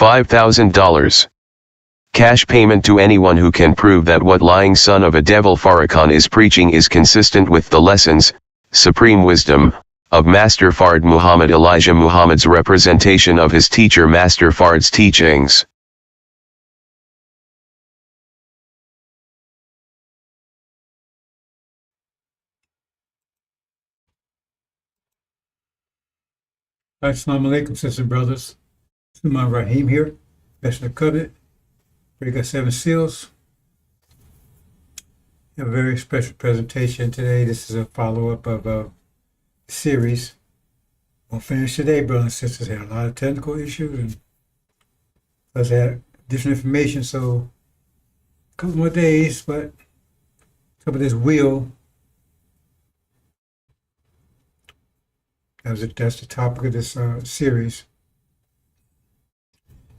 $5,000. Cash payment to anyone who can prove that what lying son of a devil Farrakhan is preaching is consistent with the lessons, supreme wisdom, of Master Fard Muhammad Elijah Muhammad's representation of his teacher Master Fard's teachings. Assalamu alaikum, sisters and brothers. Suman Rahim here, Best of the Covenant. We got 7 seals. We have a very special presentation today. This is a follow-up of a series. We'll finish today, brothers and sisters. Had a lot of technical issues and plus had different information, so a couple more days, but top of this wheel. That's the topic of this series.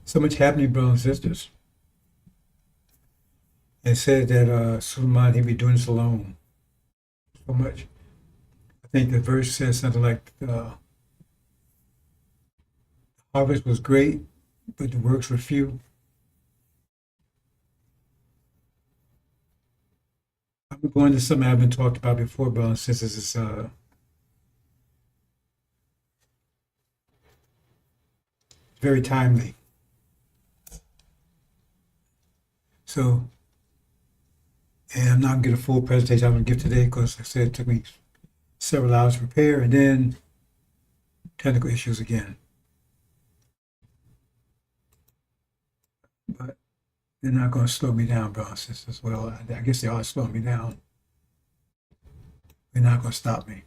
So much happening, brothers and sisters. And said that Suleiman, he'd be doing this alone. So much. I think the verse says something like, the harvest was great, but the works were few. I'm going to something I've been talked about before, brothers and sisters. It's very timely. So, and I'm not going to get a full presentation I'm going to give today because like I said it took me several hours to prepare and then technical issues again. But they're not going to slow me down, brothers and sisters. Well, I guess they are slowing me down. They're not going to stop me.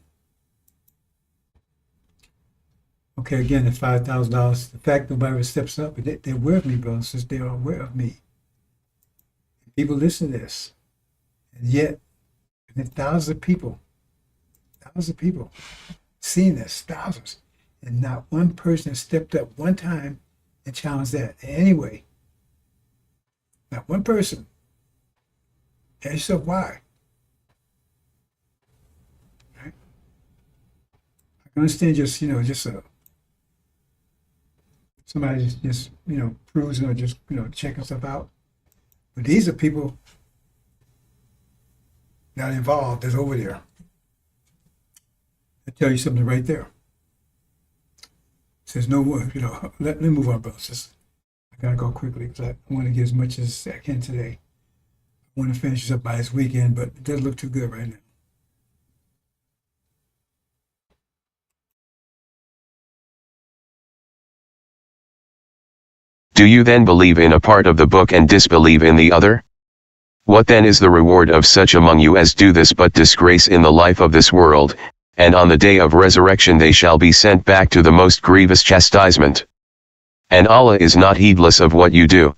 Okay, again, the $5,000. The fact nobody ever steps up, they're aware of me, brothers and sisters. They are aware of me. People listen to this. And yet, and thousands of people seeing this, thousands. And not one person has stepped up one time and challenged that. Anyway, not one person. Ask yourself why. Right? I can understand just somebody just cruising or just checking stuff out. But these are people not involved, that's over there. I tell you something right there. It says no more, let me move on, brothers. I gotta go quickly because I want to get as much as I can today. I want to finish this up by this weekend, but it doesn't look too good right now. Do you then believe in a part of the book and disbelieve in the other? What then is the reward of such among you as do this but disgrace in the life of this world, and on the day of resurrection they shall be sent back to the most grievous chastisement? And Allah is not heedless of what you do.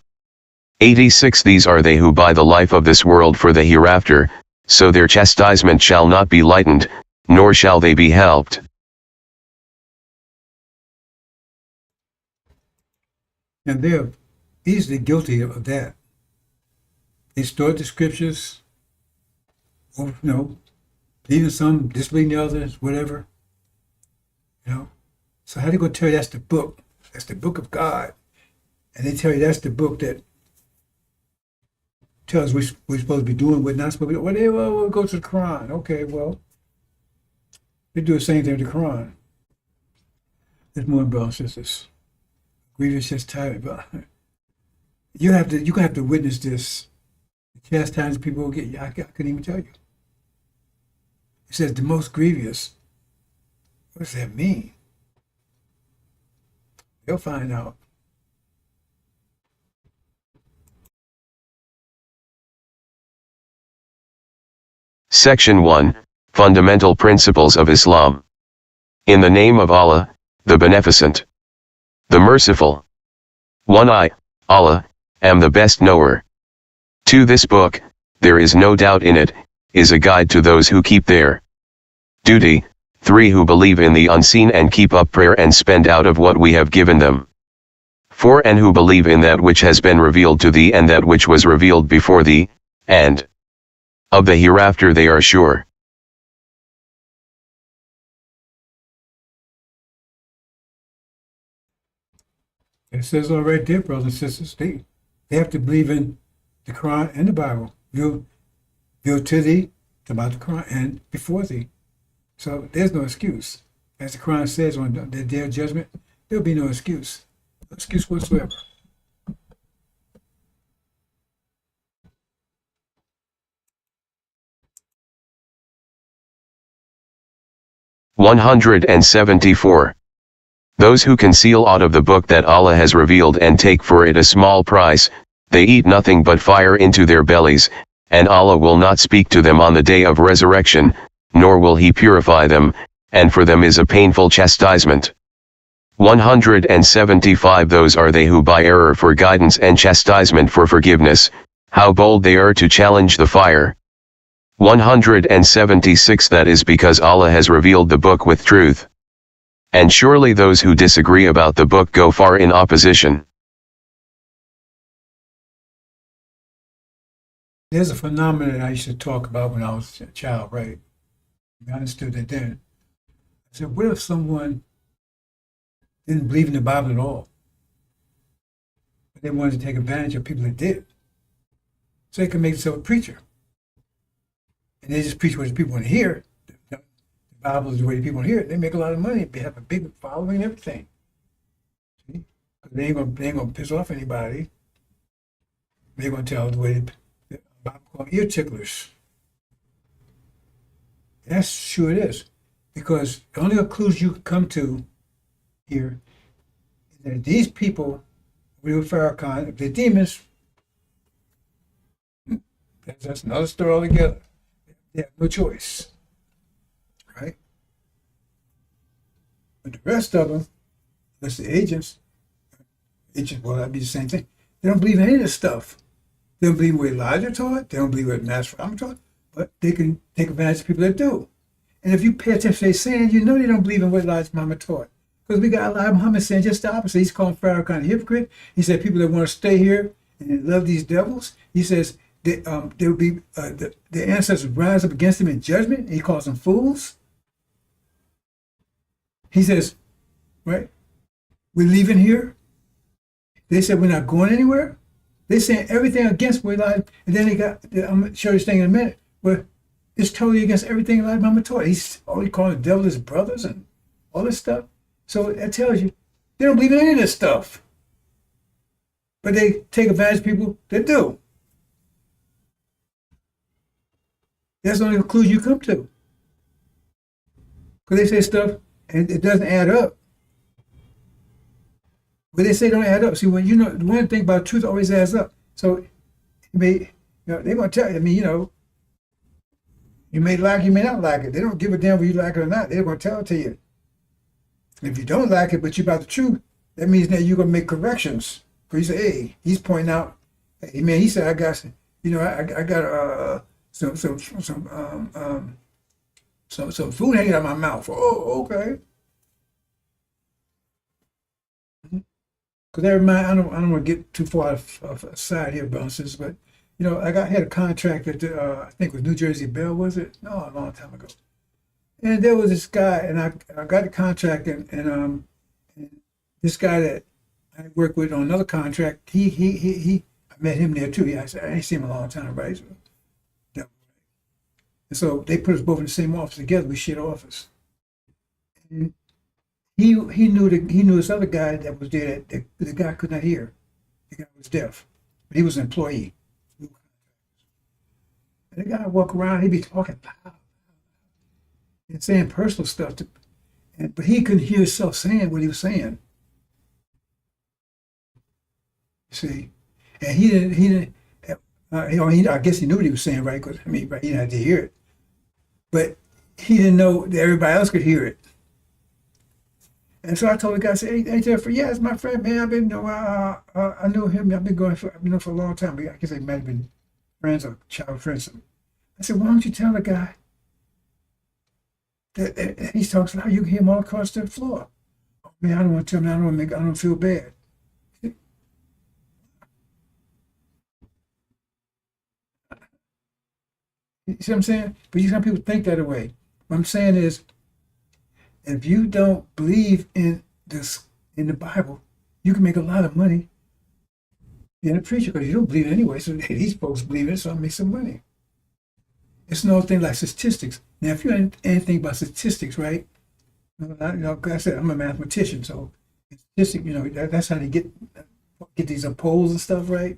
86 These are they who buy the life of this world for the hereafter, so their chastisement shall not be lightened, nor shall they be helped. And they're easily guilty of that. They distort the scriptures, or, believing some, disbelieving the others, whatever. So how they gonna tell you that's the book? That's the book of God. And they tell you that's the book that tells us we're supposed to be doing, we're not supposed to be doing. Well, we'll go to the Quran. Okay, well, they do the same thing with the Quran. There's more, brothers and sisters. Grievous chastisement, but you're gonna have to witness this. The chastisement people will get. I couldn't even tell you. It says the most grievous. What does that mean? They'll find out. Section 1, Fundamental Principles of Islam. In the name of Allah, the Beneficent, the Merciful. 1. I, Allah, am the best knower. 2. This book, there is no doubt in it, is a guide to those who keep their duty. 3. Who believe in the unseen and keep up prayer and spend out of what we have given them. 4. And who believe in that which has been revealed to thee and that which was revealed before thee, and of the hereafter they are sure. It says already there, brothers and sisters, they have to believe in the Quran and the Bible. Reveal to thee about the Quran and before thee. So there's no excuse. As the Quran says on the day of judgment, there'll be no excuse. No excuse whatsoever. $174. Those who conceal aught of the book that Allah has revealed and take for it a small price, they eat nothing but fire into their bellies, and Allah will not speak to them on the day of resurrection, nor will he purify them, and for them is a painful chastisement. 175. Those are they who by error for guidance and chastisement for forgiveness, how bold they are to challenge the fire. 176. That is because Allah has revealed the book with truth. And surely those who disagree about the book go far in opposition. There's a phenomenon I used to talk about when I was a child, right? I understood it then. I said, what if someone didn't believe in the Bible at all, but they wanted to take advantage of people that did? So they could make themselves a preacher. And they just preach what the people want to hear. The Bible is the way the people want to hear it. They make a lot of money. They have a big following and everything. See? They ain't gonna piss off anybody. They're gonna tell the way the Bible called ear ticklers. That's sure it is. Because the only clues you come to here is that these people, real Farrakhan, if they're demons, that's another story altogether. They have no choice, right? But the rest of them, that's the agents, well, that'd be the same thing. They don't believe in any of this stuff. They don't believe what Elijah taught. They don't believe what Master Muhammad taught. But they can take advantage of people that do. And if you pay attention to what they're saying, you know they don't believe in what Elijah Muhammad taught. Because we got Elijah Muhammad saying just the opposite. He's calling Farrakhan a hypocrite. He said people that want to stay here and love these devils, he says there will be the ancestors rise up against them in judgment. He calls them fools. He says, right, we're leaving here. They said we're not going anywhere. They're saying everything against what Elijah, and then I'm going to show you this thing in a minute, where it's totally against everything Elijah Muhammad taught. He's always calling the devil his brothers and all this stuff. So that tells you they don't believe in any of this stuff. But they take advantage of people that do. That's the only conclusion you come to. Because they say stuff and it doesn't add up. But they say don't add up. See, when you know, the one thing about truth always adds up. So they're going to tell you, you may like it, you may not like it. They don't give a damn whether you like it or not. They're going to tell it to you. And if you don't like it, but you're about the truth, that means that you're going to make corrections. Because you say, hey, he's pointing out, hey, man, he said, I got some food hanging out of my mouth. Oh, okay. Because I don't want to get too far aside here, bounces, but I had a contract at I think it was New Jersey Bell, was it? No, a long time ago. And there was this guy, and I got the contract, and this guy that I worked with on another contract, I met him there too. I ain't seen him in a long time, right? And so they put us both in the same office together. We shared office. And he knew this other guy that was there. That the guy could not hear. The guy was deaf, but he was an employee. And the guy would walk around, he'd be talking loud and saying personal stuff, but he couldn't hear himself saying what he was saying. See, and he didn't. I guess he knew what he was saying, right? Because he didn't have to hear it, but he didn't know that everybody else could hear it. And so I told the guy, I said, "Hey, Jeffrey, yeah, it's my friend, man. I knew him. I've been for a long time. I guess they might have been friends or child friends." I said, "Why don't you tell the guy that he talks loud? You can hear him all across the floor." "Oh, man, I don't want to tell him. I don't feel bad." You see what I'm saying? But some people think that way. What I'm saying is, if you don't believe in the Bible, you can make a lot of money being a preacher because you don't believe it anyway. So these folks believe it, so I make some money. It's another thing like statistics. Now, if you know anything about statistics, right? Like I said, I'm a mathematician, so statistics, that's how they get these polls and stuff, right?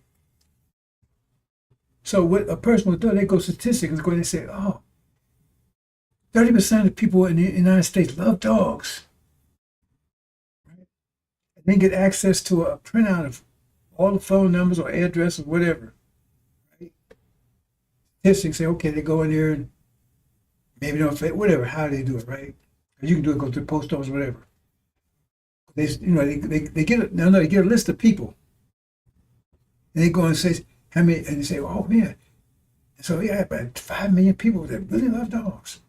So what a person will do, they go statistics and go and say, oh, 30% of people in the United States love dogs. Right? And then get access to a printout of all the phone numbers or address or whatever. Right? Statistics say, okay, they go in there and maybe don't say whatever, how they do it, right? You can do it, go to the post office, whatever. They get they get a list of people, and they go and say how many, and they say, oh man, so yeah, about 5 million people that really love dogs.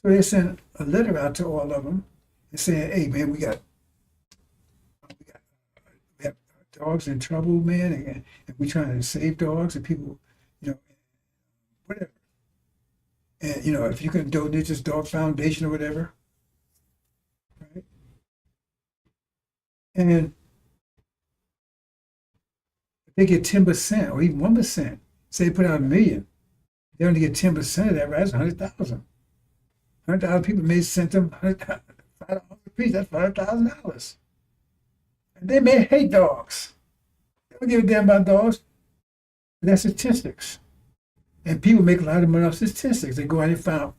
So they send a letter out to all of them and saying, hey man, we have dogs in trouble, man, and we're trying to save dogs, and people, whatever. And if you can donate this dog foundation or whatever, right? And if they get 10% or even 1%, say they put out 1 million, they only get 10% of that, right? That's 100,000. 100,000 people may send them $5 a piece. That's $5,000. And they may hate dogs. They don't give a damn about dogs. But that's statistics. And people make a lot of money off statistics. They go out and find,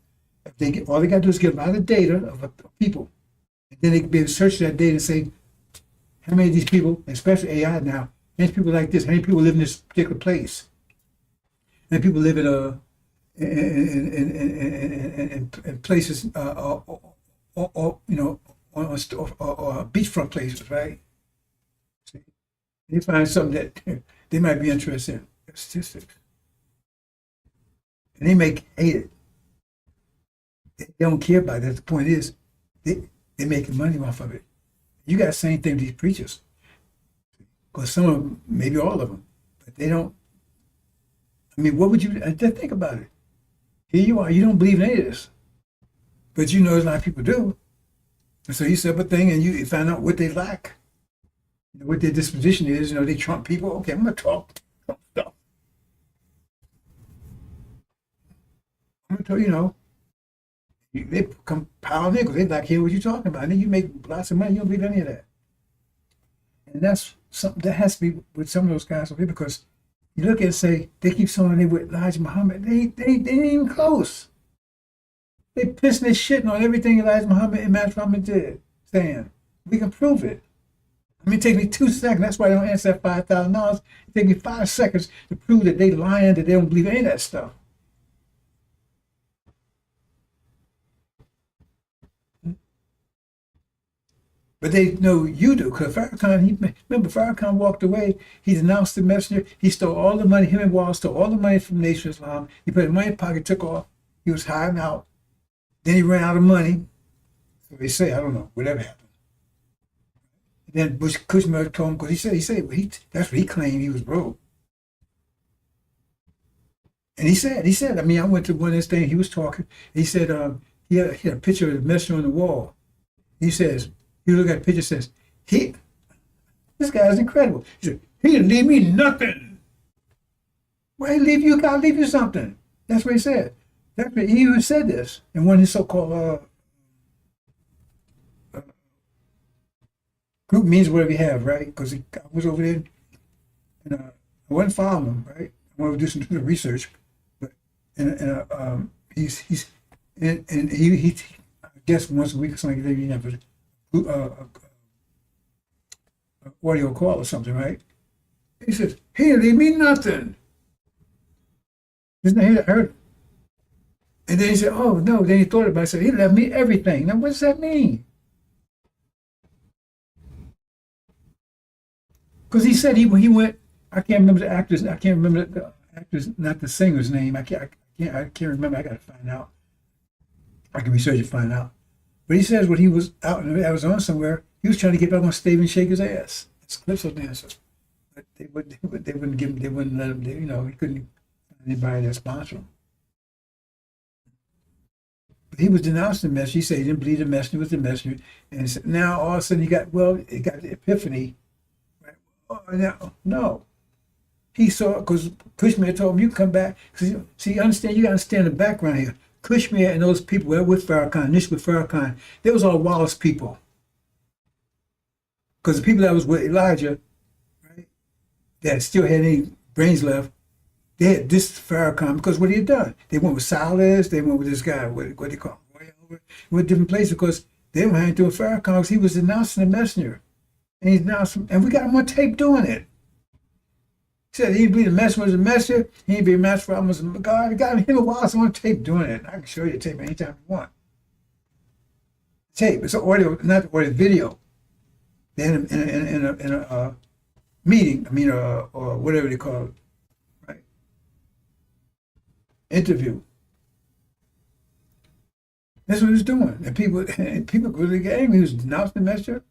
if they get, all they got to do is get a lot of data of people. And then they can be able to search that data and say, how many of these people, especially AI now, how many people like this, how many people live in this particular place? How many people live in places, or beachfront places, right? See? They find something that they might be interested in. Statistics. And they hate it. They don't care about it. The point is, they're making money off of it. You got the same thing with these preachers. Because some of them, maybe all of them, but they don't. I mean, what would you think about it? Here you are, you don't believe in any of this. But you know there's a lot of people do. And so you set up a thing and you find out what they lack. What their disposition is. They Trump people. Okay, I'm going to talk Trump stuff. I'm going to tell they come piling in because they like hear what you're talking about. And then you make lots of money. You don't believe any of that. And that's something that has to be with some of those guys over here, because you look at it and say, they keep saying they with Elijah Muhammad. They ain't even close. They pissing their shitting on everything Elijah Muhammad and Matt Muhammad did, saying, we can prove it. I mean, it takes me 2 seconds. That's why they don't answer that $5,000. It takes me 5 seconds to prove that they lying, that they don't believe any of that stuff. But they know you do, because Farrakhan, remember Farrakhan walked away, he denounced the messenger, he stole all the money, him and Wall stole all the money from Nation of Islam, he put it in money pocket, took off, he was hiding out, then he ran out of money, so they say, I don't know, whatever happened. And then Bush Kushner told him, because that's what he claimed, he was broke. And he said, I mean, I went to one of his things, he was talking, he said, he had a picture of the messenger on the wall. He says, you look at the picture, says, this guy is incredible. He said, he didn't leave me nothing. Why he leave you? Gotta leave you something. That's what he said. He even said this in one of his so-called group meetings, whatever you have, right? Because I was over there and I wasn't following him, right? I wanted to do some research, but he I guess once a week or something, maybe have a audio call or something, right? He says, he didn't leave me nothing. Isn't that heard? And then he said, oh no, then he thought about it, said, he left me everything. Now what does that mean? Because he said he went, I can't remember the actors, not the singer's name. I can't remember, I gotta find out. I can research and find out. But he says when he was out in Arizona somewhere, he was trying to get back on stage and shake his ass. It's calypso dancer. But they wouldn't give him, they wouldn't let him, he couldn't find anybody that sponsor him. He was denouncing the messenger. He said he didn't believe the messenger was the messenger. And so now all of a sudden he got the epiphany. Right? Oh, no. He saw, because Kushmir told him, you come back. See, you understand, you got to understand the background here. Kushmir and those people were with Farrakhan, initially with Farrakhan, they was all Wallace people. Because the people that was with Elijah, right, that still had any brains left, they had this Farrakhan because what he had done. They went with Silas, they went with this guy, what do you call him? Went different places because they were hanging through Farrakhan because he was denouncing the messenger. And he's denouncing, and we got him on tape doing it. He said he didn't believe the messenger was a messenger, he didn't believe the messenger was a God. We got him and Wallace on tape doing it. I can show you the tape anytime you want. Tape, it's an audio, not the audio, video. Then in a meeting, or whatever they call it, right? Interview. That's what he was doing. And people really get angry. He was denouncing the messenger.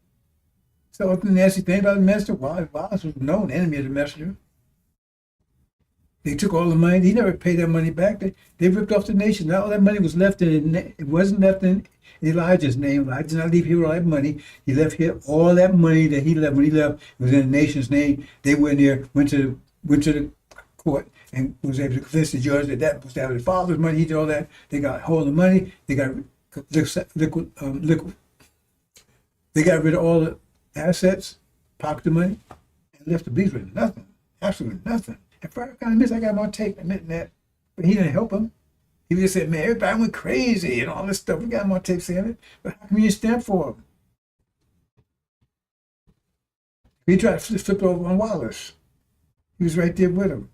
So the nasty thing about the messenger, Wallace was a known enemy of the messenger. They took all the money. He never paid that money back. They ripped off the nation. All that money was left in it wasn't left in Elijah's name. Elijah did not leave here with all that money. He left here all that money that he left when he left was in the nation's name. They went there, went to the court and was able to convince the judge that was the father's money. He did all that. They got hold of the money. They got liquid. They got rid of all the assets, pocketed the money, and left the beast with nothing, absolutely nothing. And Farrakhan admits, I got him on tape admitting that, but he didn't help him. He just said, man, everybody went crazy and all this stuff. We got him on tape saying it, but how come you stand for him? He tried to flip over on Wallace. He was right there with him.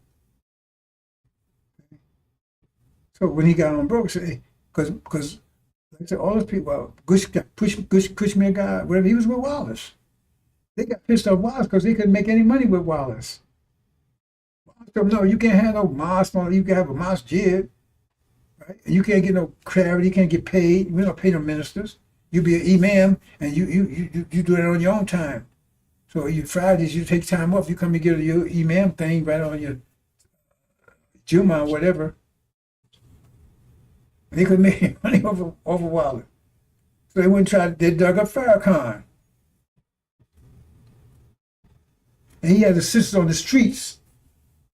So when he got on broke, because like I said, all those people, Kushmir guy, whatever, he was with Wallace. They got pissed off Wallace because they couldn't make any money with Wallace. So, no, you can't have no mosque. You can have a masjid, right? You can't get no clarity. You can't get paid. We don't pay no ministers. You be an imam, and you do it on your own time. So you Fridays, you take time off. You come and get your imam thing right on your Juma or whatever. And they couldn't make any money over Wallace. So they went and tried. They dug up Farrakhan, and he had assistants on the streets.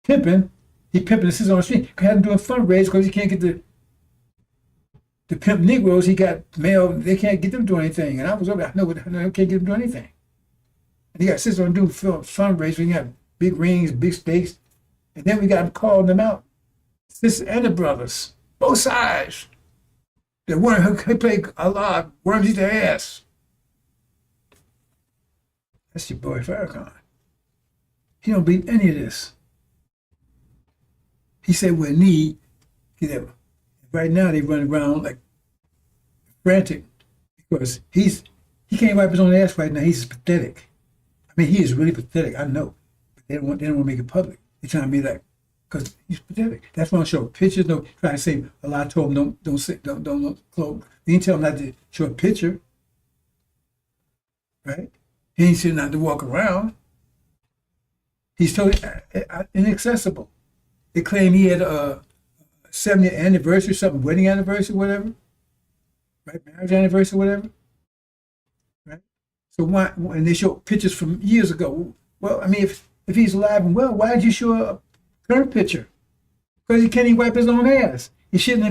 Pimping, he pimping the sisters on the street. Had him doing fundraisers because he can't get the pimp Negroes. He got male. They can't get them doing anything. And I was over there. No, can't get them doing anything. And he got sisters on doing fundraisers. He got big rings, big stakes, and then we got him calling them out. Sisters and the brothers, both sides. The one who played Allah worms eat their ass. That's your boy Farrakhan. He don't believe any of this. He said, we're in need. Right now, they run around like frantic because he can't wipe his own ass right now. He's pathetic. I mean, he is really pathetic. I know, but they don't want to make it public. They're trying to be like, because he's pathetic. That's why I show pictures. No, trying to say Allah told him don't close. He didn't tell him not to show a picture, right? He ain't said not to walk around. He's totally inaccessible. They claim he had a 70th anniversary, something, wedding anniversary, whatever, right? Marriage anniversary, whatever, right? So why? And they show pictures from years ago. Well, I mean, if he's alive and well, why did you show a current picture? Because he can't even wipe his own ass. He's shitting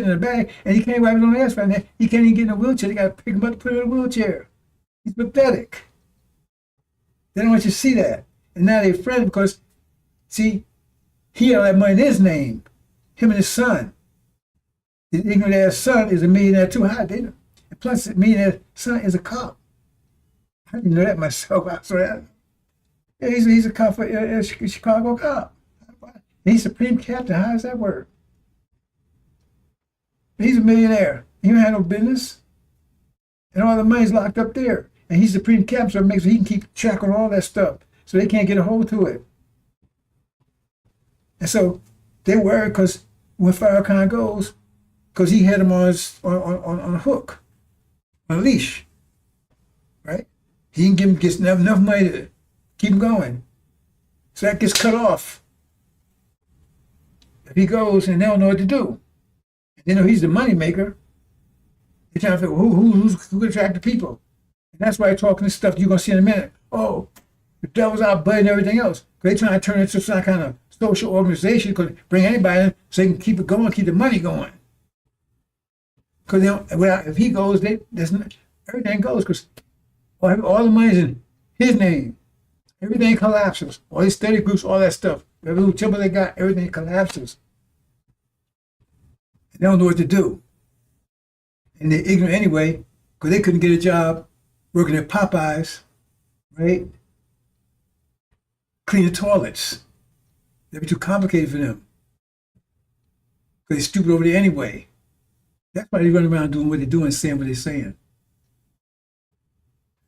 in a bag, and he can't wipe his own ass right now. He can't even get in a wheelchair. They got to pick him up and put him in a wheelchair. He's pathetic. They don't want you to see that. And now they're afraid because, see, he had all that money in his name, him and his son. His ignorant ass son is a millionaire too high, didn't he? And plus, the millionaire son is a cop. I didn't know that myself. I saw that. Yeah, he's a cop for a Chicago cop. He's supreme captain. How does that work? He's a millionaire. He don't have no business. And all the money's locked up there. And he's supreme captain, so it makes he can keep track on all that stuff. So they can't get a hold to it. And so they worry because when Farrakhan goes, because he had him on a hook, on a leash, right? He can get enough money to keep him going. So that gets cut off. If he goes and they don't know what to do. They know he's the money maker. They're trying to figure who can attract the people. And that's why they're talking this stuff you're going to see in a minute. Oh, the devil's out buddy and everything else. They're trying to turn it into some kind of social organization, could bring anybody in so they can keep it going, keep the money going. Because if he goes, everything goes, because all the money's in his name. Everything collapses. All these study groups, all that stuff. Every little temple they got, everything collapses. And they don't know what to do. And they're ignorant anyway, because they couldn't get a job working at Popeyes, right? Cleaning toilets. That'd be too complicated for them. Because they're stupid over there anyway. That's why they run around doing what they're doing, saying what they're saying.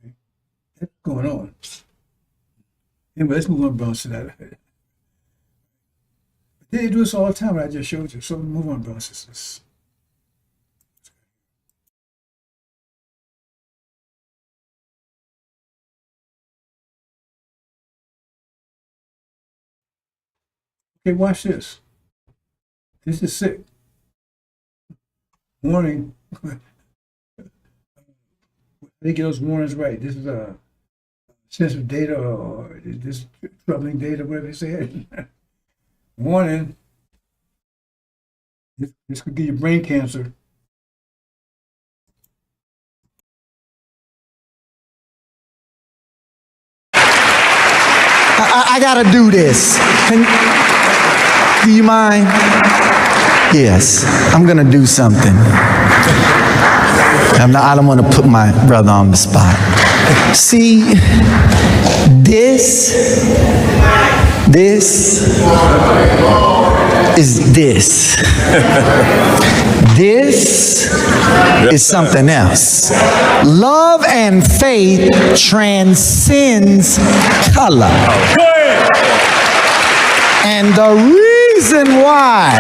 That's what's going on. Anyway, let's move on, bounce to that. But they do this all the time, what I just showed you. So move on, brothers and sisters. Okay, watch this. This is sick. Warning. They get those warnings right. This is a sensitive data or this troubling data, whatever they say. Warning. This could give you brain cancer. I gotta do this. Do you mind? Yes, I'm gonna do something. I don't want to put my brother on the spot. See, this is this. This is something else. Love and faith transcends color. And the reason why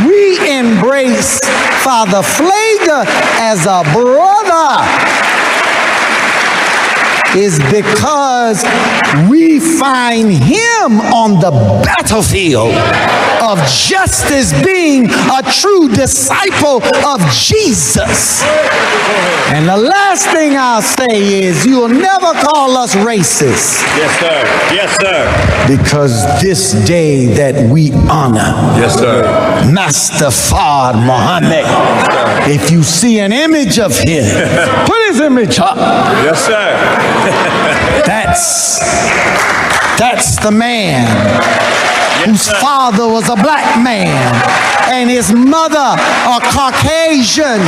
we embrace Father Flager as a brother is because we find him on the battlefield of justice, being a true disciple of Jesus. And the last thing I'll say is you'll never call us racist. Yes, sir. Yes, sir. Because this day that we honor, Yes, sir. Master Fard Muhammad, if you see an image of him, put his image up. Yes, sir. That's the man whose father was a black man and his mother a Caucasian.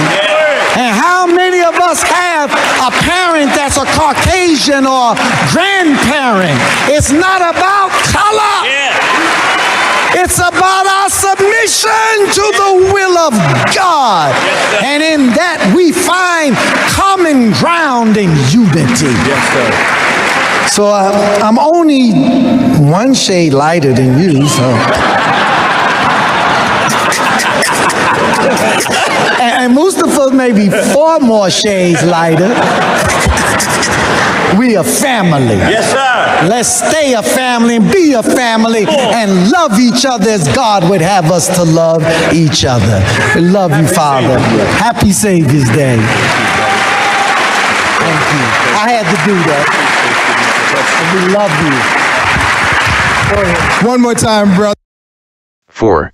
And how many of us have a parent that's a Caucasian or grandparent? It's not about color. It's about our submission to the will of God. And in that we find common ground and unity. Yes, sir. So I'm only one shade lighter than you, so. And Mustafa may be 4 more shades lighter. We a family. Yes, sir. Let's stay a family and be a family and love each other as God would have us to love each other. We love you, Father. Happy Savior's Day. Thank you. I had to do that. We love you. Go ahead. One more time, brother. 4.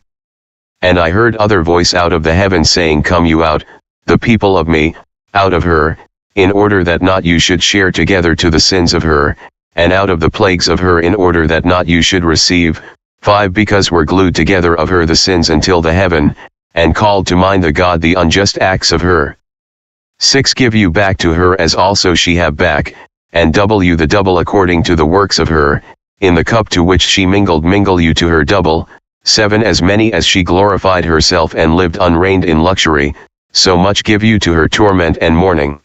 And I heard other voice out of the heavens saying, Come you out, the people of me, out of her, in order that not you should share together to the sins of her, and out of the plagues of her in order that not you should receive. 5. Because were glued together of her the sins until the heaven, and called to mind the God the unjust acts of her. 6. Give you back to her as also she have back, and double you the double according to the works of her, in the cup to which she mingle you to her double. 7. As many as she glorified herself and lived unreigned in luxury, so much give you to her torment and mourning.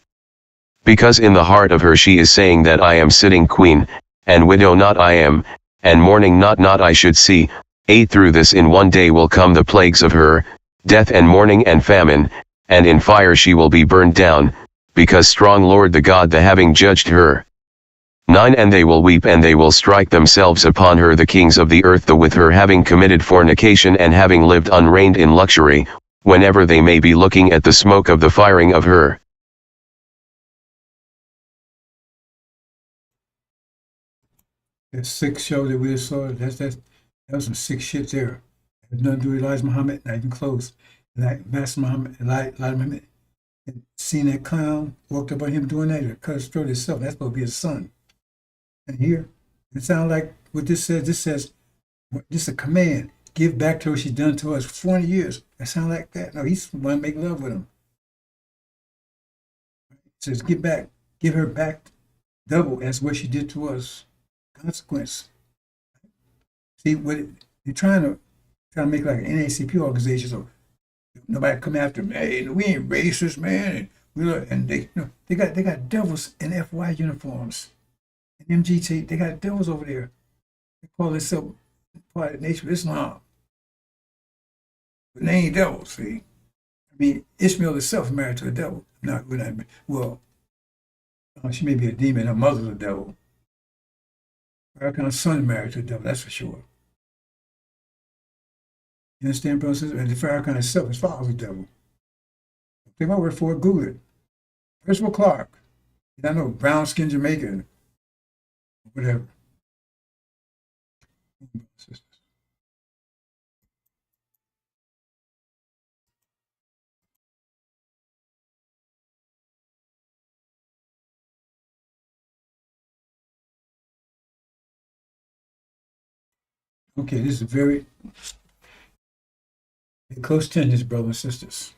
Because in the heart of her she is saying that I am sitting queen, and widow not I am, and mourning not I should see. 8. Through this in one day will come the plagues of her, death and mourning and famine, and in fire she will be burned down, because strong Lord the God the having judged her. 9. And they will weep and they will strike themselves upon her the kings of the earth the with her having committed fornication and having lived unreigned in luxury, whenever they may be looking at the smoke of the firing of her. That sick show that we just saw, that was some sick shit there. It had nothing to do with Elijah Muhammad, not even close. Like Master Muhammad, Elijah Muhammad, and seen that clown, walked up on him doing that, and cut his throat himself. That's supposed to be his son. And here, it sounds like what this says. This says, this is a command. Give back to her what she's done to us for 40 years. That sound like that? No, he's want to make love with him. It says, give her back double as what she did to us. Consequence. See, what they're trying to make like an NAACP organization, so nobody come after them. Hey, we ain't racist, man. And they got devils in FY uniforms. In MGT, they got devils over there. They call themselves part of the Nation of Islam. But they ain't devils, see. I mean, Ishmael itself is married to a devil. She may be a demon, her mother's a devil. Farrakhan's son married to a devil, that's for sure. You understand, brothers and sisters? And Farrakhan himself, his father's a devil. Take my word for it, Google it. Percival Clark. I know, brown skin Jamaican. Whatever. Okay, this is very close tensions, brothers and sisters.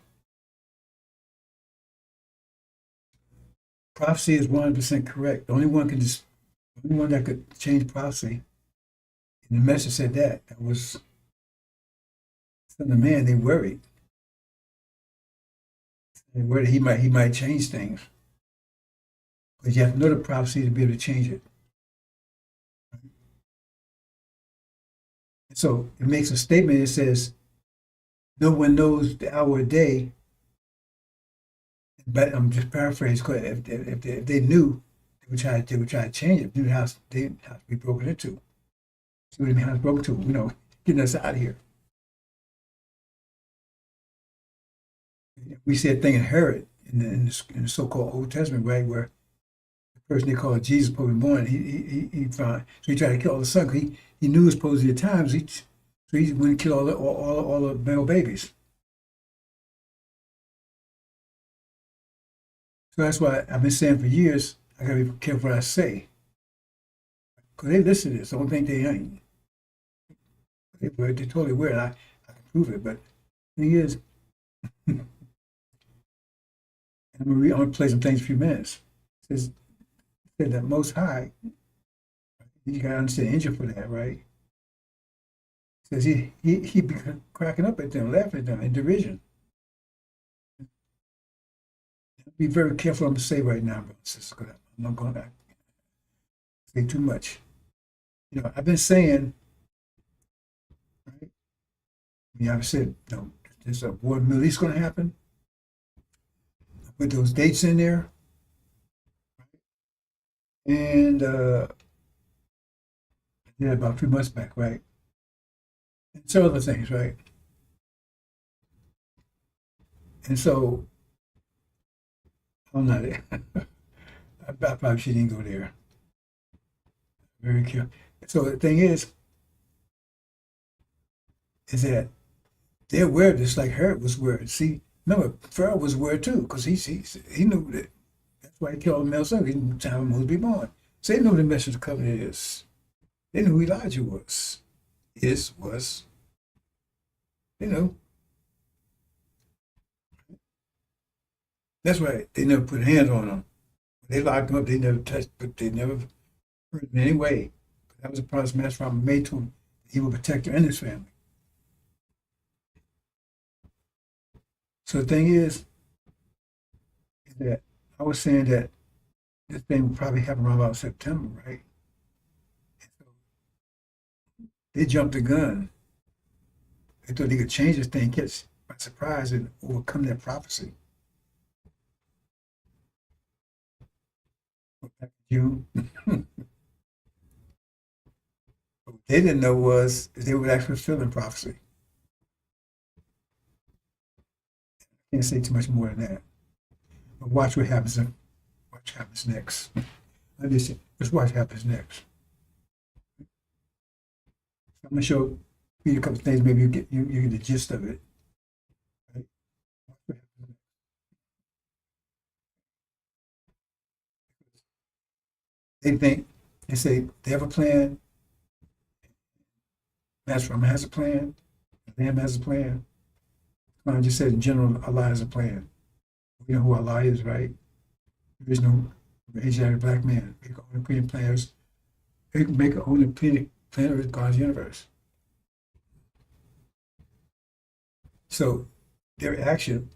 Prophecy is 100% correct. The only one that could change prophecy, and the message said that was from the man. They worried. They worried he might change things, but you have to know the prophecy to be able to change it. So it makes a statement. It says, "No one knows the hour or day." But I'm just paraphrasing. If they knew, they would try to change it. Knew the house they have to be broken into. See what I mean? House broken into. Getting us out of here. We see a thing in Herod in the so-called Old Testament, right, where the person they call Jesus supposed to be born. He found, so he tried to kill all the son. He knew it was supposed to be the times. So he went and killed all the male babies. So that's why I've been saying for years, I gotta be careful what I say. Because they listen to this. I don't think they ain't. They're totally weird. I can prove it. But the thing is, I'm gonna play some things for a few minutes. It said that Most High, you gotta understand the engine for that, right? It says he be cracking up at them, laughing at them in derision. Be very careful what I'm going to say right now, brothers, because I'm not going to say too much. I've been saying, right? I've said, there's a war in the Middle East going to happen. I put those dates in there. And I did it about 3 months back, right? And some other things, right? And so, I'm not there. I probably shouldn't go there. Very careful. So the thing is that they're aware of this, like Herod was aware. See, remember, Pharaoh was aware too, because he knew that. That's why he killed all the male sons. He knew the time Moses be born. So they knew the message of the covenant is. They knew who Elijah was. Was. They knew. That's why they never put hands on him. They locked him up. They never touched, but they never hurt him in any way. That was a promise Master Prophet made to him. He would protect him and his family. So the thing is that I was saying that this thing would probably happen around about September, right? So they jumped the gun. They thought they could change this thing, catch by surprise, and overcome that prophecy. June. What they didn't know was they were actually fulfilling prophecy. Can't say too much more than that. But watch what happens. Watch what happens next. Just watch what happens next. I'm gonna show you a couple of things. Maybe you get the gist of it. Right? They say they have a plan. Master Rama has a plan. The Lamb has a plan. I just said in general, Allah has a plan. We know who Allah is, right? There is no Asiatic black man. Make our own opinion planners. They can make our own opinion planner of God's universe. So their action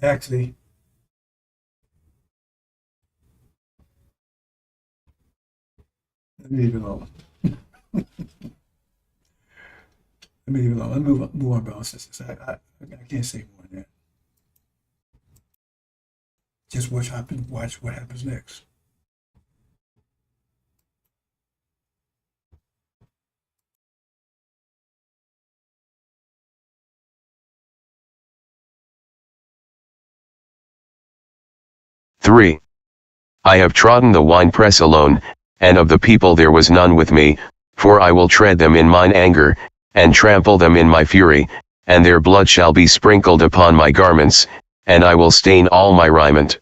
actually let me leave it alone. Let me leave it alone. Let's move on, brothers and sisters. I can't say more than that. Just watch what happens next. Three. I have trodden the winepress alone, and of the people there was none with me, for I will tread them in mine anger, and trample them in my fury, and their blood shall be sprinkled upon my garments, and I will stain all my raiment.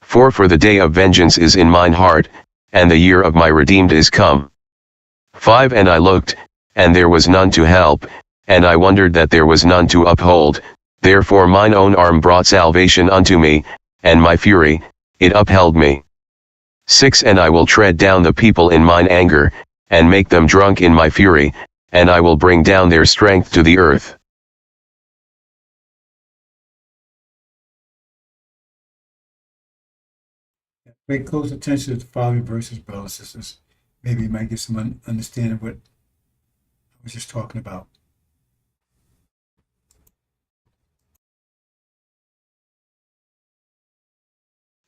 For the day of vengeance is in mine heart, and the year of my redeemed is come. 5. And I looked, and there was none to help, and I wondered that there was none to uphold, therefore mine own arm brought salvation unto me, and my fury, it upheld me. 6. And I will tread down the people in mine anger, and make them drunk in my fury, and I will bring down their strength to the earth. Pay close attention to the following verses, brothers and sisters. Maybe you might get some understanding of what I was just talking about.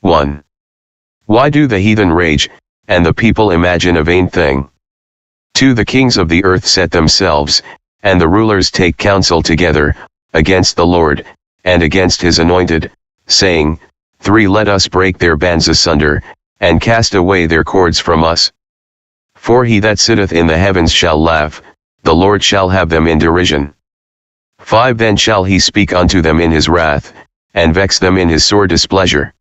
1. Why do the heathen rage, and the people imagine a vain thing? 2. The kings of the earth set themselves, and the rulers take counsel together, against the Lord, and against his anointed, saying, 3. Let us break their bands asunder, and cast away their cords from us. 4. He that sitteth in the heavens shall laugh, the Lord shall have them in derision. 5. Then shall he speak unto them in his wrath, and vex them in his sore displeasure.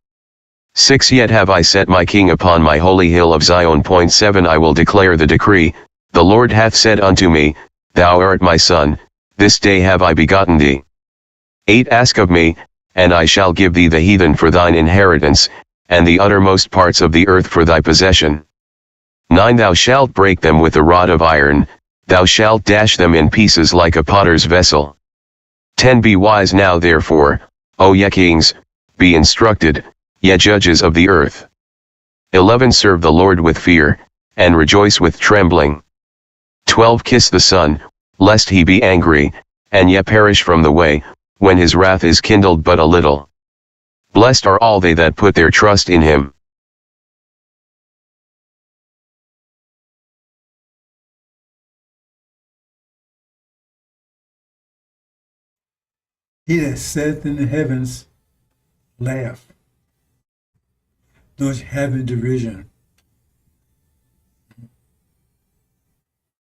6. Yet have I set my king upon my holy hill of Zion. 7. I will declare the decree, the Lord hath said unto me, Thou art my son, this day have I begotten thee. 8. Ask of me, and I shall give thee the heathen for thine inheritance, and the uttermost parts of the earth for thy possession. 9. Thou shalt break them with a rod of iron, thou shalt dash them in pieces like a potter's vessel. 10. Be wise now therefore, O ye kings, be instructed, ye judges of the earth. 11. Serve the Lord with fear, and rejoice with trembling. 12. Kiss the Son, lest he be angry, and ye perish from the way, when his wrath is kindled but a little. Blessed are all they that put their trust in him. He that sitteth in the heavens, laugh. Those having derision.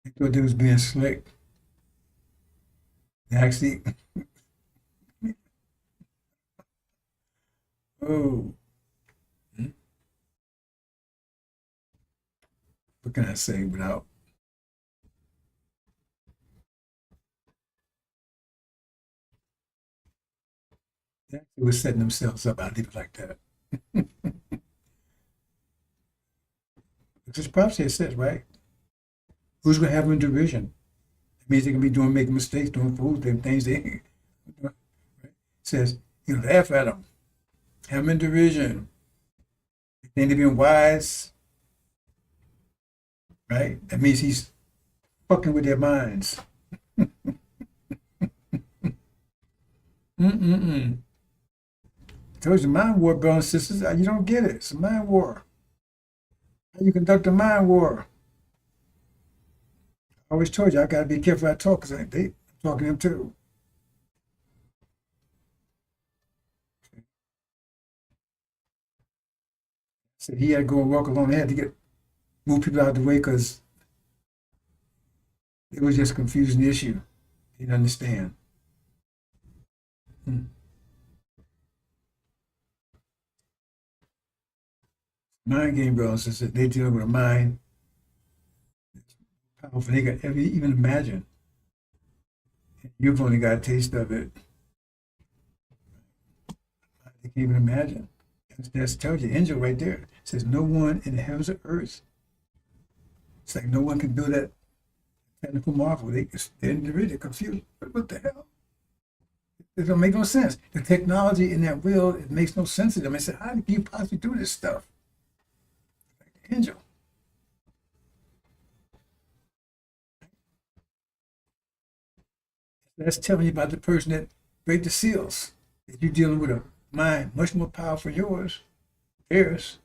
They thought they was being slick. They actually, oh, what can I say without? They actually were setting themselves up. I leave it like that. Because prophecy it says, right? Who's going to have them in derision? It means they're going to be making mistakes, doing fools, doing things they right? It says, you laugh at them, have them in derision. They think they're being wise, right? That means he's fucking with their minds. Mm-mm-mm. I told you, mind war, brothers and sisters, you don't get it. It's a mind war. How you conduct a mind war? I always told you I gotta be careful I talk because I'm talking to them too. said he had to go and walk alone. They had to move people out of the way because it was just confusing the issue. He didn't understand. Mind game, brothers and sisters, they deal with a mind powerful. They got even imagine. You've only got a taste of it. They can't even imagine. That tells you, angel right there. It says, no one in the heavens or earth. It's like no one can build that technical marvel. They're really confused. What the hell? It don't make no sense. The technology in that wheel, it makes no sense to them. I said, how can you possibly do this stuff? Like the angel. That's telling you about the person that break the seals. That you're dealing with a mind much more powerful than yours, theirs.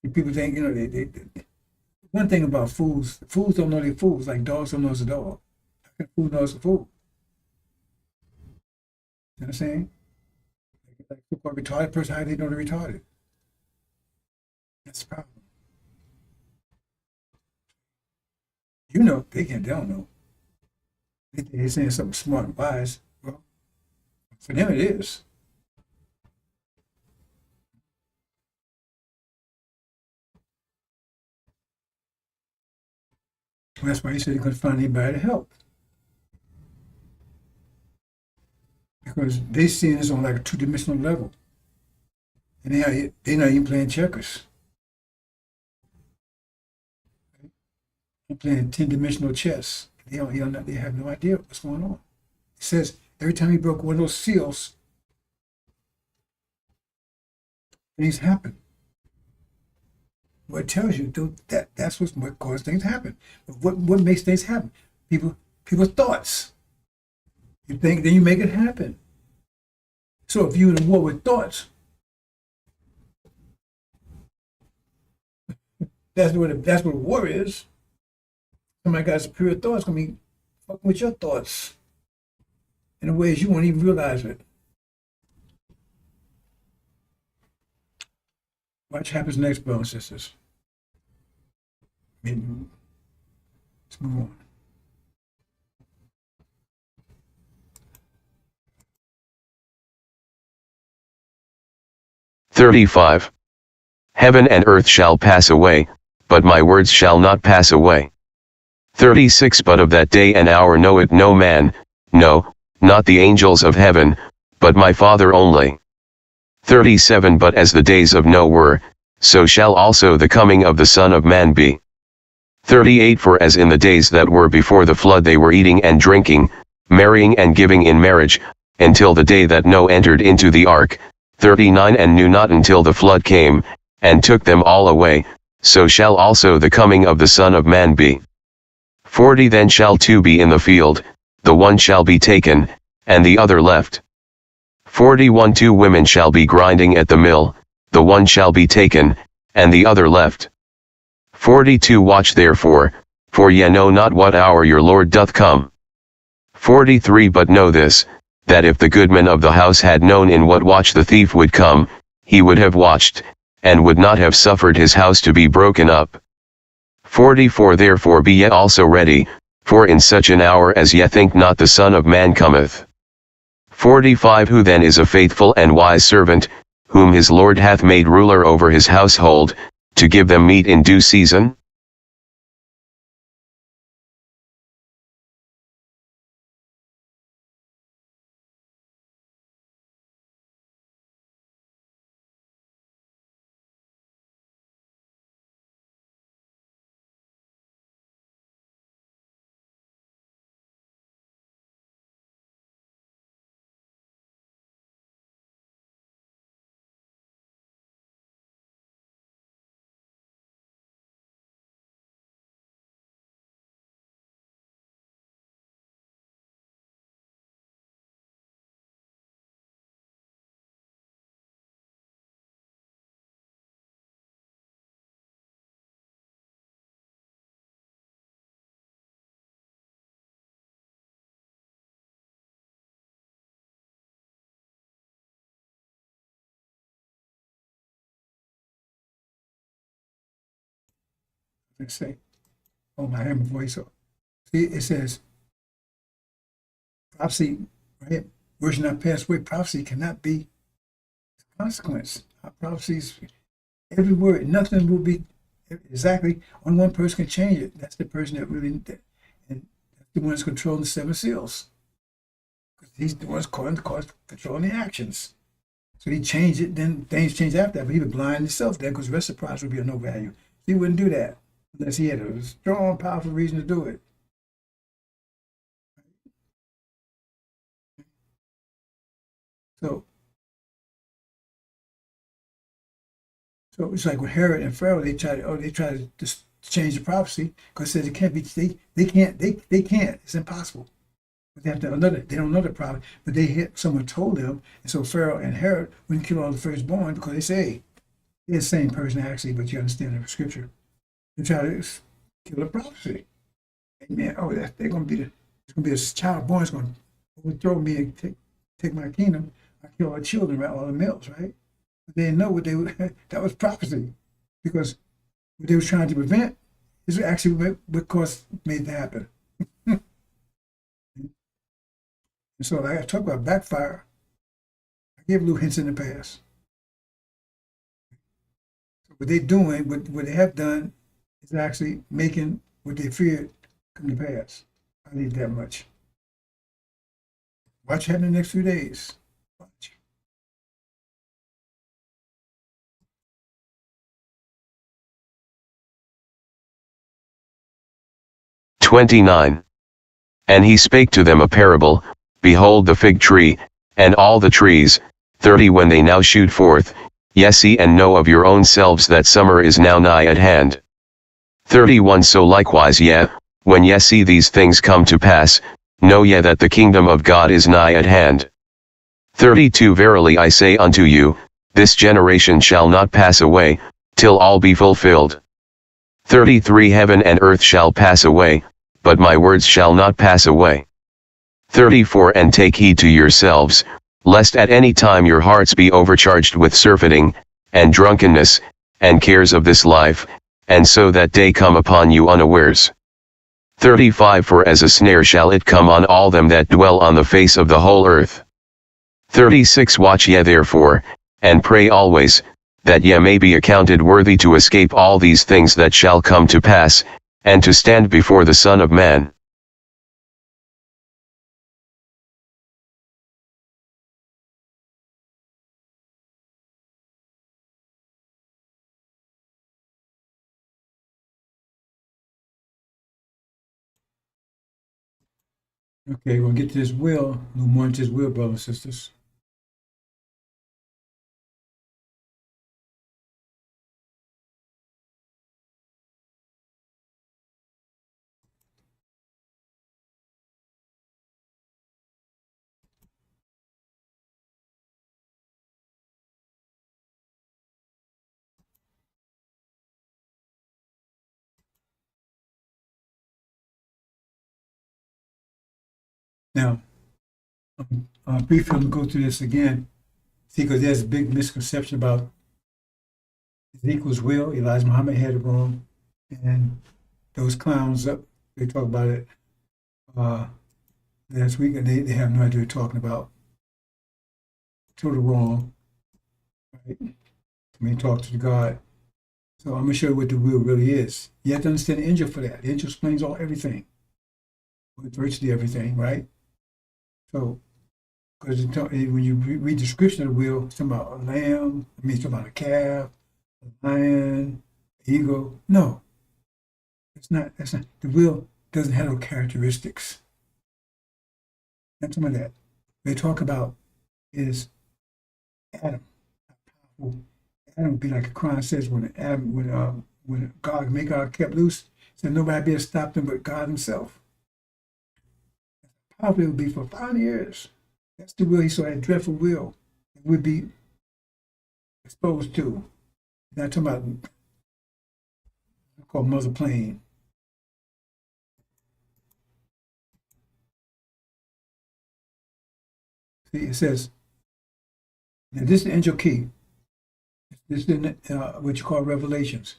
And people think, they one thing about fools don't know they're fools, like dogs don't know it's a dog. How can a fool know it's a fool? You know what I'm saying? Like a retarded person, how do they know they're retarded? That's the problem. You know, they don't know. They're saying something smart and wise. Well, for them it is. Well, that's why he said he couldn't find anybody to help. Because they seeing this on like a two-dimensional level. And they're not even playing checkers. They're playing 10-dimensional chess. They have no idea what's going on. It says every time he broke one of those seals, things happen. Well, it tells you that's what causes things to happen. But what makes things happen? People's thoughts. You think, then you make it happen. So if you're in a war with thoughts, that's what a war is. Somebody got superior thoughts, gonna be fucking with your thoughts in ways you won't even realize it. Watch what happens next, brothers and sisters. Let's move on. "35. Heaven and earth shall pass away, but my words shall not pass away. 36. But of that day and hour knoweth no man, no, not the angels of heaven, but my Father only. 37. But as the days of Noah were, so shall also the coming of the Son of Man be. 38. For as in the days that were before the flood they were eating and drinking, marrying and giving in marriage, until the day that Noah entered into the ark. 39. And knew not until the flood came, and took them all away, so shall also the coming of the Son of Man be. 40. Then shall two be in the field, the one shall be taken, and the other left. 41. Two women shall be grinding at the mill, the one shall be taken, and the other left. 42. Watch therefore, for ye know not what hour your Lord doth come. 43. But know this, that if the goodman of the house had known in what watch the thief would come, he would have watched, and would not have suffered his house to be broken up. 44. Therefore be ye also ready, for in such an hour as ye think not the Son of Man cometh. 45. Who then is a faithful and wise servant, whom his Lord hath made ruler over his household, to give them meat in due season? Let's say, oh, my hammer voice. See, it says, prophecy, right? Words not passed away. Prophecy cannot be consequence. Our prophecies, every word, nothing will be exactly. Only one person can change it. That's the person that really, and that's the one that's controlling the seven seals. Because he's the one controlling the actions. So he changed it, then things changed after that, but he would blind himself then because the rest of the process would be of no value. He wouldn't do that unless he had a strong, powerful reason to do it. So it's like with Herod and Pharaoh, they try to just change the prophecy because it says it can't be. They can't. It's impossible. But they have to they don't know the prophet, but someone told them, and so Pharaoh and Herod wouldn't kill all the firstborn because they say they're the same person actually, but you understand the scripture. They try to kill the prophecy. Amen. Oh, they're going to be it's going to be a child born. It's going to overthrow me and take my kingdom. I kill our children, right? All the males, right? But they didn't know what that was prophecy, because what they were trying to prevent is actually what made it happen. And so, like I talk about backfire, I gave little hints in the past. So what they're doing, what they have done, is actually making what they feared come to pass. I need that much. Watch what happens in the next few days. Watch. "29. And he spake to them a parable, behold the fig tree, and all the trees, 30 when they now shoot forth, ye see and know of your own selves that summer is now nigh at hand. 31 So likewise ye, when ye see these things come to pass, know ye that the kingdom of God is nigh at hand. 32 Verily I say unto you, this generation shall not pass away, till all be fulfilled. 33 Heaven and earth shall pass away, but my words shall not pass away. 34 And take heed to yourselves, lest at any time your hearts be overcharged with surfeiting, and drunkenness, and cares of this life, and so that day come upon you unawares. 35 For as a snare shall it come on all them that dwell on the face of the whole earth. 36 Watch ye therefore, and pray always, that ye may be accounted worthy to escape all these things that shall come to pass, and to stand before the Son of Man. Okay, we'll get to this will, a little more into this will, brothers and sisters. Now, briefly, I'm going to go through this again. See, because there's a big misconception about Ezekiel's will. Elijah Muhammad had it wrong. And those clowns up, they talk about it last week, and they have no idea what they're talking about. Total wrong. Right? I mean, talk to the God. So I'm going to show you what the will really is. You have to understand the angel for that. The angel explains everything. Virtually everything, right? So, because when you read the description of the will, it's talking about a lamb, it's talking about a calf, a lion, eagle. No, it's not. That's not. The will doesn't have no characteristics. Not some of that. They talk about is Adam. Adam would be like the Quran says when God kept loose, said nobody be able to stop them but God Himself. Probably would be for 5 years. That's the will he saw, that dreadful will that would be exposed to. Not talking about called Mother Plane. See, it says, now this is the angel key. This is what you call Revelations.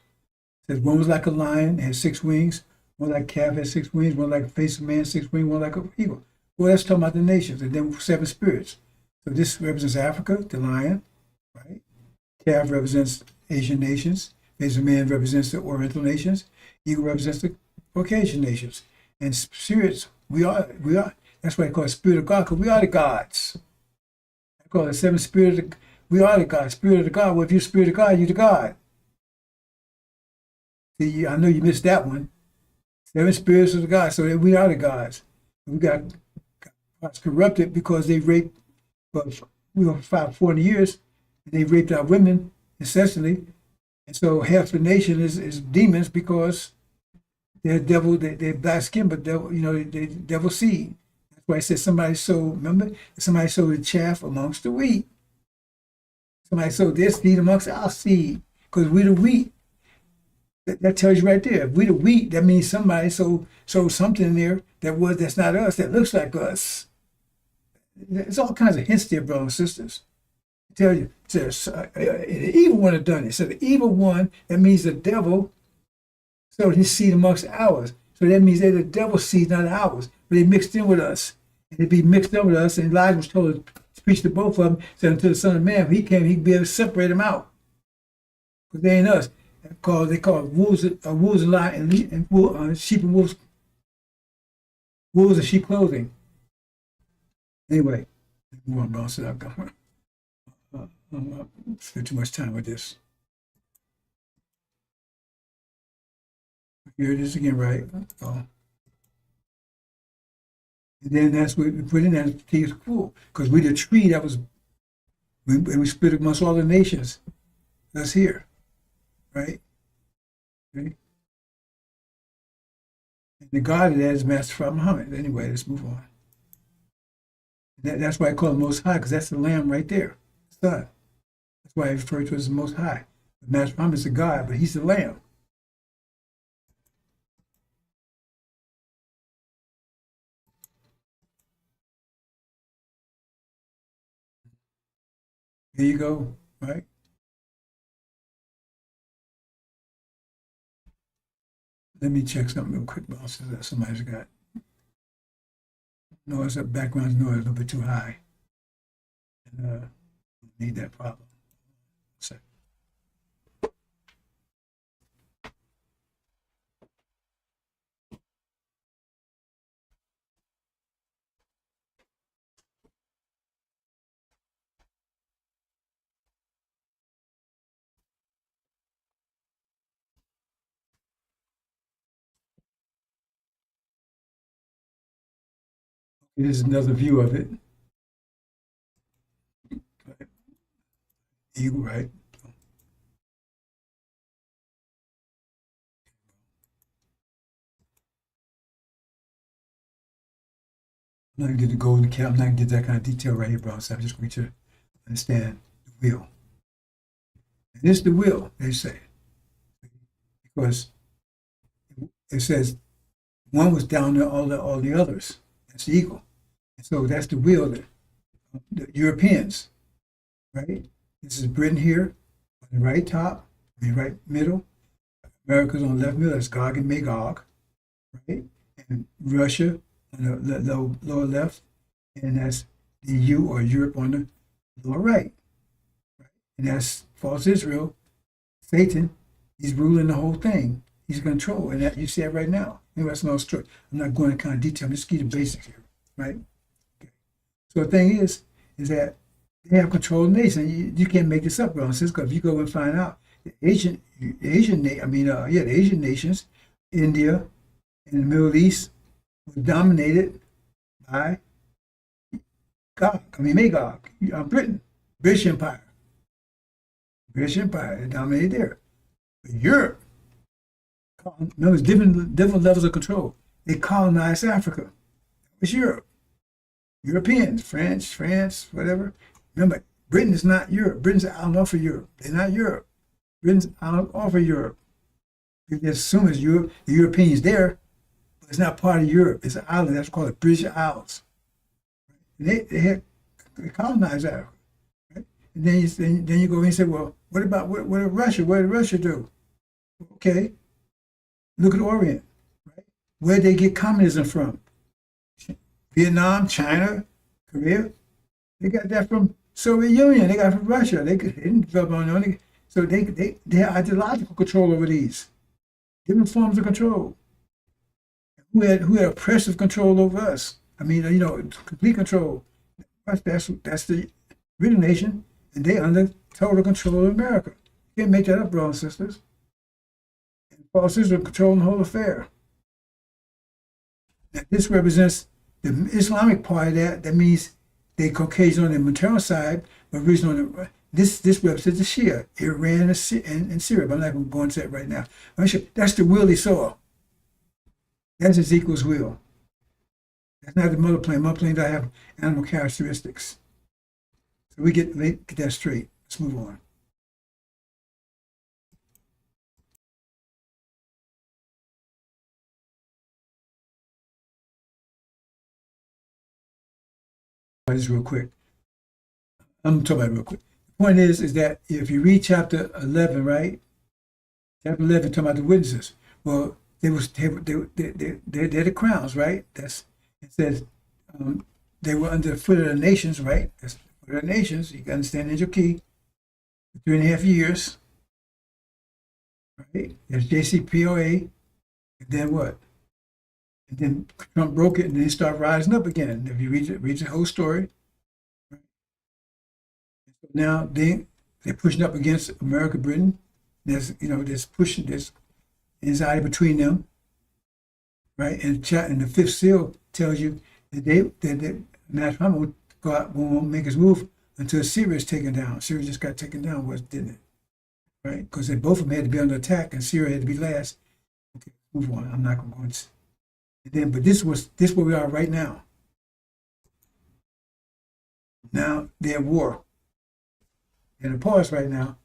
says one was like a lion, had 6 wings. One like a calf had 6 wings. One like a face of man, 6 wings. One like an eagle. Well, that's talking about the nations. And then 7 spirits. So this represents Africa, the lion, right? Calf represents Asian nations. Face of man represents the Oriental nations. Eagle represents the Caucasian nations. And spirits, we are. That's why I call it spirit of God, because we are the gods. I call it 7 spirits. We are the God, spirit of the God. Well, if you're spirit of God, you're the God. See, I know you missed that one. 7 spirits of the God. So we are the gods. We got corrupted because they raped, we were 540 years, and they raped our women incessantly. And so half the nation is demons because they're devil, they're black skin, but devil, they devil seed. That's why I said somebody sowed, remember? Somebody sowed the chaff amongst the wheat. Somebody sowed their seed amongst our seed, because we the wheat. That tells you right there. If we the wheat, that means somebody sowed something in there that's not us, that looks like us. There's all kinds of hints there, brothers and sisters. I tell you, the evil one have done it. So the evil one, that means the devil sowed his seed amongst ours. So that means they're the devil's seed, not ours. But they mixed in with us. And they be mixed up with us. And Elijah was told to preach to both of them, said until the Son of Man, when he came, he'd be able to separate them out. Because they ain't us. They call it wolves and lions, and sheep and wolves. Wolves and sheep clothing. Anyway, move on, bro. So I'm spend too much time with this. Here it is again, right? And then that's what we put in there. The tree is cool, because we the tree that was we split amongst all the nations. That's here. Right? Okay. And the God of that is Master Prophet Muhammad. Anyway, let's move on. That's why I call him Most High, because that's the Lamb right there, the Son. That's why I refer to it as the Most High. The Master Muhammad is the God, but he's the Lamb. There you go, right? Let me check something real quick, boss. That somebody's got noise, that background noise a little bit too high. And need that problem. So. Here's another view of it. Eagle, right? I'm not gonna get the golden cap. I'm not gonna get that kind of detail right here, bro. So I'm just going to understand the will. And this is the will, they say, because it says one was down there, all the others. That's the eagle. And so that's the will that the Europeans, right? This is Britain here on the right top, the right middle. America's on the left middle. That's Gog and Magog, right? And Russia on the lower left, and that's the EU or Europe on the lower right. And that's false Israel, Satan. He's ruling the whole thing. He's in control, and that you see it right now. Anyway, that's no story. I'm not going into kind of detail. I'm just giving the basics here, right? Okay. So the thing is that they have control of the nation. You can't make this up, brothers and sisters, because if you go and find out, the Asian nations, India and the Middle East, was dominated by Magog, Britain, British Empire. British Empire, they dominated there. But Europe, remember, different levels of control. They colonized Africa. It's Europe. Europeans, France, whatever. Remember, Britain is not Europe. Britain's an island off of Europe. They're not Europe. Britain's an island off of Europe. They assume it's Europe. The Europeans there, but it's not part of Europe. It's an island. That's called the British Isles. And they colonized Africa. Right? And then you go in and say, well, what about Russia? What did Russia do? Okay, look at Orient, right? Where they get communism from? Vietnam, China, Korea. They got that from Soviet Union. They got it from Russia. They didn't develop on their own. So they have ideological control over these different forms of control. Who had oppressive control over us? I mean, complete control. That's the British nation, and they under total control of America. You can't make that up, brothers and sisters. And false Israel controlling the whole affair. Now, this represents the Islamic part of that. That means they Caucasian on the maternal side, but originally on the this represents the Shia, Iran and Syria. But I'm not going to go into that right now. That's the will he saw. That's Ezekiel's will. That's not the mother plane. Mother plane doesn't have animal characteristics. So we get that straight. Let's move on. Just real quick. I'm talking about it real quick. The point is that if you read chapter 11, right? Chapter 11 talking about the witnesses. Well, they're the crowns, right? It says they were under the foot of the nations, right? That's the foot of the nations. You can understand in your key. 3.5 years, right? There's JCPOA, and then what? And then Trump broke it, and then started rising up again. If you read the whole story, right? So now they're pushing up against America, Britain. There's anxiety between them, right? And the fifth seal tells you that National won't go out, won't make his move until Syria is taken down. Syria just got taken down, didn't it? Right? Because both of them had to be under attack, and Syria had to be last. Okay, move on. I'm not going to go into. And then, but this where we are right now. Now they're at war. They're in a pause right now.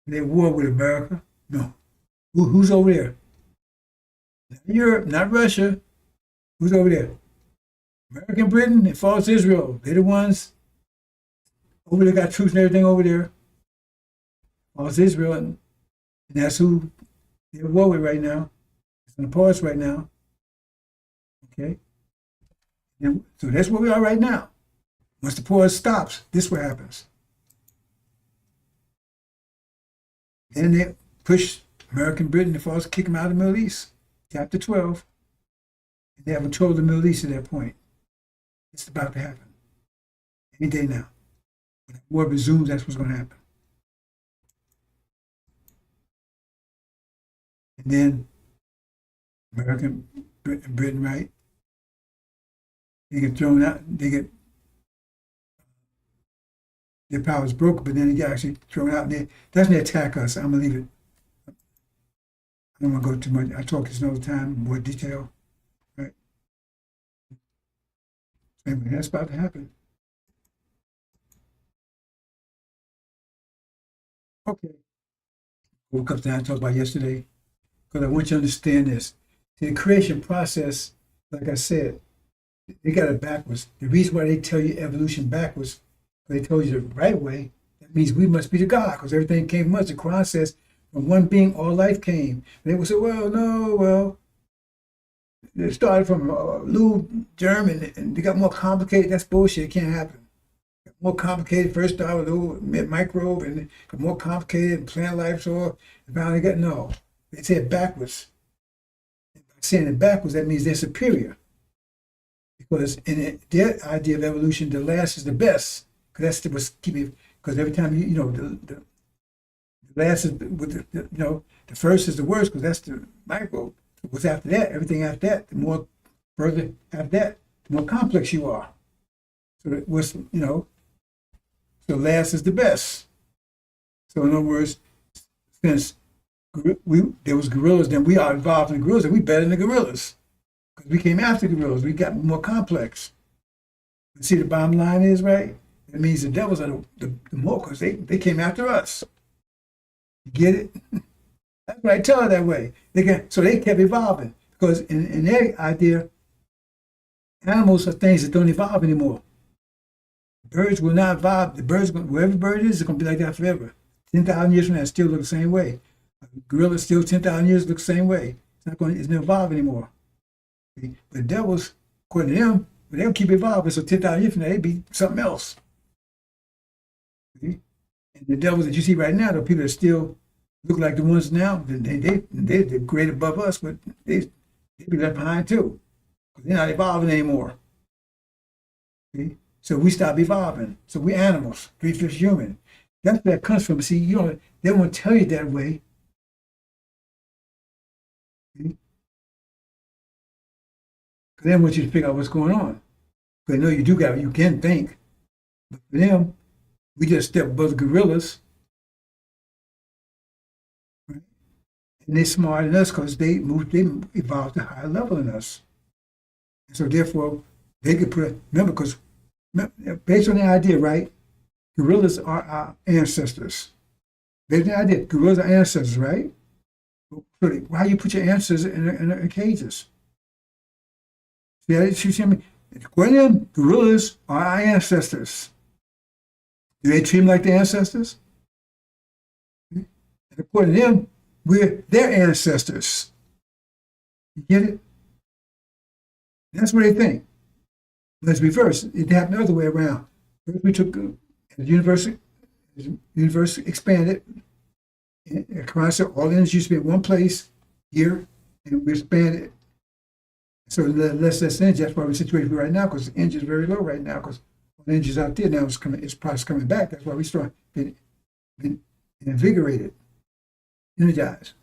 They're at war with America. No. Who's over there? Not Europe, not Russia. Who's over there? America and Britain and false Israel. They're the ones over there, got troops and everything over there. False Israel, and that's who they're at war with right now. It's in a pause right now. Okay? And so that's where we are right now. Once the pause stops, this is what happens. Then they push American Britain and falls, kick them out of the Middle East. Chapter 12. And they have control of the Middle East at that point. It's about to happen. Any day now. When the war resumes, that's what's going to happen. And then American Britain, right? They get thrown out. Their power is broken, but then they get actually thrown out. And that's when they attack us. I'm going to leave it. I don't want to go too much. I talk this another time, more detail. Right? Anyway, that's about to happen. Okay. We'll come down and talk about yesterday, because I want you to understand this. The creation process, like I said, they got it backwards. The reason why they tell you evolution backwards, they told you the right way, that means we must be the God, because everything came from us. The Quran says, from one being, all life came. And they will say, it started from a little germ and they got more complicated. That's bullshit. It can't happen. More complicated. First started with a little microbe and got more complicated and plant life. So finally got, no. They say it backwards. By saying it backwards, that means they're superior. Because in their idea of evolution, the last is the best. Because that's what's keeping. Because every time the last is the first is the worst, because that's the microbe. What's after that? Everything after that, the more further after that, the more complex you are. So it was, so last is the best. So in other words, since there was gorillas, then we are involved in gorillas, and we better than the gorillas. Because we came after gorillas, we got more complex. But see, the bottom line is, right? It means the devils are the more, because they came after us. You get it? That's what I tell it that way. So they kept evolving, because in their idea, animals are things that don't evolve anymore. Birds will not evolve. The birds, wherever bird is, it's going to be like that forever. 10,000 years from now, it still look the same way. Gorilla still 10,000 years looks the same way. It's not evolve anymore. See? But devils, according to them, they'll keep evolving. So 10,000 years from now, they'd be something else. See? And the devils that you see right now, the people that still look like the ones now, they're great above us, but they be left behind too. Because they're not evolving anymore. See? So we stop evolving. So we're animals, 3/5 human. That's where that comes from. See, they won't tell you that way. Because they want you to figure out what's going on. Because they know you can think. But for them, we just step above the gorillas. Right? And they're smarter than us because they evolved to a higher level than us. And so therefore, they could remember, because based on the idea, right? Gorillas are our ancestors. Based on the idea, gorillas are ancestors, right? Why you put your ancestors in cages? See, according to them, gorillas are our ancestors. Do they treat them like the ancestors? And according to them, we're their ancestors. You get it? That's what they think. Let's reverse. It happened the other way around. First we took the universe expanded. And Quran said all energy used to be in one place here, and we expanded. So less energy. That's why we're situated right now, because the energy is very low right now, because all the energy is out there now. It's probably coming back. That's why we start being invigorated, energized.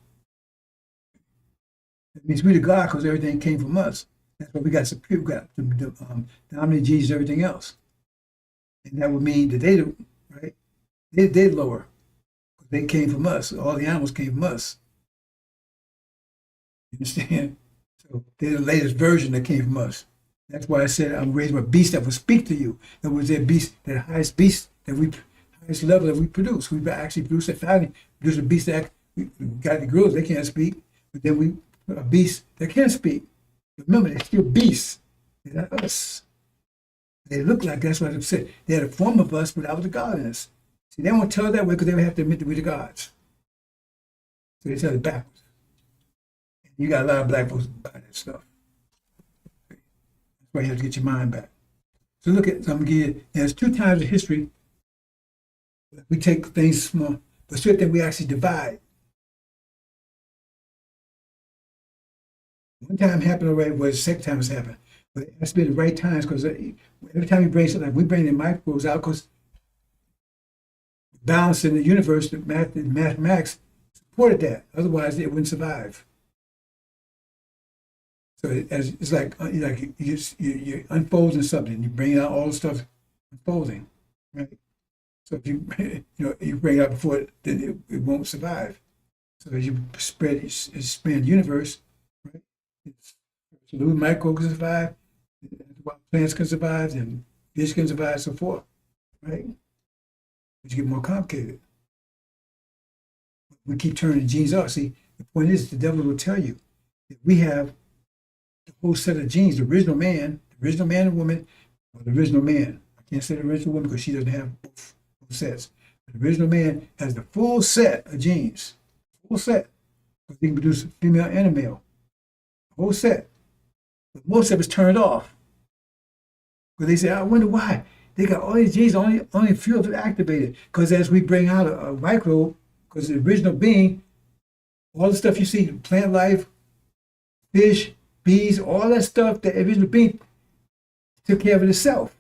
That means we the God, because everything came from us. That's why we got superior. We got the dominant genes and everything else. And that would mean that they're lower. They came from us. All the animals came from us. You understand? So they're the latest version that came from us. That's why I said I'm raising a beast that will speak to you. That was their beast, that highest level that we produce. We actually produce a beast that got the girls, they can't speak, but then a beast that can speak. Remember, they're still beasts. They're not us. They look like, that's what I said. They had a form of us without the God in us. See, they won't tell it that way because they would have to admit that we're the gods. So they tell it backwards. And you got a lot of black folks buy that stuff. That's why you have to get your mind back. So look at, there's 2 times in history we take things small, but certain things we actually divide. One time happened already, was the second time it's happened. But it has to be the right times, because every time we bring something, we bring the microbes out, because balance in the universe, the mathematics supported that. Otherwise, it wouldn't survive. So it's like you're unfolding something. You bring out all the stuff unfolding, right? So if you bring it out before it, then it won't survive. So as you expand the universe, right? So little microbes can survive, plants can survive, and fish can survive, so forth, right? But you get more complicated. We keep turning the genes off. See, the point is, the devil will tell you that we have the whole set of genes, the original man and woman, or the original man. I can't say the original woman because she doesn't have both sets. The original man has the full set of genes, full set, because he can produce a female and a male, whole set. But most of it's turned off. Because they say, I wonder why. They got all these genes, only a few of them activated. Because as we bring out a microbe, because the original being, all the stuff you see, plant life, fish, bees, all that stuff, the original being took care of it itself.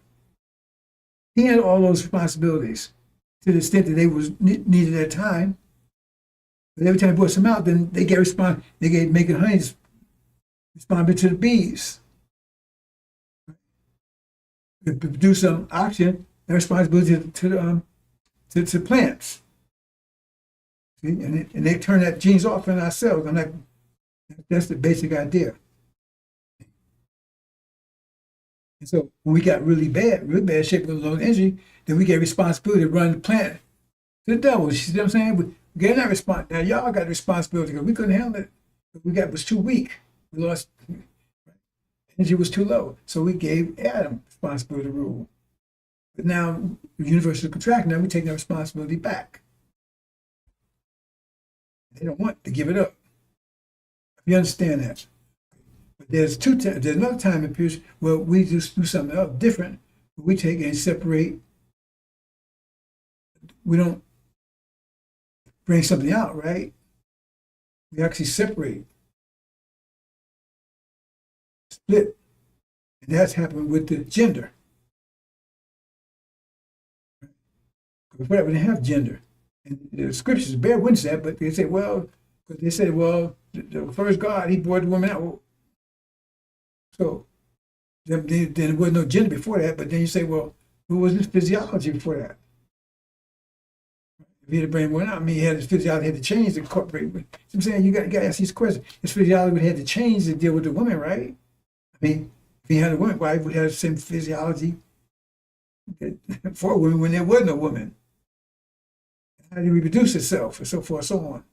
He had all those responsibilities to the extent that they was needed at that time. But every time he brought some out, then they get making honey respond to the bees. To produce some oxygen, their responsibility to plants. See? And they turn that genes off in ourselves. That's the basic idea. And so when we got really bad shape with low energy, then we get responsibility to run the plant to the devil. You see what I'm saying? We get that response. Now y'all got the responsibility because we couldn't handle it. It was too weak. We lost. Energy was too low. So we gave Adam responsibility to rule. But now the universe is contracting. Now we're taking that responsibility back. They don't want to give it up. You understand that? But there's another time in periods where we just do something else different. We take and separate. We don't bring something out, right? We actually separate, split. And that's happened with the gender. Before that, we didn't have gender. And the scriptures bear witness to that, but they say, well, because they said, well, the first God, he brought the woman out. So then there was no gender before that, but then you say, well, who was his physiology before that? If he had to bring one out, I mean, he had his physiology had to change to incorporate. I'm saying you got to ask these questions. His physiology would have to change to deal with the woman, right? I mean, if he had a woman, why would he have the same physiology for a woman when there was no woman? How do you reproduce itself, and so forth, so on.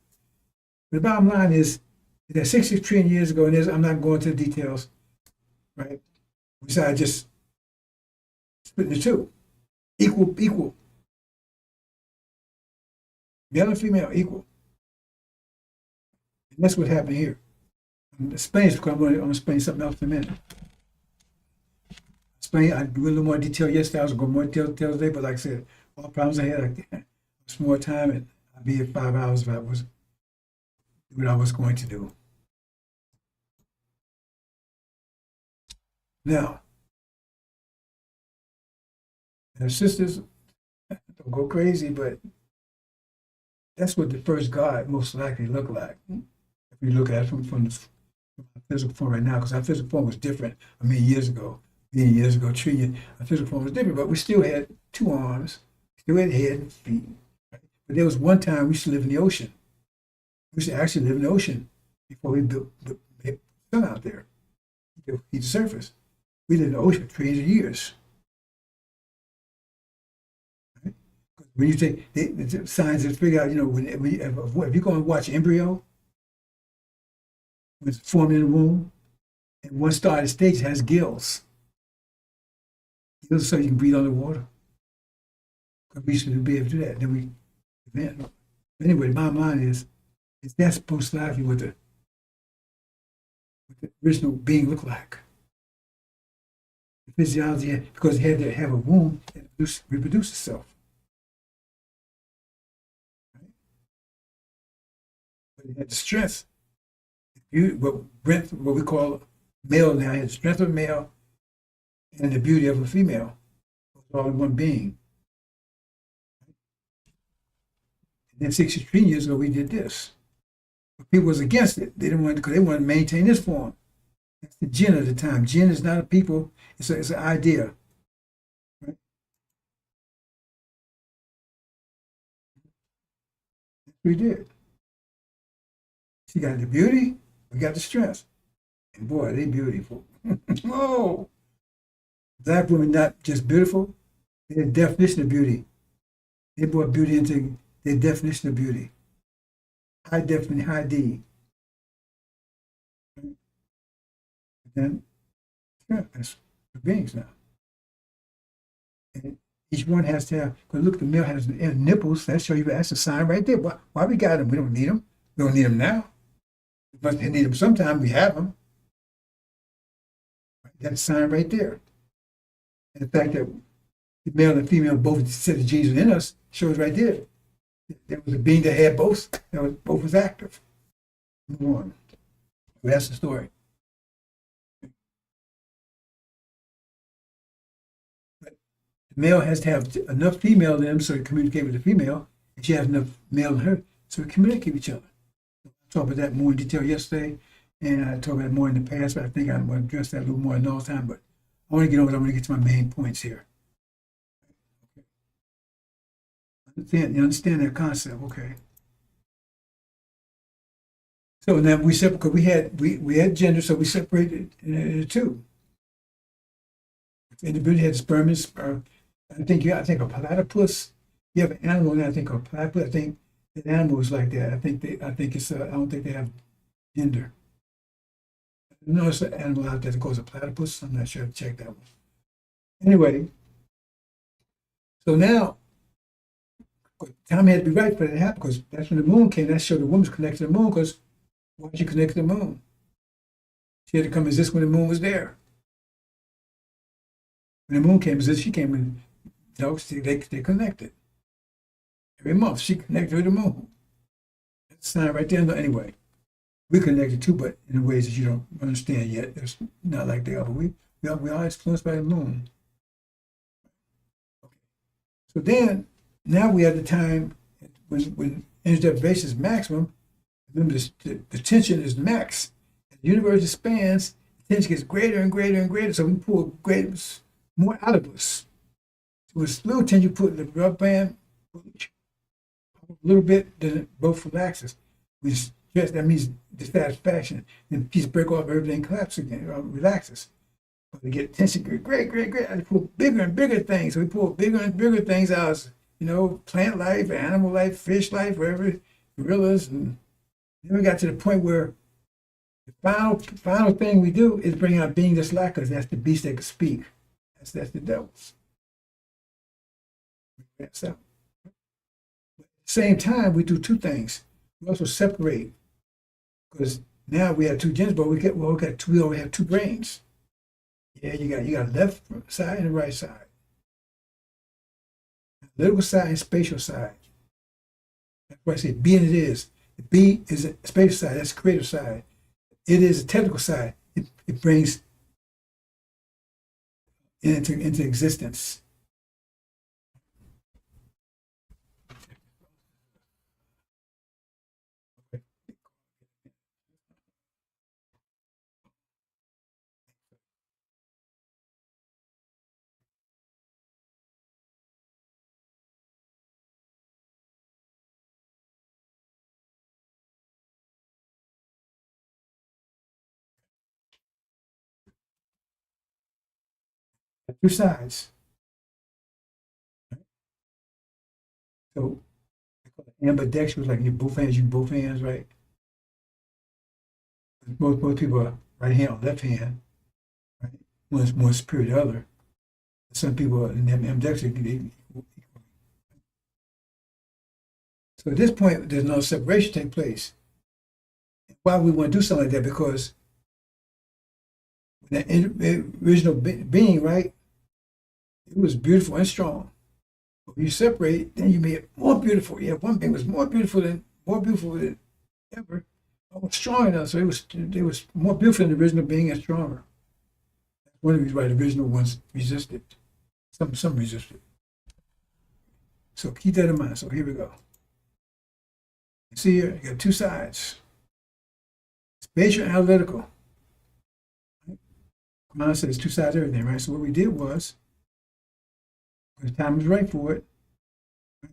The bottom line is that 60 trillion years ago, and I'm not going to the details, right? Besides just splitting the two, equal. Male and female equal. And that's what happened here. I'm going to explain something else in a minute. I do a little more detail yesterday. I was going to go more detail today, but like I said, all problems I had, it's more time, and I'd be here 5 hours if I was do what I was going to do. Now, sisters, don't go crazy, but that's what the first God most likely looked like. If you look at it from the physical form right now, because our physical form was different a million years ago, trillion, our physical form was different, but we still had 2 arms, still had head and feet. Right? But there was one time we used to live in the ocean. We used to actually live in the ocean before we built the sun out there. Heat the surface. We lived in the ocean for trillions of years. Right? When you take the scientists figure out, if you go and watch embryo, when it's formed in the womb, and one started stage has gills. Gills so you can breathe underwater. Because we used to be able to do that. Anyway, my mind is that supposed to lie what the original being looked like? The physiology, because it had to have a womb and reproduce itself. Right? But it had the strength. What we call male now, had the strength of a male and the beauty of a female. It was all in one being. And then 63 years ago, we did this. But people was against it. They didn't want because they wanted to maintain this form. That's the jinn of the time. Jinn is not a people, it's an idea. Right? That's what we did. She got the beauty, we got the strength. And boy, they beautiful. Oh! Black women not just beautiful, they're the definition of beauty. They brought beauty into their definition of beauty. High definition, high D. And that's the beings now. And each one has to have, because look, the male has nipples, that show you that's a sign right there. Why we got them? We don't need them. We don't need them now. But they need them sometime, we have them. That's a sign right there. And the fact that the male and female both set of genes within us shows right there. There was a being that had both, both was active. Move on. So that's the story. But the male has to have enough female in them so to communicate with the female, and she has enough male in her so to communicate with each other. I talked about that more in detail yesterday, and I talked about it more in the past, but I think I'm going to address that a little more another time. But I want to get over it. I want to get to my main points here. You understand that concept, okay? So now we separate because we had gender, so we separated into two. Individual had sperm and sperm. I think a platypus. You have an animal, and I think a platypus. I think an animal is like that. I think it's. I don't think they have gender. I know it's an animal out there that calls a platypus. I'm not sure. I've checked that one. Anyway, so now. Time had to be right for that to happen, because that's when the moon came. That showed the woman's connected to the moon, because why did she connect to the moon? She had to come exist when the moon was there. When the moon came exist, she came in. They connected. Every month she connected with the moon. That's a sign right there. Anyway, we connected too, but in ways that you don't understand yet. It's not like they are, but we are influenced by the moon. Okay. So then, now we have the time when energy deprivation is maximum. Remember, the tension is max. As the universe expands, the tension gets greater and greater and greater. So we pull more out of us. So with little tension, you put the rubber band a little bit, then it both relaxes. We stress, that means dissatisfaction. Then piece break off, everything collapses again, relaxes. But we get tension, great. I pull bigger and bigger things. So we pull bigger and bigger things out. Plant life, animal life, fish life, wherever, gorillas. And then we got to the point where the final thing we do is bring out being that's like us. That's the beast that can speak. That's the devils. That's out. At the same time, we do two things. We also separate, because now we have two genders, but we already have two brains. Yeah, you got left side and the right side. Analytical side and spatial side. That's why I say be and it is. The B is a spatial side, that's the creative side. It is a technical side. It brings it into existence. Two sides. So ambidextrous, like you both hands, right? Most people are right hand or left hand, right? One's more superior to the other. Some people in ambidextrous. So at this point, there's no separation take place. Why we want to do something like that? Because that original being, right? It was beautiful and strong. But when you separate, then you made it more beautiful. Yeah, one being was more beautiful than ever. It was strong enough, so it was more beautiful than the original being and stronger. That's one of the reasons why the original ones resisted. Some resisted. So keep that in mind. So here we go. You see here, you got two sides. Spatial and analytical. Mine says two sides of everything, right? So what we did was, when the time was right for it, right?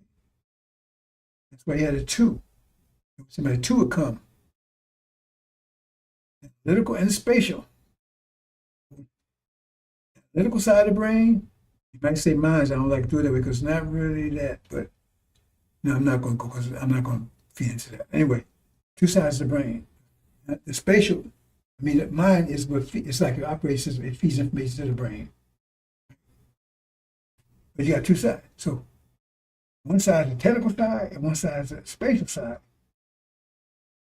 That's why he had a two. Somebody two would come. Analytical and spatial. Analytical side of the brain, you might say mine, I don't like to do it that way because it's not really that, but no, I'm not going to go because I'm not going to feed into that. Anyway, two sides of the brain. The spatial, mine is what it's like your operating system. It feeds information to the brain. But you got two sides. So one side is the technical side and one side is the spatial side.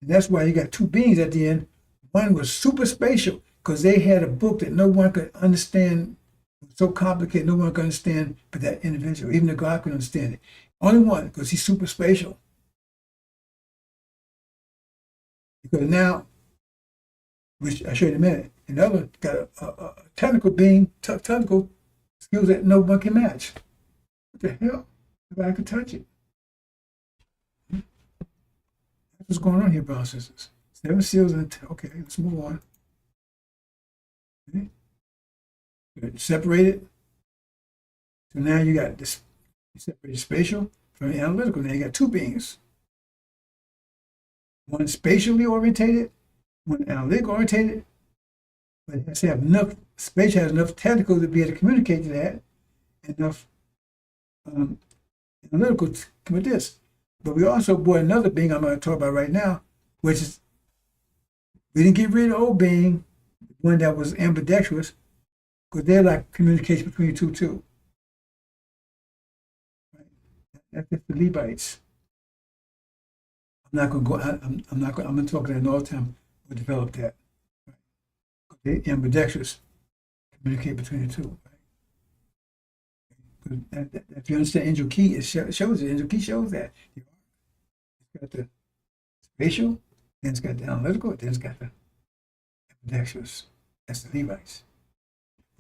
And that's why you got two beings at the end. One was super spatial because they had a book that no one could understand. It was so complicated, no one could understand but that individual. Even the God could understand it. Only one, because he's super spatial. Because now, which I'll show you in a minute, another got a technical being, technical skills that no one can match. What the hell? Nobody could touch it. That's what's going on here, brothers and sisters. 7 seals and okay, let's move on. Okay. Separated. So now you got this. You separated spatial from the analytical. Now you got two beings. One spatially orientated, one analytically orientated, but it has to have enough, spatial has enough technical to be able to communicate to that, enough analytical to come with this. But we also brought another being I'm going to talk about right now, which is, we didn't get rid of the old being, one that was ambidextrous, because they're like communication between two too. Right? That's just the Levites. I'm not gonna go. I'm not gonna. I'm gonna talk that all the time. We'll develop that. They ambidextrous communicate between the two. Right? If you understand angel key, it shows it. Angel key shows that. It's got the spatial, then it's got the analytical, then it's got the ambidextrous. That's the Levites.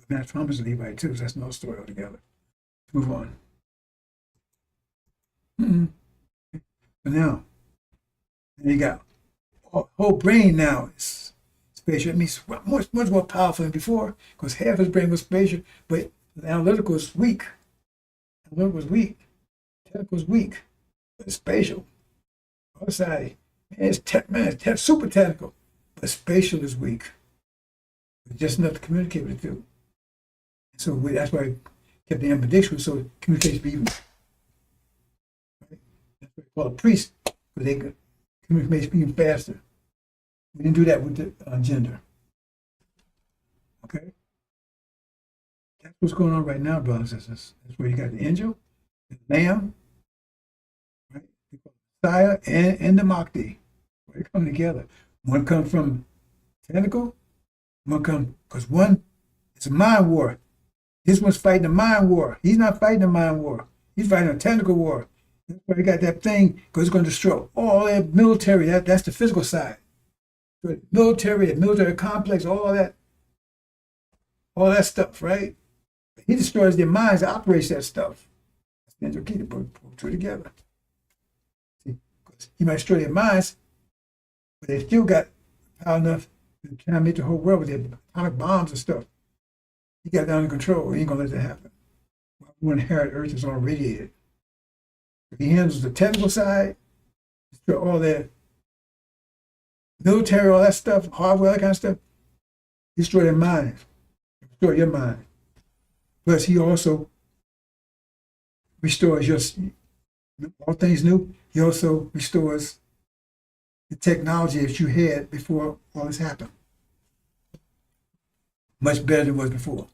Matt Thomas is a Levite too, so that's another story altogether. Let's move on. But now you got whole brain now is spatial. It means much more powerful than before because half his brain was spatial, but the analytical is weak. Analytical is weak. Technical is weak. But it's spatial. Other side, man, it's super technical, but spatial is weak. It's just enough to communicate with the two. So that's why I kept the ambidextrous so communication be even. Right? That's why I call it priest, because they could communicate even faster. We didn't do that with the gender. Okay? That's what's going on right now, brothers and sisters. That's where you got the angel, the lamb, right? The Messiah and the Makdi. They come together. One comes from technical, one comes, because one is a mind war. This one's fighting a mind war. He's not fighting a mind war. He's fighting a technical war. That's why he got that thing, because it's going to destroy all that military. That's the physical side. The military complex, all that stuff, right? He destroys their minds, operates that stuff. That's the angel key to put two together. See, because he might destroy their minds, but they still got power enough to contaminate the whole world with their atomic bombs and stuff. He got that under control. He ain't gonna let that happen. We inherit Earth is all radiated. If he handles the technical side, destroy all that military, all that stuff, hardware, that kind of stuff, destroy their minds, destroy your mind. Plus, he also restores your all things new. He also restores the technology that you had before all this happened. Much better than it was before.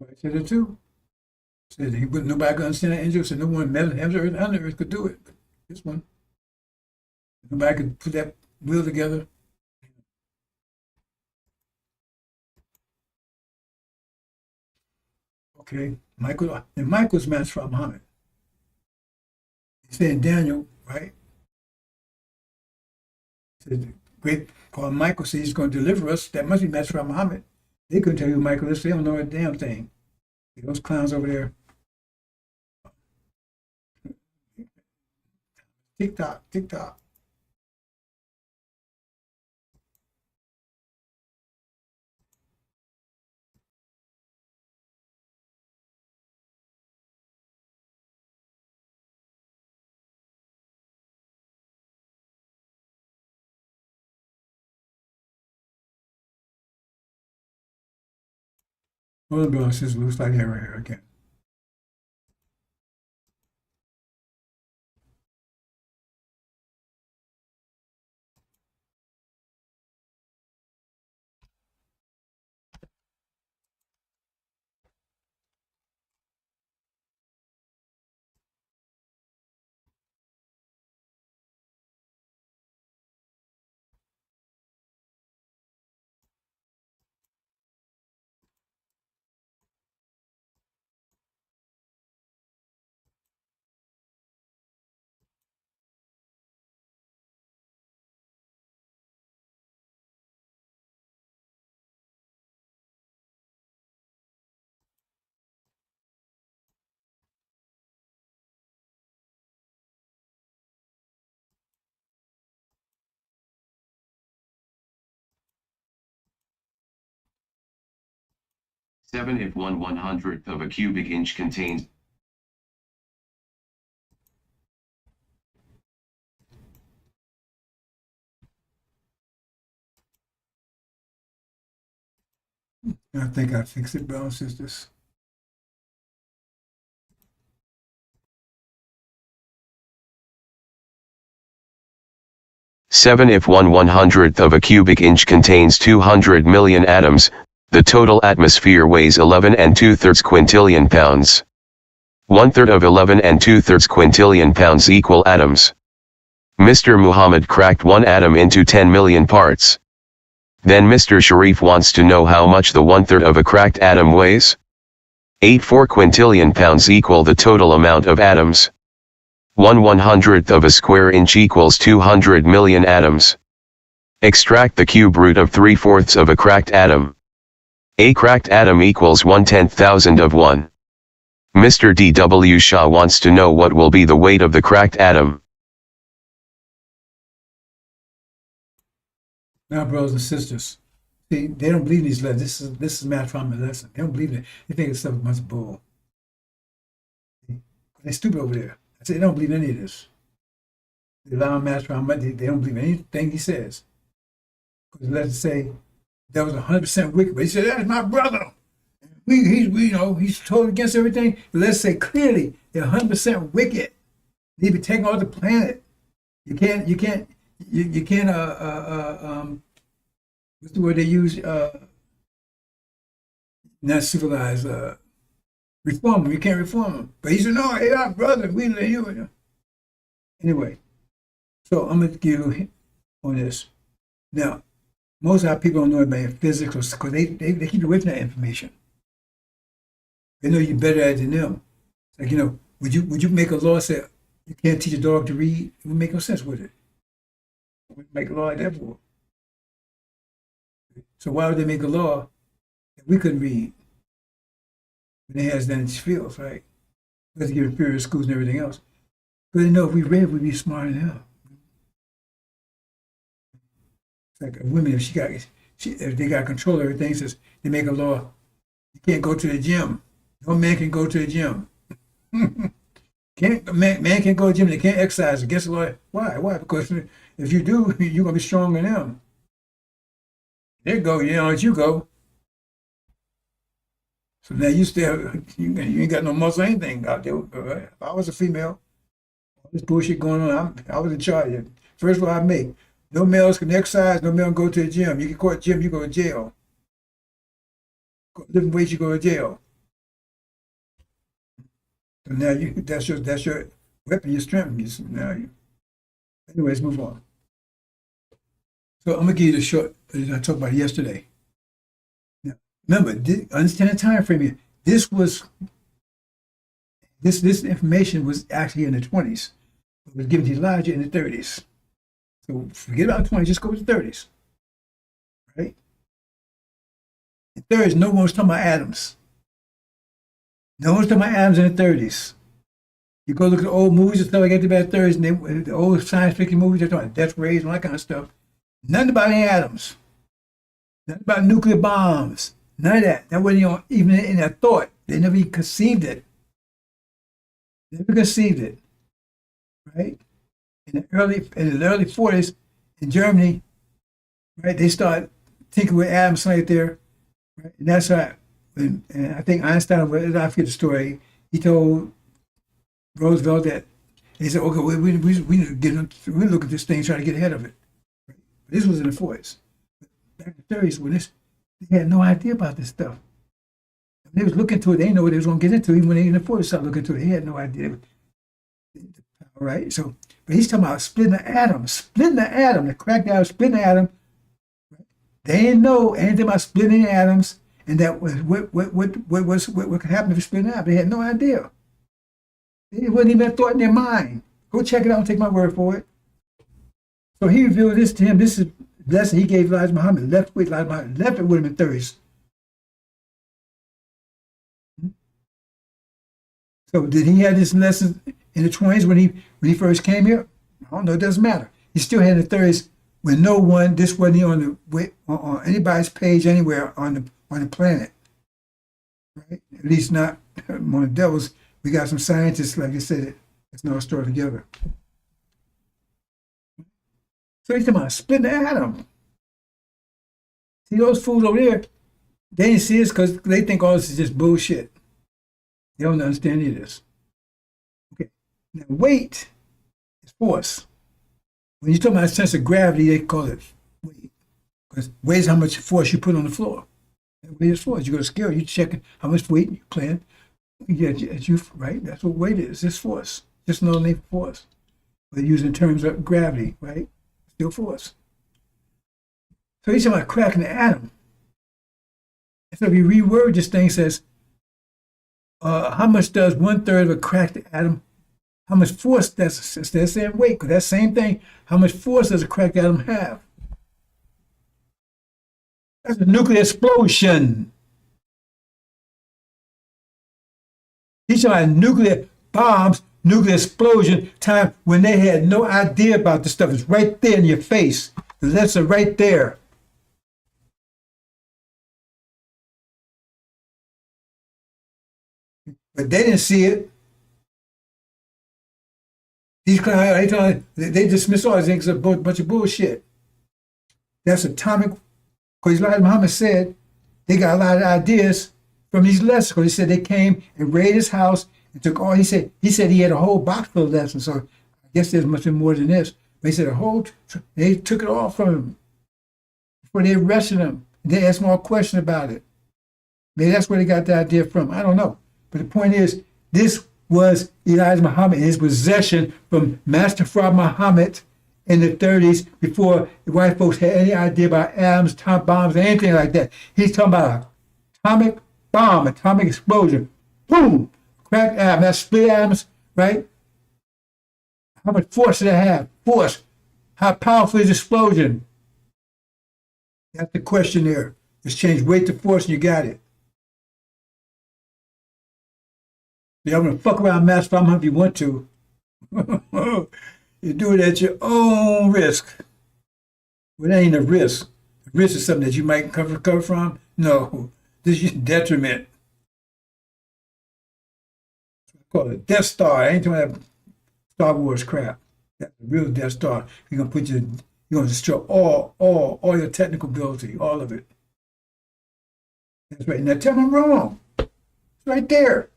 I said it too. Said he wouldn't nobody could understand that angel, so no one met heaven or on the earth could do it. But this one, nobody could put that will together. Okay, Michael's match for Muhammad. He said in Daniel, right? Said the great called Michael says he's going to deliver us. That must be matched for Muhammad. They couldn't tell you who Michael is. They don't know a damn thing. Those clowns over there. Tick tock, tick tock. Well, the says looks like hair right here again. Seven if 1/100th of a cubic inch contains I think I fixed it, brothers and sisters. 7. If 1/100th of a cubic inch contains 200 million atoms, the total atmosphere weighs 11 2/3 quintillion pounds. 1/3 of 11 2/3 quintillion pounds equal atoms. Mr. Muhammad cracked one atom into 10 million parts. Then Mr. Sharif wants to know how much the 1/3 of a cracked atom weighs. 84 quintillion pounds equal the total amount of atoms. 1/100th of a square inch equals 200 million atoms. Extract the cube root of 3/4 of a cracked atom. A cracked atom equals 1/10,000 of 1. Mr. D.W. Shaw wants to know what will be the weight of the cracked atom. Now, brothers and sisters, see, they don't believe these letters. This is math from a lesson. They don't believe it. They think it's stuff a bunch of bull. They're stupid over there. I say they don't believe any of this. They allow math from they don't believe anything he says. Because the letters say that was 100% wicked. But he said, that's my brother. He's totally against everything. But let's say clearly they're 100% wicked. They be taking off the planet. You can't what's the word they use? Not civilized, reform them. You can't reform them. But he said, no, hey, our brother, we let you. Anyway, so I'm going to give you on this. Now, most of our people don't know about physics because they keep away from that information. They know you're better at it than them. Like, would you make a law say you can't teach a dog to read? It would make no sense, would it? Make a law like that for. So why would they make a law that we couldn't read when they had us done in these fields, right? We had to give inferior schools and everything else. But they know if we read, we'd be smarter than them. It's like a woman, if they got control of everything, says they make a law, you can't go to the gym. No man can go to the gym. Man can't go to the gym. They can't exercise against the law. Why? Why? Because if you do, you're gonna be stronger than them. There you go. You go. So now you ain't got no muscle or anything out there. If I was a female, all this bullshit going on, I was in charge. First law I make: no males can exercise. No male can go to the gym. You get caught gym, you go to jail. Lifting weights, you go to jail. So now that's your weapon, your strength. Anyways, move on. So I'm gonna give you the short that I talked about yesterday. Now, remember, understand the time frame here. This information was actually in the 20s. It was given to Elijah in the 30s. So forget about the 20s, just go with the 30s. Right? In the 30s, no one was talking about atoms. No one's talking about atoms in the 30s. You go look at the old movies and stuff like that about the 30s, and the old science fiction movies, they're talking about death rays and all that kind of stuff. Nothing about any atoms. Nothing about nuclear bombs. None of that. That wasn't even in their thought. They never even conceived it. Never conceived it. Right? In the early 40s, in Germany, right, they started thinking with atoms right there. Right? And that's how, and I think Einstein, I forget the story, he told Roosevelt that, he said, okay, we need to we look at this thing, try to get ahead of it. Right? But this was in the 40s. Back in the 30s, they had no idea about this stuff. When they was looking into it, they didn't know what they was going to get into. Even when they in the 40s started looking into it, they had no idea. All right, so, but he's talking about splitting the atom, the cracked atom, splitting the atom. They didn't know anything about splitting the atoms, and that was what could happen if you split it out. They had no idea. It wasn't even a thought in their mind. Go check it out and take my word for it. So he revealed this to him. This is the lesson he gave Elijah Muhammad. Left it with him in 30s. So did he have this lesson in the 20s when he first came here? I don't know. It doesn't matter. He still had in the 30s when this wasn't on anybody's page anywhere on the planet. Right? At least not on the devils. We got some scientists, like I said, it's not stored together. So he's talking about splitting the atom. See, those fools over there, they didn't see this because they think all this is just bullshit. They don't understand any of this. Okay. Now, weight is force. When you talk about a sense of gravity, they call it weight. Because weight is how much force you put on the floor. Weight is force. You go to scale, you checking how much weight you're playing. Yeah, you right? That's what weight is. It's force. Just another name for force. But used in terms of gravity, right? Still force. So he's talking about cracking the atom. And so if you reword this thing, it says, how much does 1/3 of a cracked atom, how much force does, instead of saying weight, because that same thing, how much force does a cracked atom have? That's a nuclear explosion. He's talking about nuclear bombs, nuclear explosion, time when they had no idea about this stuff. It's right there in your face. The letters are right there. But they didn't see it. They dismiss all these things as a bunch of bullshit. That's atomic. Because Elijah Muhammad said they got a lot of ideas from these lessons. Because he said they came and raided his house and took all. He said he had a whole box full of lessons. So I guess there's much more than this. But he said they took it all from him before they arrested him. They asked him all questions about it. Maybe that's where they got the idea from. I don't know. But the point is, this was Elijah Muhammad in his possession from Master Fard Muhammad in the 30s before the white folks had any idea about atoms, atomic bombs, or anything like that. He's talking about an atomic bomb, atomic explosion. Boom! Cracked atom. That's split atoms, right? How much force did it have? Force. How powerful is the explosion? That's the question there. Just change weight to force and you got it. Y'all gonna fuck around Master Fard if you want to. You do it at your own risk. Well, that ain't a risk. The risk is something that you might recover from. No, this is detriment. I call it Death Star. I ain't talking about Star Wars crap. That's the real Death Star. You're gonna destroy all your technical ability, all of it. That's right. Now tell me I'm wrong. It's right there.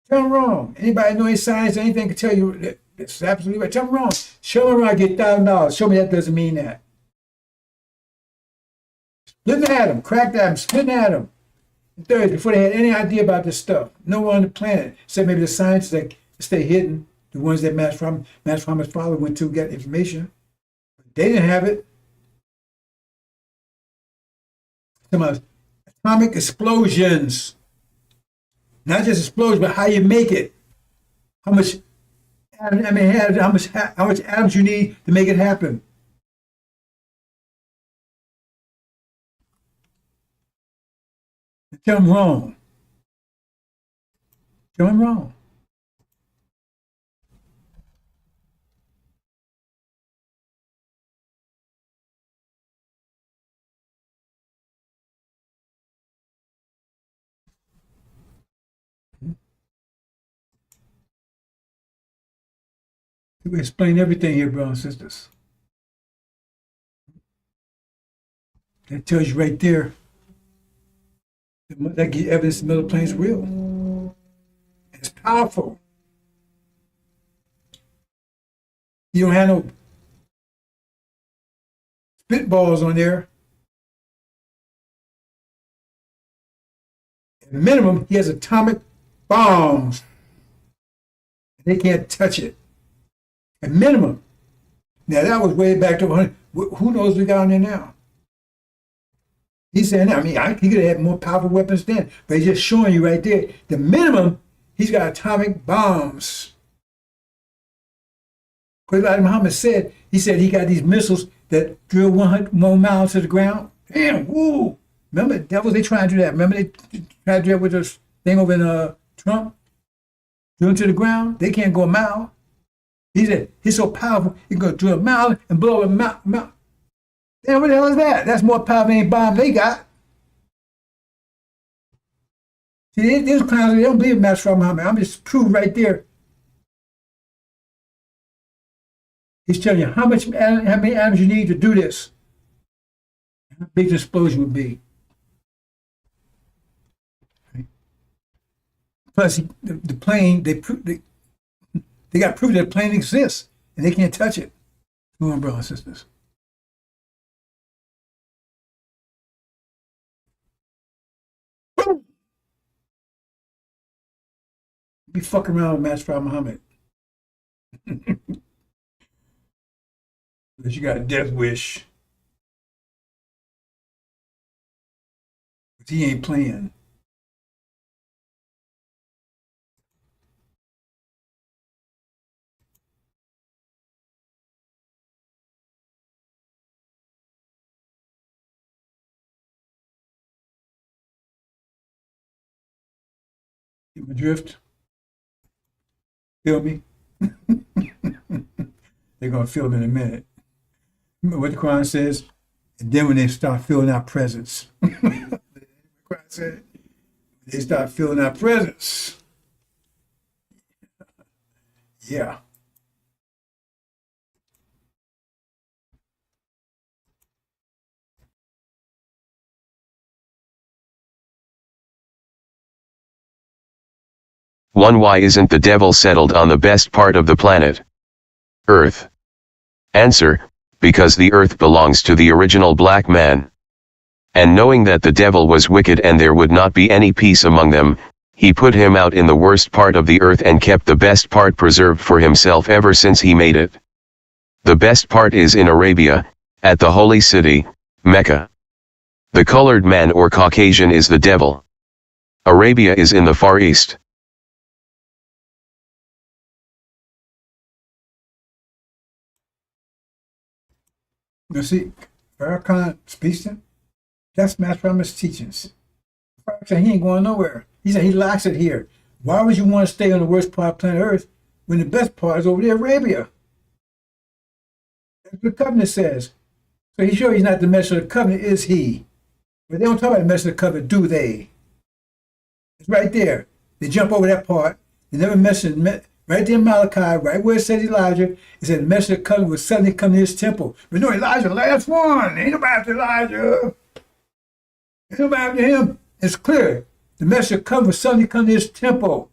Tell them wrong. Anybody know any science, anything can tell you that it's absolutely right. Tell them wrong. Show me where I get $1,000. Show me that doesn't mean that. Split an atom, cracked atom, split an atom. In 30s, before they had any idea about this stuff. No one on the planet, except maybe the scientists that stay hidden, the ones that Master Muhammad's father went to get information. They didn't have it. Some atomic explosions. Not just explosions, but how you make it. How much atoms you need to make it happen. Tell them wrong. Tell them wrong. We explain everything here, brothers and sisters. That tells you right there that gives evidence the middle plane is real. It's powerful. You don't have no spitballs on there. At minimum, he has atomic bombs. They can't touch it. At minimum. Now that was way back to 100. Who knows what we got on there now? He's saying that. I mean, he could have had more powerful weapons then, but he's just showing you right there. The minimum, he's got atomic bombs. Because like Muhammad said, he got these missiles that drill 100 more miles to the ground. Damn, woo! Remember, devils, they try to do that. Remember, they tried to do that with this thing over in Trump? Drilling to the ground. They can't go a mile. He said, he's so powerful, he can go drill a mile and blow a mile. Damn, what the hell is that? That's more power than any bomb they got. See, these clowns, they don't believe in Master Muhammad. I'm just proved right there. He's telling you how many atoms you need to do this. How big the explosion would be. Right? Plus, the plane, they got proof that the plane exists. and they can't touch it. Come on, brothers and sisters. Be fucking around with Master Muhammad. Unless you got a death wish. But he ain't playing. Get my drift? Feel me? They're going to feel them in a minute. Remember what the Quran says? And then when they start feeling our presence. The Quran said, they start feeling our presence. Yeah. Why isn't the devil settled on the best part of the planet, Earth? Answer, because the earth belongs to the original black man. And knowing that the devil was wicked and there would not be any peace among them, he put him out in the worst part of the earth and kept the best part preserved for himself ever since he made it. The best part is in Arabia, at the holy city, Mecca. The colored man or Caucasian is the devil. Arabia is in the Far East. You see, Farrakhan speaking, that's Master Muhammad's teachings. Farrakhan said he ain't going nowhere. He said he likes it here. Why would you want to stay on the worst part of planet Earth when the best part is over there, Arabia? That's what the covenant says. So he's sure he's not the messenger of the covenant, is he? But they don't talk about the messenger of the covenant, do they? It's right there. They jump over that part. They never mention right there in Malachi, right where it says Elijah, it said the messenger of the covenant would suddenly come to his temple. But no, Elijah, the last one. Ain't nobody after Elijah. Ain't nobody after him. It's clear. The messenger of the covenant would suddenly come to his temple.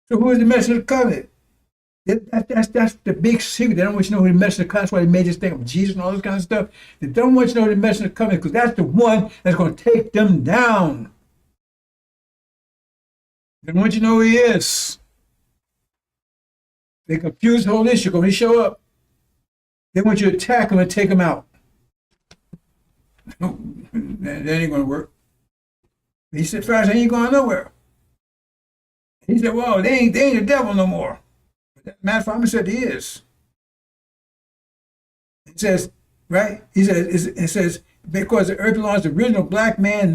So who is the messenger of the covenant? That's the big secret. They don't want you to know who the messenger of the covenant is. That's why they made this thing of Jesus and all this kind of stuff. They don't want you to know who the messenger of the covenant because that's the one that's going to take them down. They don't want you to know who he is. They confuse the whole issue when he show up. They want you to attack him and take him out. No, that ain't going to work. He said, first, ain't going nowhere. He said, well, they ain't the devil no more. Master Muhammad said he is. It says, right? He says, it says, because the earth belongs to the original black man,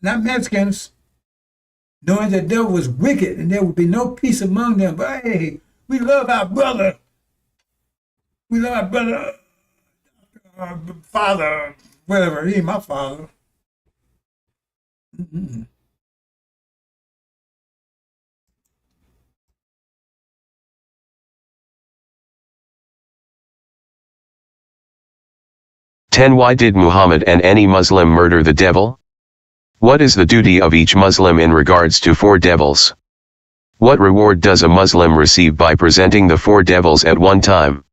not Mexicans, knowing that the devil was wicked and there would be no peace among them. But hey, we love our brother. We love our brother, father, whatever. He ain't my father. Mm-hmm. Why did Muhammad and any Muslim murder the devil? What is the duty of each Muslim in regards to 4 devils? What reward does a Muslim receive by presenting the 4 devils at one time?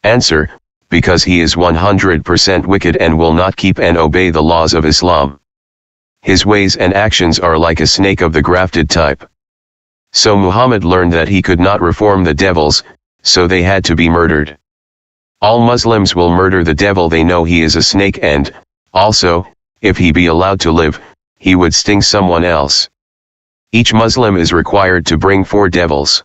Answer, because he is 100% wicked and will not keep and obey the laws of Islam. His ways and actions are like a snake of the grafted type. So Muhammad learned that he could not reform the devils, so they had to be murdered. All Muslims will murder the devil they know he is a snake and, also, if he be allowed to live, he would sting someone else. Each Muslim is required to bring 4 devils.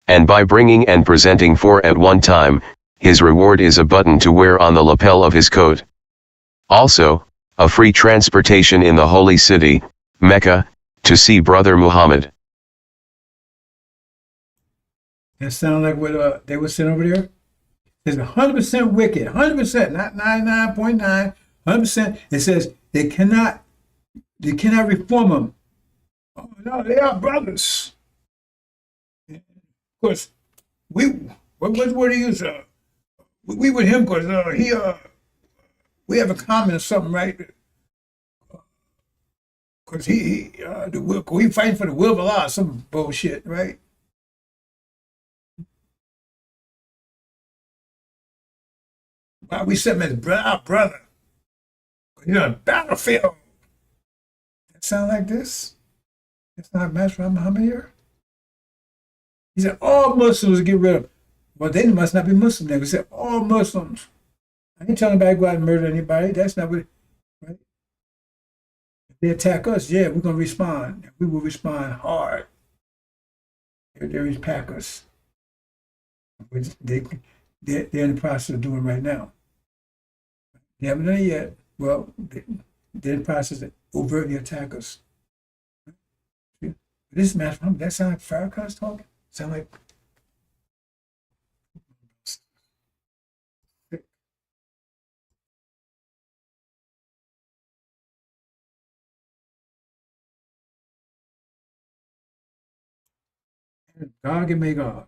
And by bringing and presenting 4 at one time, his reward is a button to wear on the lapel of his coat. Also, a free transportation in the holy city, Mecca, to see Brother Muhammad. That sound like what they were saying over there? It's 100% wicked, 100%, not 99.9, 100%. It says they cannot reform them. Oh, no, they are brothers. Of course, what word he use? We with him because we have a common or something, right? Because he fighting for the will of Allah, some bullshit, right? Why we set him as our brother? You're on the battlefield. That sound like this? That's not Master Muhammad here? He said all Muslims get rid of. Well, they must not be Muslim then. He said all Muslims. I ain't telling anybody to go out and murder anybody. That's not what, right? If they attack us, yeah, we're going to respond. We will respond hard. They'll attack us. Which they're in the process of doing right now. They haven't done it yet. Well, they're in the process of overtly attack us. This is Master Muhammad. That sound like Farrakhan's talking? Sound like Gog and Magog.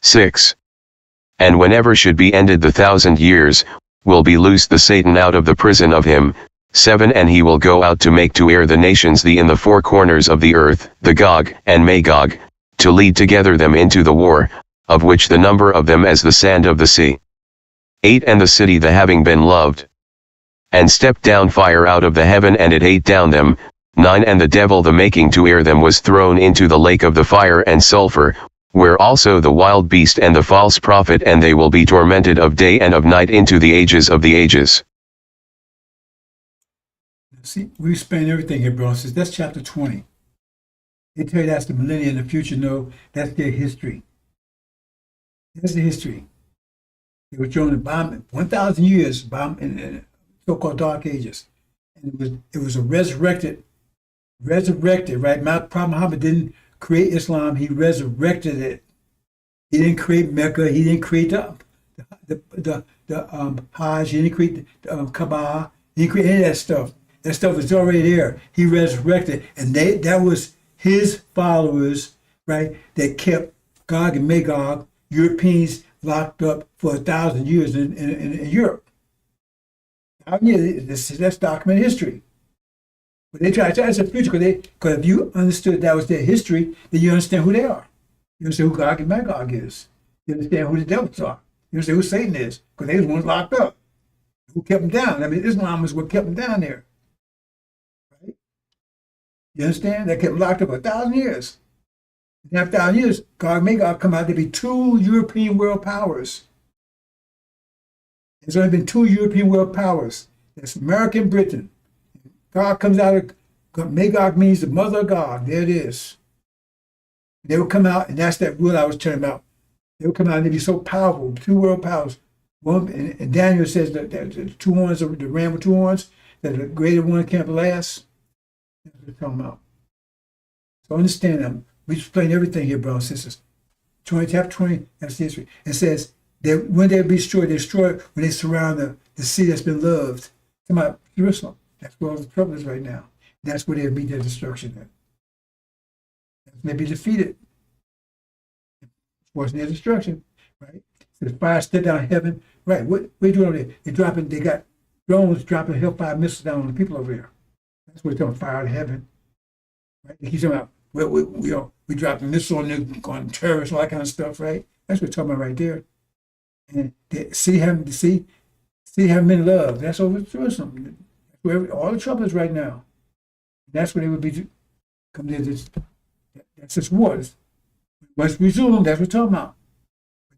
Six. And whenever should be ended the 1,000 years, will be loosed the Satan out of the prison of him. 7. And he will go out to make to air the nations the in the four corners of the earth, the Gog and Magog, to lead together them into the war, of which the number of them as the sand of the sea. 8. And the city the having been loved, and stepped down fire out of the heaven and it ate down them. 9. And the devil the making to air them was thrown into the lake of the fire and sulfur, where also the wild beast and the false prophet, and they will be tormented of day and of night into the ages of the ages. See, we explain everything here, bro. Says that's chapter 20. They tell you that's the millennium in the future. No, that's their history. That's the history. They were showing the bomb 1,000 years bomb in so-called dark ages, and it was a resurrected, right? Prophet Muhammad didn't create Islam; he resurrected it. He didn't create Mecca. He didn't create the Hajj. He didn't create the Kaaba. He didn't create any of that stuff. That stuff was already there. He resurrected, and that was his followers, right? That kept Gog and Magog, Europeans, locked up for 1,000 years in Europe. That's documented history. But they try to tell us the future because if you understood that was their history, then you understand who they are. You understand who Gog and Magog is. You understand who the devils are. You understand who Satan is because they was the ones locked up. Who kept them down? I mean, Islam is what kept them down there. Right? You understand? They kept them locked up for 1,000 years. And after 1,000 years, Gog and Magog come out to be two European world powers. There's only been two European world powers. That's America and Britain. God comes out of Magog means the mother of God. There it is. They will come out, and that's that word I was telling about. They will come out and they'll be so powerful, two world powers. One, and Daniel says that the two horns, the ram with two horns, that the greater one can't last. That's what they're talking about. So understand them. We explain everything here, brothers and sisters. Chapter 20, that's the history. It says that when they be destroyed, they're destroyed when they surround the city that's been loved. Talking about Jerusalem. That's where all the trouble is right now. That's where they'll meet their destruction at. That's when they be defeated. Forcing their destruction, right? So the fire stood down heaven. Right, what are you doing over there? They got drones dropping hellfire missiles down on the people over here. That's what they're talking about, fire to heaven. Right? They keep talking about, we dropping missiles on terrorists, all that kind of stuff, right? That's what we're talking about right there. And the city having been loved. That's over Jerusalem. That's where all the trouble is right now. That's where they would be come to this. That's this war. Once resumed, that's what we're talking about.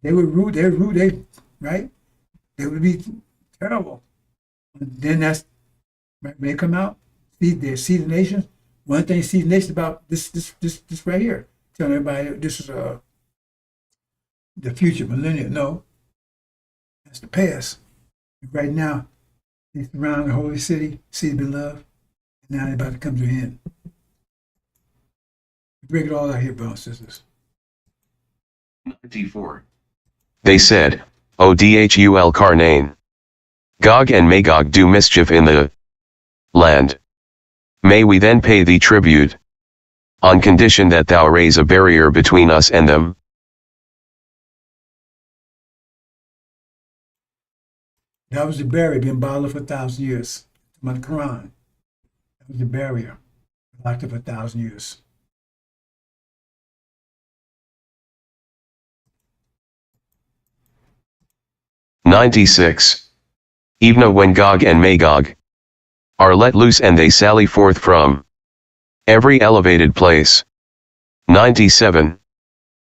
They would rule, right? They would be terrible. And then that's right, when they come out, see the nations. One thing see the nation about this right here. Telling everybody this is the future, millennium. No. That's the past. Right now, they surround the holy city beloved, and now they're about to come to an end. Break it all out here, brothers and sisters. 94. They said, O Dhul Karnain, Gog and Magog do mischief in the land. May we then pay thee tribute, on condition that thou raise a barrier between us and them? That was the barrier, being bottled up for 1,000 years. My Quran. That was the barrier, locked up for 1,000 years. '96. Even when Gog and Magog are let loose and they sally forth from every elevated place. 97.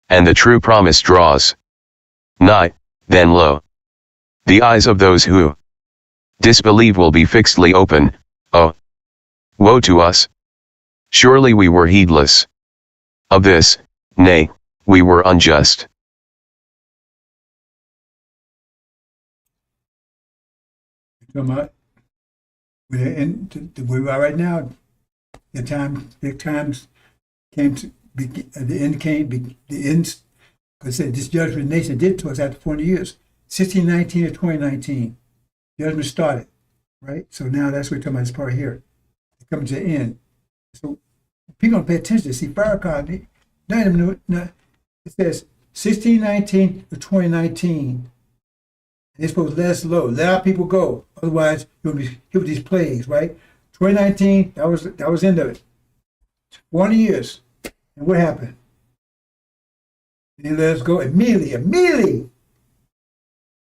And the true promise draws nigh, then lo, the eyes of those who disbelieve will be fixedly open. Oh, woe to us! Surely we were heedless of this, nay, we were unjust. Talking about where we are right now. The times came to the end came. The end, because this judgment nation did to us after 40 years, 1619 to 2019. Judgment started, right? So now that's what we're talking about. This part here, it's coming to the end. So people don't pay attention. See, Farrakhan, it says 1619 to 2019. They're supposed to let us low, let our people go. Otherwise, you'll be hit with these plagues, right? 2019, that was the end of it. 20 years. And what happened? They let us go immediately.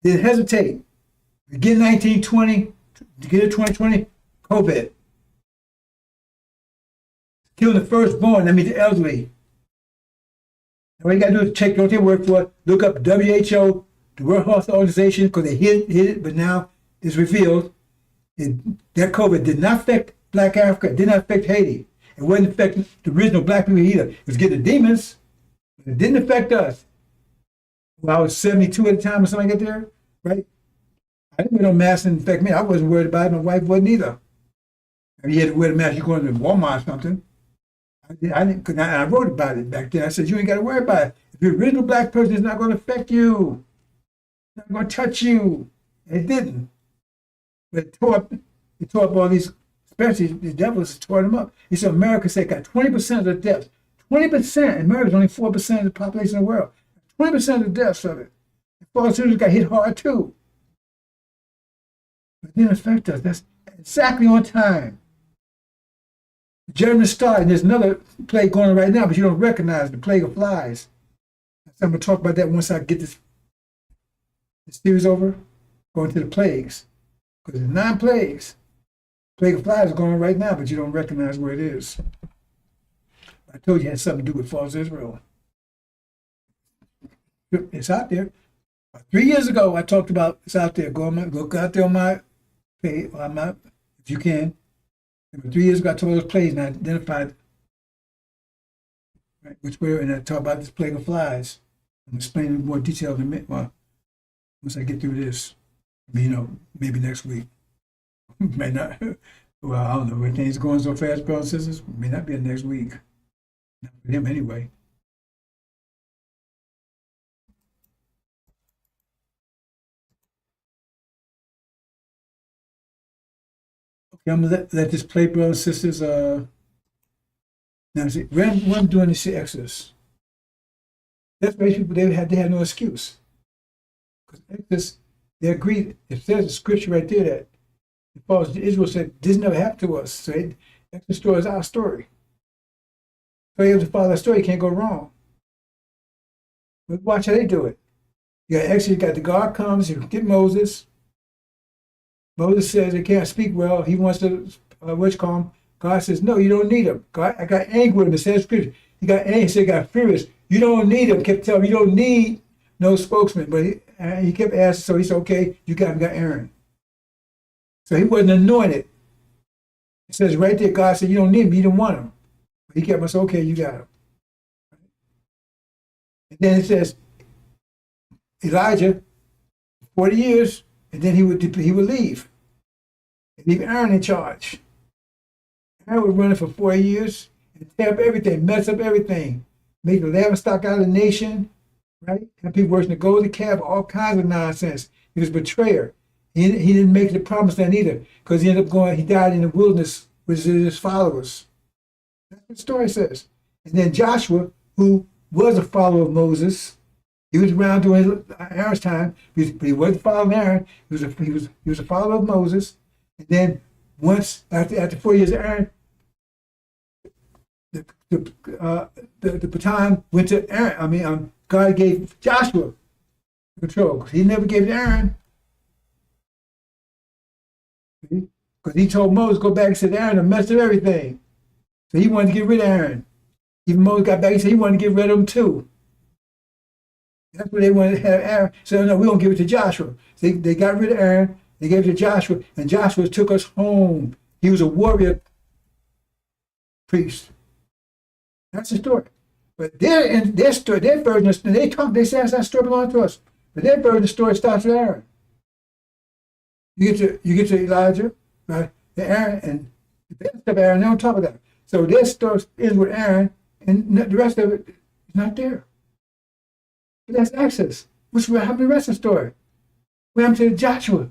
Didn't hesitate. Begin 1920, to get to 2020, COVID. Killing the firstborn, that means the elderly. And all you gotta do is check, don't take word for it, look up WHO, the World Health Organization, because they hid it, but now it's revealed that COVID did not affect Black Africa, it did not affect Haiti. It wouldn't affect the original Black people either. It was getting the demons, but it didn't affect us. Well, I was 72 at the time or something like that there, right? I didn't wear no mask and infect me. I wasn't worried about it. My wife wasn't either. I mean, you had to wear the mask, you're going to Walmart or something. I wrote about it back then. I said, you ain't got to worry about it. If the original Black person is not going to affect you, not going to touch you. It didn't. But it tore up all these, especially the devils tore them up. He said America said got 20% of the deaths. 20%. America's only 4% of the population of the world. 20% of the deaths of it. The pharmaceuticals got hit hard too. But it didn't affect us. That's exactly on time. The Germans started, and there's another plague going on right now, but you don't recognize the plague of flies. I'm going to talk about that once I get this series over, going to the plagues. Because there's 9 plagues. Plague of flies is going on right now, but you don't recognize where it is. I told you it had something to do with false Israel. It's out there. 3 years ago, I talked about it's out there. Go out there on my page, if you can. 3 years ago, I told those plagues and I identified right, which were, and I talked about this plague of flies. I'm explaining in more detail in a minute. Well, once I get through this, maybe next week. May not. Well, I don't know. Everything's going so fast, brothers and sisters. May not be next week. Not for him anyway. Okay, I'm gonna let this play, brothers and sisters. Now, see, when I'm doing this Exodus, that's why people they had no excuse. Because Exodus, they agreed. It says the scripture right there that the fathers of Israel said this never happened to us. So Exodus story is our story. So you have to follow that story, you can't go wrong. But watch how they do it. You got the God comes, you get Moses. Moses says he can't speak well. He wants to, call him? God says, no, you don't need him. God, I got angry with him. It says scripture. He got angry, he said, he got furious. You don't need him. Kept telling him, you don't need no spokesman. But he kept asking, so he said, okay, you got Aaron. So he wasn't anointed. It says right there, God said, you don't need him. You didn't want him. But he kept us, okay, you got him. And then it says, Elijah, 40 years, and then he would leave. And leave Aaron in charge. Aaron was running for 4 years and tear up everything, mess up everything, make the laughing stock out of the nation, right? And people worshiping the golden calf, all kinds of nonsense. He was a betrayer. He didn't make the promised land either, because he died in the wilderness with his followers. That's what the story says. And then Joshua, who was a follower of Moses, He was around during Aaron's time, but he wasn't following Aaron. He was a follower of Moses. And then once after 4 years of Aaron, the baton went to Aaron. God gave Joshua control because he never gave it to Aaron. Because he told Moses, go back and said, Aaron, I messed up everything. So he wanted to get rid of Aaron. Even Moses got back and said he wanted to get rid of him too. That's what they wanted to have Aaron. So no, we don't give it to Joshua. They got rid of Aaron, they gave it to Joshua, and Joshua took us home. He was a warrior priest. That's the story. But their story, their version of they say that story belongs to us. But their version of the story starts with Aaron. You get to Elijah, right? Aaron and the rest of Aaron, they don't talk about that. So their story is with Aaron, and the rest of it is not there. But that's access. What's happened to the rest of the story? What happened to Joshua?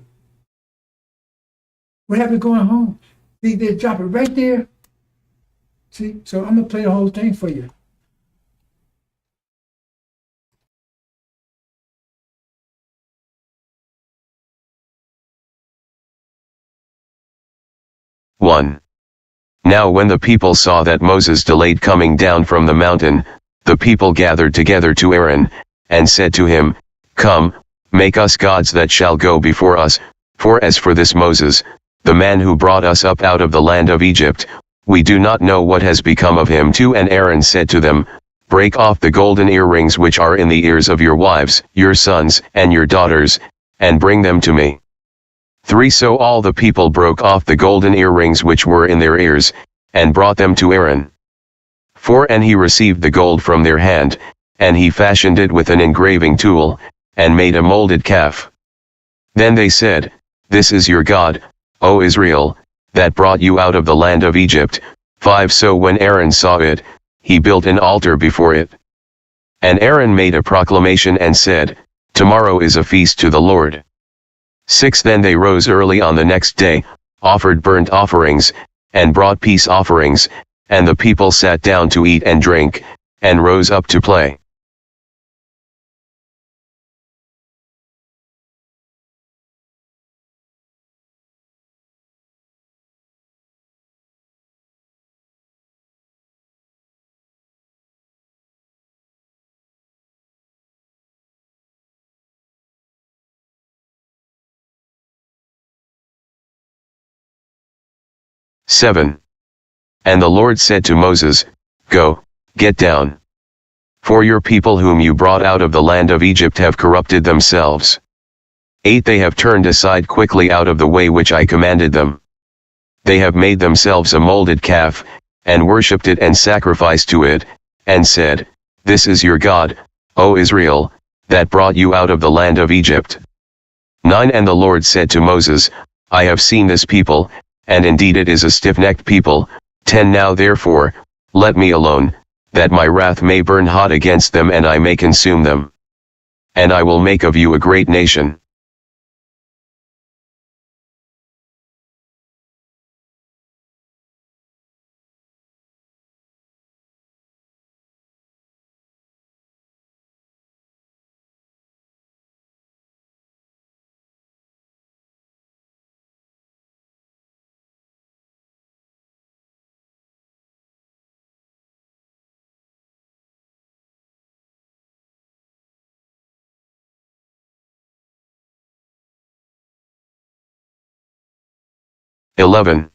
What happened to going home? They drop it right there. See? So I'm going to play the whole thing for you. One. Now when the people saw that Moses delayed coming down from the mountain, the people gathered together to Aaron, and said to him, Come, make us gods that shall go before us, for as for this Moses, the man who brought us up out of the land of Egypt, we do not know what has become of him. 2 And Aaron said to them, Break off the golden earrings which are in the ears of your wives, your sons, and your daughters, and bring them to me. 3 So all the people broke off the golden earrings which were in their ears, and brought them to Aaron. 4 And he received the gold from their hand, and he fashioned it with an engraving tool, and made a molded calf. Then they said, This is your God, O Israel, that brought you out of the land of Egypt. 5 So when Aaron saw it, he built an altar before it. And Aaron made a proclamation and said, Tomorrow is a feast to the Lord. 6 Then they rose early on the next day, offered burnt offerings, and brought peace offerings, and the people sat down to eat and drink, and rose up to play. Seven. And the Lord said to Moses, Go, get down. For your people whom you brought out of the land of Egypt have corrupted themselves. 8 They have turned aside quickly out of the way which I commanded them. They have made themselves a molded calf, and worshipped it and sacrificed to it, and said, This is your God, O Israel, that brought you out of the land of Egypt. 9 And the Lord said to Moses, I have seen this people, and indeed it is a stiff-necked people. 10 Now therefore, let me alone, that my wrath may burn hot against them and I may consume them. And I will make of you a great nation. (11)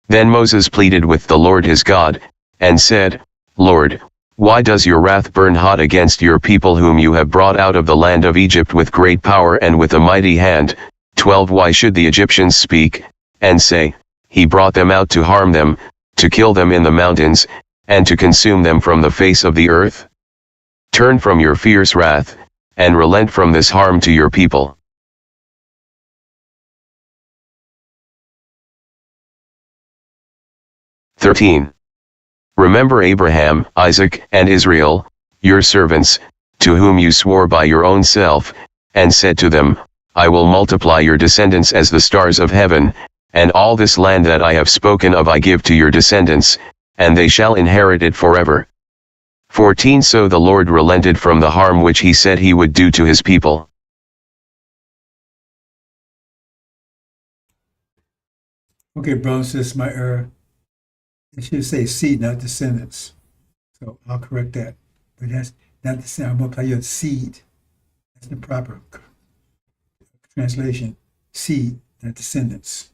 Then Moses pleaded with the Lord his God, and said, Lord, why does your wrath burn hot against your people whom you have brought out of the land of Egypt with great power and with a mighty hand? 12 Why should the Egyptians speak, and say, He brought them out to harm them, to kill them in the mountains, and to consume them from the face of the earth? Turn from your fierce wrath, and relent from this harm to your people. (13) Remember Abraham, Isaac, and Israel, your servants, to whom you swore by your own self, and said to them, I will multiply your descendants as the stars of heaven, and all this land that I have spoken of I give to your descendants, and they shall inherit it forever. 14 So the Lord relented from the harm which he said he would do to his people. Okay, brothers and sisters, my error. It should say seed, not descendants. So I'll correct that. But that's not the same. I'm going to apply your seed. That's the proper translation. Seed, not descendants.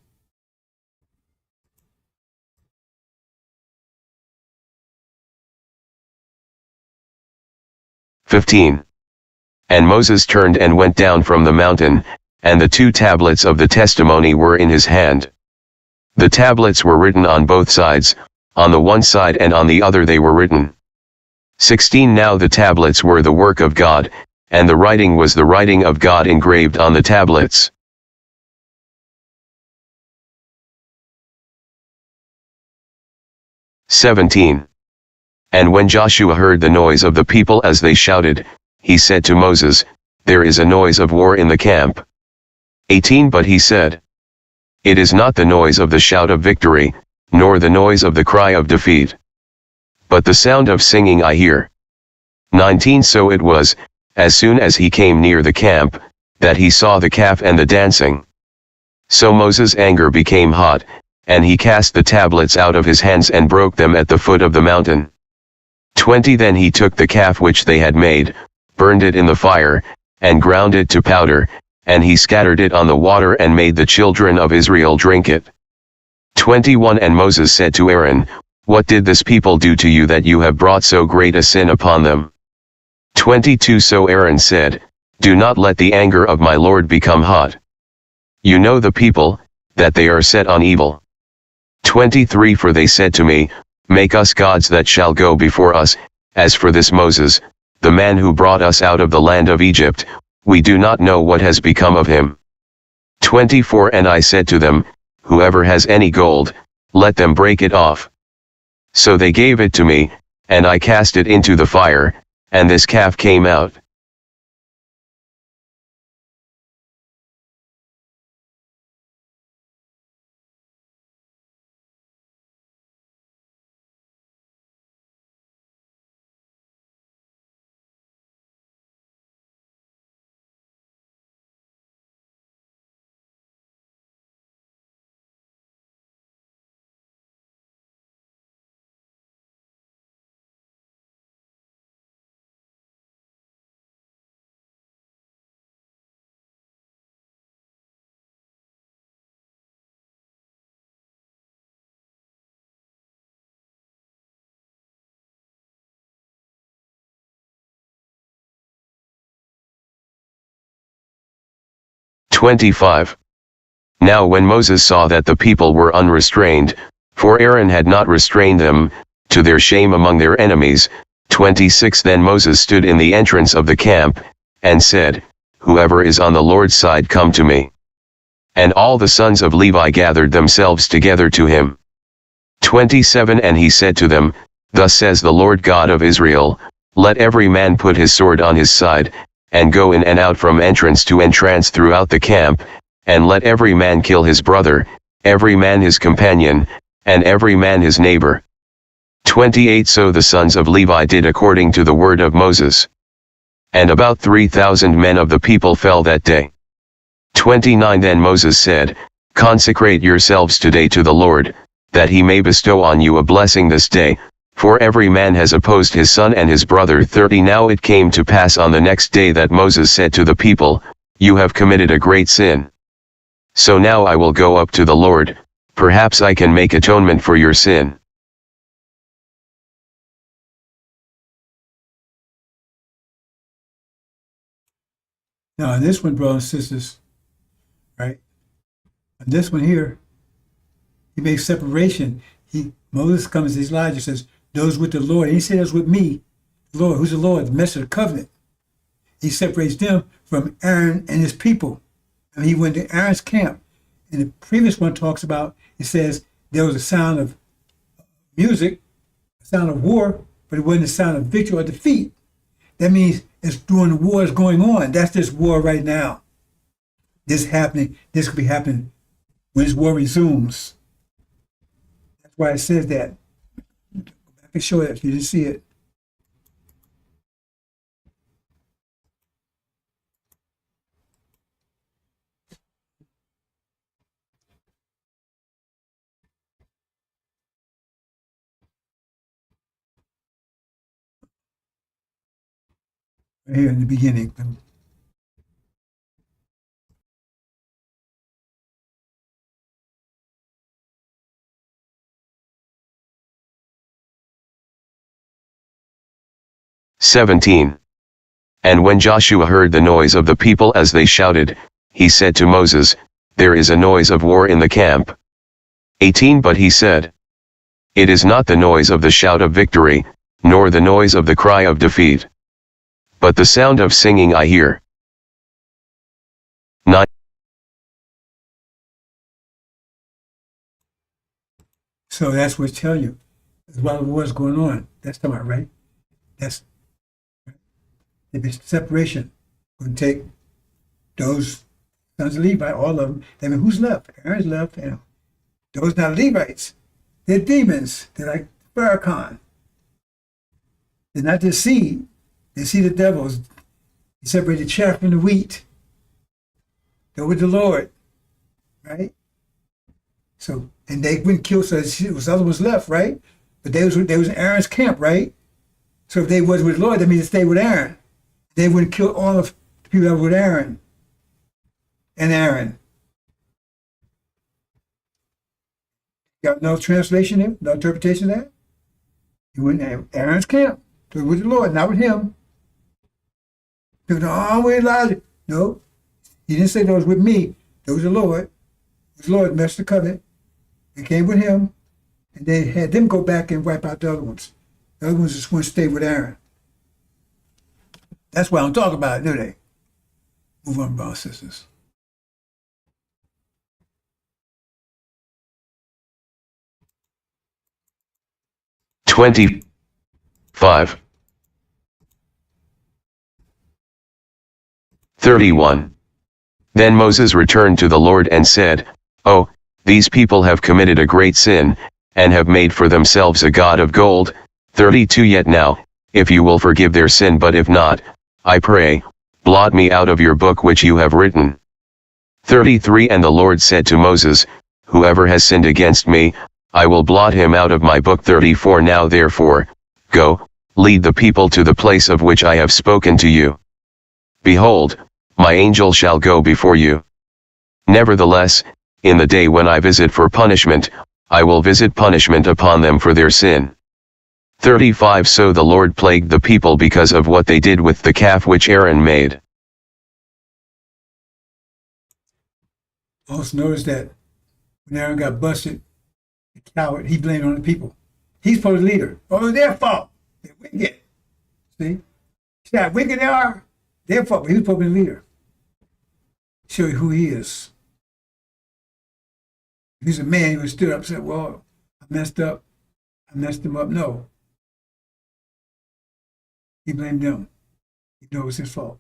"15. And Moses turned and went down from the mountain, and the 2 tablets of the testimony were in his hand. The tablets were written on both sides, on the one side and on the other they were written. 16 Now the tablets were the work of God, and the writing was the writing of God engraved on the tablets. 17. And when Joshua heard the noise of the people as they shouted, he said to Moses, There is a noise of war in the camp. 18 But he said, It is not the noise of the shout of victory, nor the noise of the cry of defeat, but the sound of singing I hear. 19 So it was, as soon as he came near the camp, that he saw the calf and the dancing. So Moses' anger became hot, and he cast the tablets out of his hands and broke them at the foot of the mountain. 20 Then he took the calf which they had made, burned it in the fire, and ground it to powder, and he scattered it on the water and made the children of Israel drink it. 21 And Moses said to Aaron, What did this people do to you that you have brought so great a sin upon them? 22 So Aaron said, Do not let the anger of my Lord become hot. You know the people, that they are set on evil. 23 For they said to me, Make us gods that shall go before us. As for this Moses, the man who brought us out of the land of Egypt, we do not know what has become of him. 24 And I said to them, Whoever has any gold, let them break it off. So they gave it to me, and I cast it into the fire, and this calf came out. "25. Now when Moses saw that the people were unrestrained, for Aaron had not restrained them, to their shame among their enemies, 26 Then Moses stood in the entrance of the camp, and said, Whoever is on the Lord's side come to me. And all the sons of Levi gathered themselves together to him. 27 And he said to them, Thus says the Lord God of Israel, Let every man put his sword on his side, and go in and out from entrance to entrance throughout the camp, and let every man kill his brother, every man his companion, and every man his neighbor. 28 So the sons of Levi did according to the word of Moses. And about 3,000 men of the people fell that day. 29 Then Moses said, Consecrate yourselves today to the Lord, that he may bestow on you a blessing this day, for every man has opposed his son and his brother. 30 Now it came to pass on the next day that Moses said to the people, You have committed a great sin. So now I will go up to the Lord, perhaps I can make atonement for your sin. Now, in this one, brothers and sisters, right? On this one here, he makes separation. Moses comes to Elijah, says, Those with the Lord. And he said, Those with me. The Lord, who's the Lord? The messenger of the covenant. He separates them from Aaron and his people. And he went to Aaron's camp. And the previous one talks about, it says, there was a sound of music, a sound of war, but it wasn't a sound of victory or defeat. That means it's during the war is going on. That's this war right now. This happening, this could be happening when this war resumes. That's why it says that. I can show it if you didn't see it. Right here in the beginning. 17. And when Joshua heard the noise of the people as they shouted, he said to Moses, there is a noise of war in the camp. 18. But he said, it is not the noise of the shout of victory, nor the noise of the cry of defeat, but the sound of singing I hear. 9. So that's what's telling you. There's a lot of wars going on. That's talking about, right? That's if it's separation. Going to take those sons of Levi, all of them. I mean, who's left? Aaron's left. You know, those not Levites. They're demons. They're like Farrakhan. They're not the seed. They see the devils. He separated chaff from the wheat. They're with the Lord, right? So, and they wouldn't kill. So it was other ones left, right? But they was in Aaron's camp, right? So if they was with the Lord, that means they stayed with Aaron. They wouldn't kill all of the people that were with Aaron and Aaron. Got no translation there, no interpretation of that. He went in Aaron's camp. So with the Lord, not with him. People know, oh, we Elijah. No, he didn't say those with me. Those was the Lord. It was the Lord messed the covenant. They came with him, and they had them go back and wipe out the other ones. The other ones just went to stay with Aaron. That's why I don't talk about it, do they? Move on, brothers and sisters. Five. 31. Then Moses returned to the Lord and said, oh, these people have committed a great sin, and have made for themselves a god of gold. 32. Yet now, if you will forgive their sin, but if not, I pray, blot me out of your book which you have written. 33. And the Lord said to Moses, whoever has sinned against me, I will blot him out of my book. 34. Now therefore, go, lead the people to the place of which I have spoken to you. Behold, my angel shall go before you. Nevertheless, in the day when I visit for punishment, I will visit punishment upon them for their sin. 35. So the Lord plagued the people because of what they did with the calf which Aaron made. Also notice that when Aaron got busted, the coward, he blamed on the people. He's supposed to be the leader. Oh, it's their fault. They're wicked. See? See how wicked they are? Their fault. He was supposed to be the leader. Show you who he is. If he's a man, he would have stood up and said, well, I messed up. I messed him up. No. He blamed them. He knew it was his fault.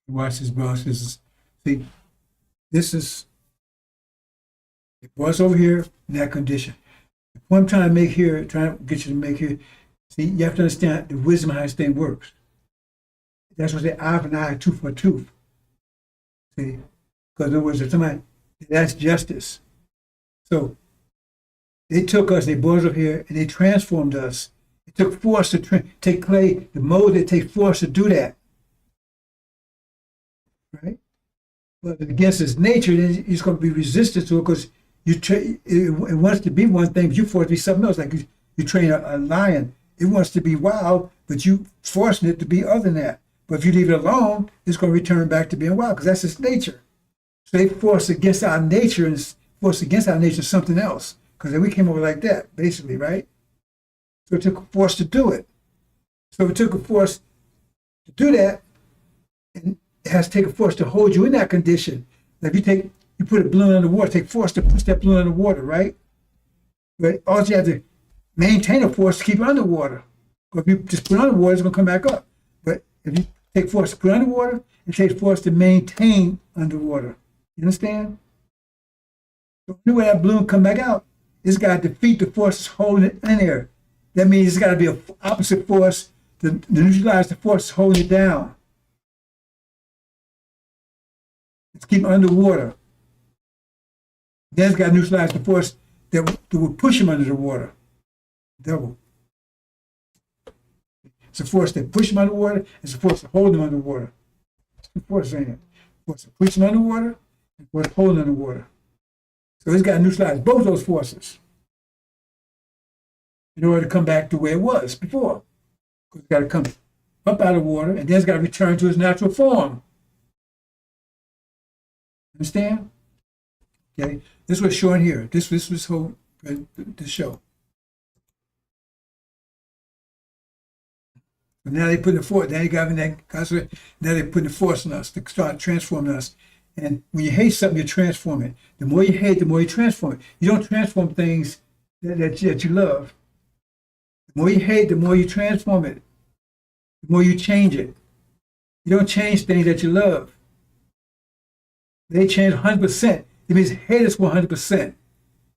Watch this, bro. See, this is, it was over here in that condition. The point I'm trying to make here, trying to get you to make here, see, you have to understand the wisdom of how this thing works. That's what they eye for an eye, tooth for a tooth. See, because in other words, if somebody, that's justice. So they took us, they brought us up here, and they transformed us. It took force to take clay, the mold, it takes force to do that. Right? But against its nature, then it's going to be resistant to it because it wants to be one thing, but you force it to be something else. Like you train a lion, it wants to be wild, but you forcing it to be other than that. But if you leave it alone, it's going to return back to being wild because that's its nature. So they force against our nature and force against our nature something else because we came over like that, basically, right? So it took a force to do it. So it took a force to do that, and it has to take a force to hold you in that condition. Like you put a balloon under water, take force to push that balloon under water, right? But also you have to maintain a force to keep it underwater. Because if you just put it underwater, it's going to come back up. But if you take force to put it underwater, it takes force to maintain underwater. You understand? So the way that balloon come back out, it's got to defeat the forces holding it in there. That means it's got to be an opposite force to neutralize the forces holding it down. It's keep it underwater. Then it's got to neutralize the force that will push him under the water. Double. It's a force that push him underwater. It's a force that hold him underwater. It's two forces, ain't it? Force that push him underwater and force that hold him underwater. So it's got to neutralize both those forces in order to come back to where it was before. Because it's got to come up out of water, and then it's got to return to its natural form. Understand? Okay, this was shown here. This was whole the show. But now they put the force. Now they put the force on us to start transforming us. And when you hate something, you transform it. The more you hate, the more you transform it. You don't transform things that you love. The more you hate, the more you transform it. The more you change it. You don't change things that you love. They change 100%. It means hate us 100%.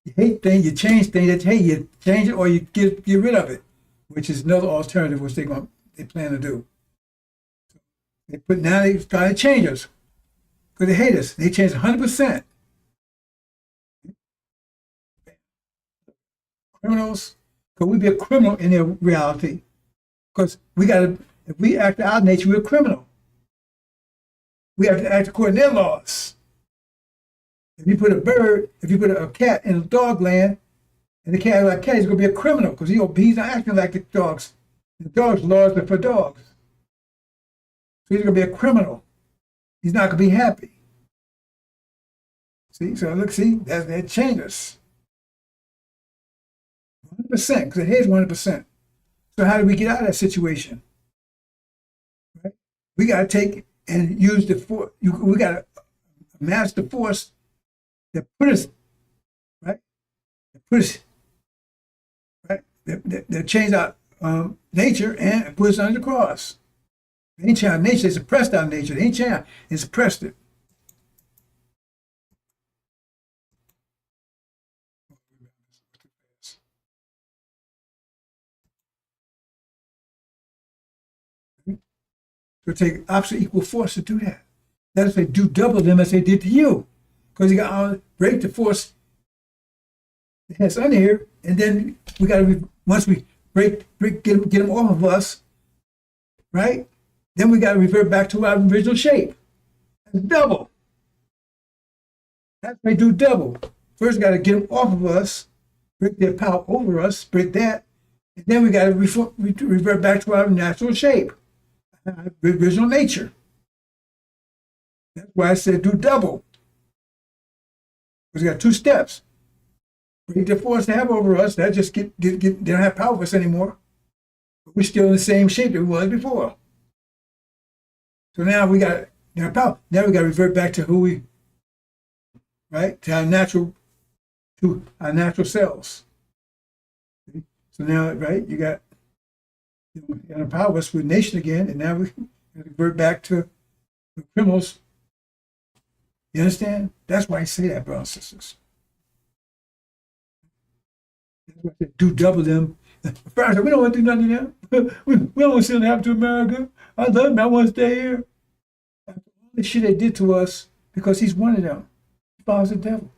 You hate things, you change things that you hate. You change it or you get rid of it, which is another alternative which they plan to do. Now they try to change us because they hate us. They change 100%. Criminals, because we be a criminal in their reality. Because if we act out of nature, we're a criminal. We have to act according to their laws. If you put a cat in a dog land, and the cat like cat, he's going to be a criminal because he's not acting like the dogs. The dog's laws are for dogs. So he's going to be a criminal. He's not going to be happy. See, so look, that changed us. 100%, because it is 100%. So how do we get out of that situation? Right? We got to take and use the force. We got to amass the force that put us, right? That put us, right? That changed our nature and put us under the cross. They ain't changed our nature, they suppressed our nature. They ain't changed, they suppressed it. So take opposite equal force to do that. That is, they do double them as they did to you. Because you got to break the force that's under here, and then we got to, once we get them off of us, right? Then we got to revert back to our original shape. That's double. That's why they do double. First, we got to get them off of us, break their power over us, break that, and then we got to revert back to our natural shape, our original nature. That's why I said do double. Because we got two steps. Break the force they have over us, that just they don't have power over us anymore. But we're still in the same shape that we was before. So now we got power. Now we got to revert back to who we, right? To our natural cells. See? So now, right, you got to empower us with nation again, and now we revert back to the criminals. You understand? That's why I say that, brothers and sisters. Do double them. First, we don't want to do nothing to them. We don't want to see them happen to America. I love them. I want to stay here. After all the shit they did to us, because he's one of them. He follows the devil.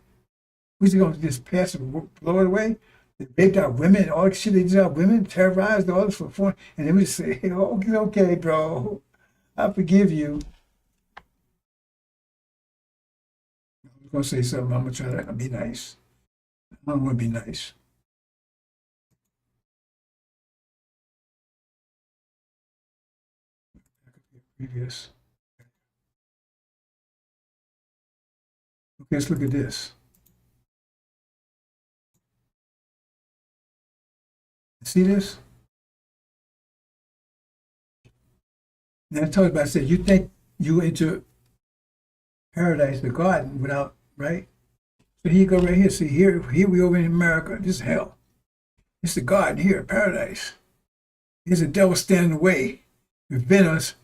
We're just going to just pass it, blow it away. They raped our women, all the shit they did to our women, terrorized all this for fun. And then we say, oh, okay, bro, I forgive you. I'm going to say something. I'm going to try to be nice. I don't want to be nice. Previous. Okay, let's look at this. See this? Now I talked about, I said, you think you enter paradise, the garden, without, right? So here you go right here. See, here we over in America. This is hell. It's the garden here, paradise. Here's the devil standing in the way, prevent us.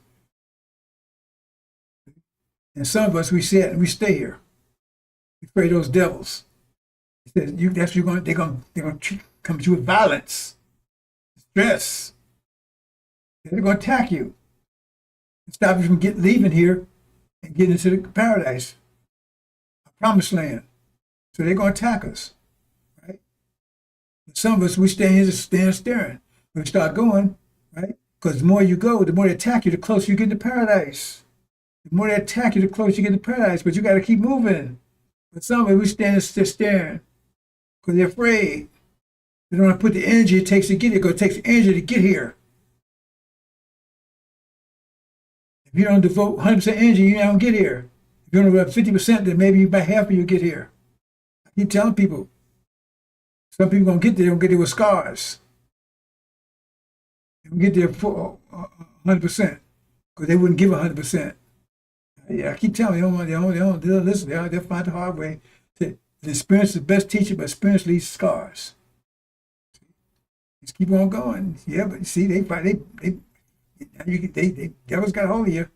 And some of us, we stay here. Afraid of those devils. He says, that's what you're going. They're going to come at you with violence, stress. They're going to attack you, and stop you from leaving here and getting into the paradise, a promised land. So they're going to attack us, right? Some of us, we stay here just staring. We start going, right? Because the more you go, the more they attack you, the closer you get to paradise. The more they attack you, the closer you get to paradise. But you got to keep moving. But some of us, we stand just staring because they're afraid. They don't want to put the energy it takes to get here, because it takes energy to get here. If you don't devote 100% energy, you don't get here. If you don't devote 50%, then maybe by half of you get here. I keep telling people, some people don't get there with scars. They don't get there for 100% because they wouldn't give 100%. Yeah, I keep telling you, they don't listen. They'll find the hard way. The experience is the best teacher, but experience leaves scars. Just keep on going. Yeah, but see, they devils got a hold of you.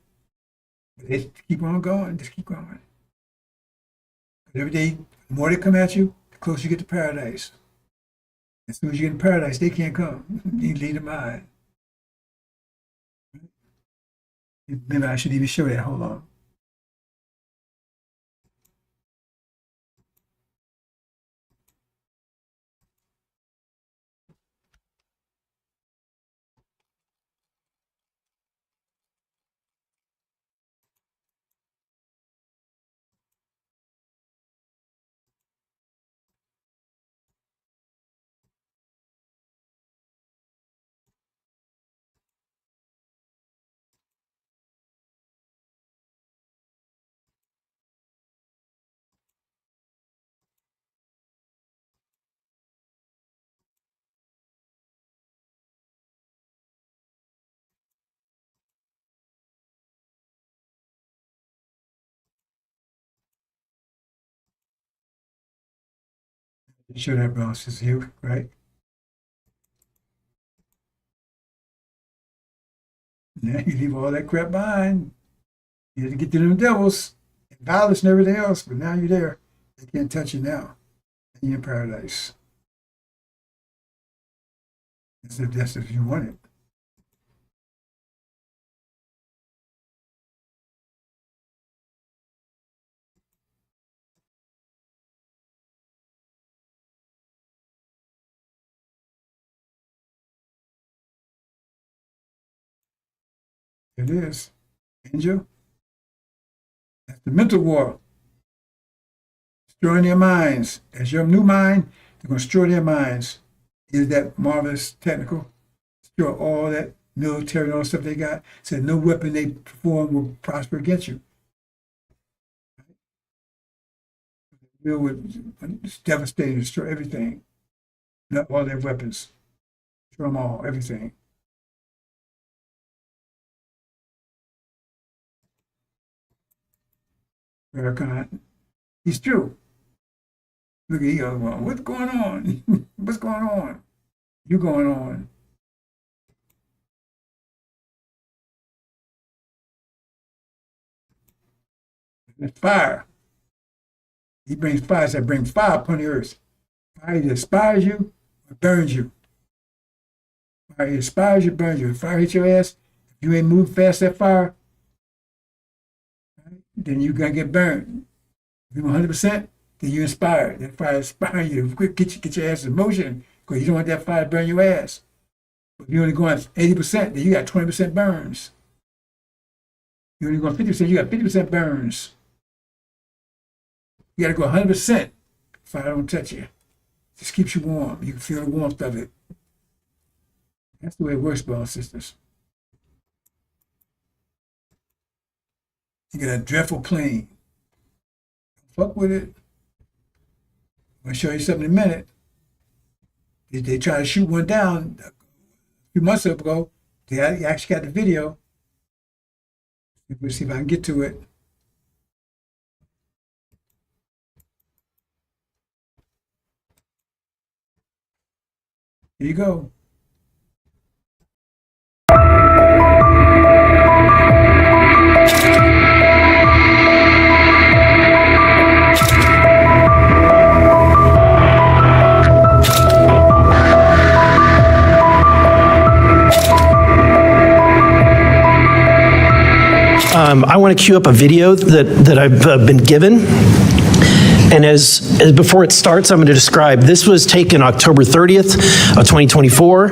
But they just keep on going. Just keep going. Every day, the more they come at you, the closer you get to paradise. As soon as you get in paradise, they can't come. You lead them on. Maybe I should even show that. Hold on. Show that balance is here, right? Now you leave all that crap behind. You had to get to them devils and violence and everything else, but now you're there. They can't touch you now. And you're in paradise. That's if you want it. It is. Angel. That's the mental war. Destroying their minds. That's your new mind. They're going to destroy their minds. Is that marvelous technical? Destroy all that military and all the stuff they got. Said no weapon they perform will prosper against you. Deal with it's devastating, destroy everything. Not all their weapons. Destroy them all, everything. Farrakhan. He's true. Look at you, well, what's going on? What's going on? You going on? It's fire. He brings fire. So bring fire upon the earth. Fire either inspires you or burns you. Fire either inspires you or burns you. If fire hits your ass, if you ain't moved fast that fire, then you're going to get burned. If you're 100%, then you're inspired. That fire inspires you to quick get your ass in motion because you don't want that fire to burn your ass. But if you're only going 80%, then you got 20% burns. You're only going 50%, you got 50% burns. You got to go 100%. Fire don't touch you. It just keeps you warm. You can feel the warmth of it. That's the way it works, brothers and sisters. You got a dreadful plane. Fuck with it. I'm going to show you something in a minute. They tried to shoot one down a few months ago. They actually got the video. Let's see if I can get to it. Here you go. I want to cue up a video that I've been given. And as before it starts, I'm going to describe, this was taken October 30th of 2024.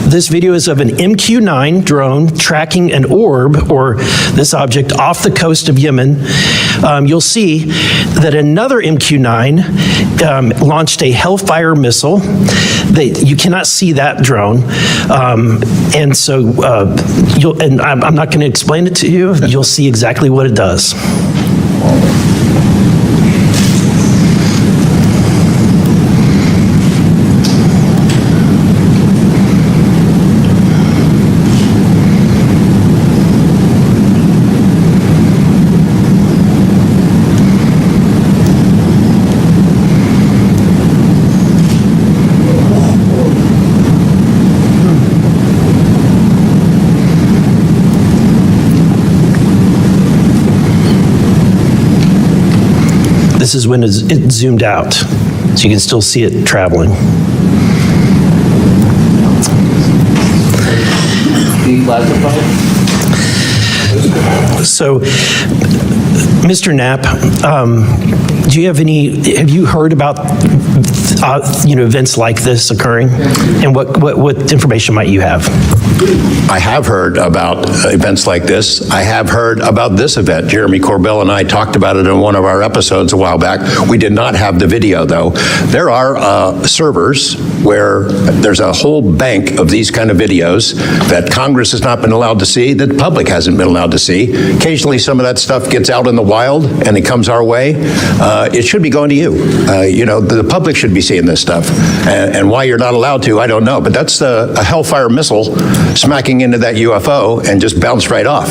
This video is of an MQ-9 drone tracking an orb, or this object, off the coast of Yemen. You'll see that another MQ-9 launched a Hellfire missile. You cannot see that drone. And so, I'm not going to explain it to you. You'll see exactly what it does. This is when it zoomed out, so you can still see it traveling. So, Mr. Knapp, do you have you heard about, events like this occurring? And what information might you have? I have heard about events like this. I have heard about this event. Jeremy Corbell and I talked about it in one of our episodes a while back. We did not have the video, though. There are servers where there's a whole bank of these kind of videos that Congress has not been allowed to see, that the public hasn't been allowed to see. Occasionally, some of that stuff gets out in the wild, and it comes our way. It should be going to you. The public should be seeing this stuff. And why you're not allowed to, I don't know. But that's a Hellfire missile smacking into that UFO and just bounced right off.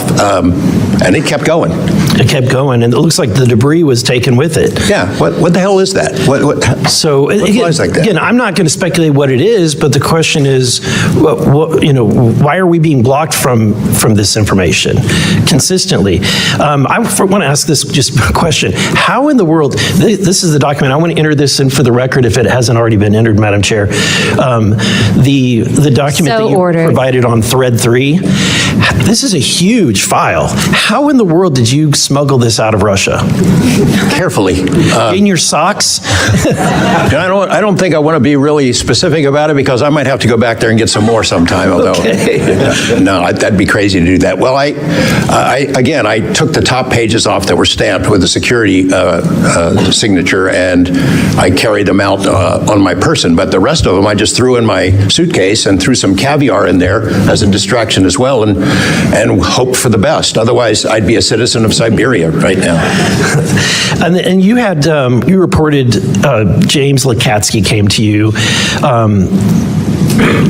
And it kept going. It kept going, and it looks like the debris was taken with it. Yeah, what the hell is that? What flies like that? Again, I'm not going to speculate what it is, but the question is, why are we being blocked from this information consistently? I want to ask this just question. How in the world, this is the document, I want to enter this in for the record if it hasn't already been entered, Madam Chair. The document that you provided on thread 3, this is a huge file. How in the world did you smuggle this out of Russia? Carefully. In your socks? I don't think I want to be really specific about it because I might have to go back there and get some more sometime. Although, no, that'd be crazy to do that. Well, I took the top pages off that were stamped with a security signature, and I carried them out on my person. But the rest of them, I just threw in my suitcase and threw some caviar in there as a distraction as well, and hoped for the best. Otherwise, I'd be a citizen of Siberia right now. And you had, you reported James Lakatsky came to you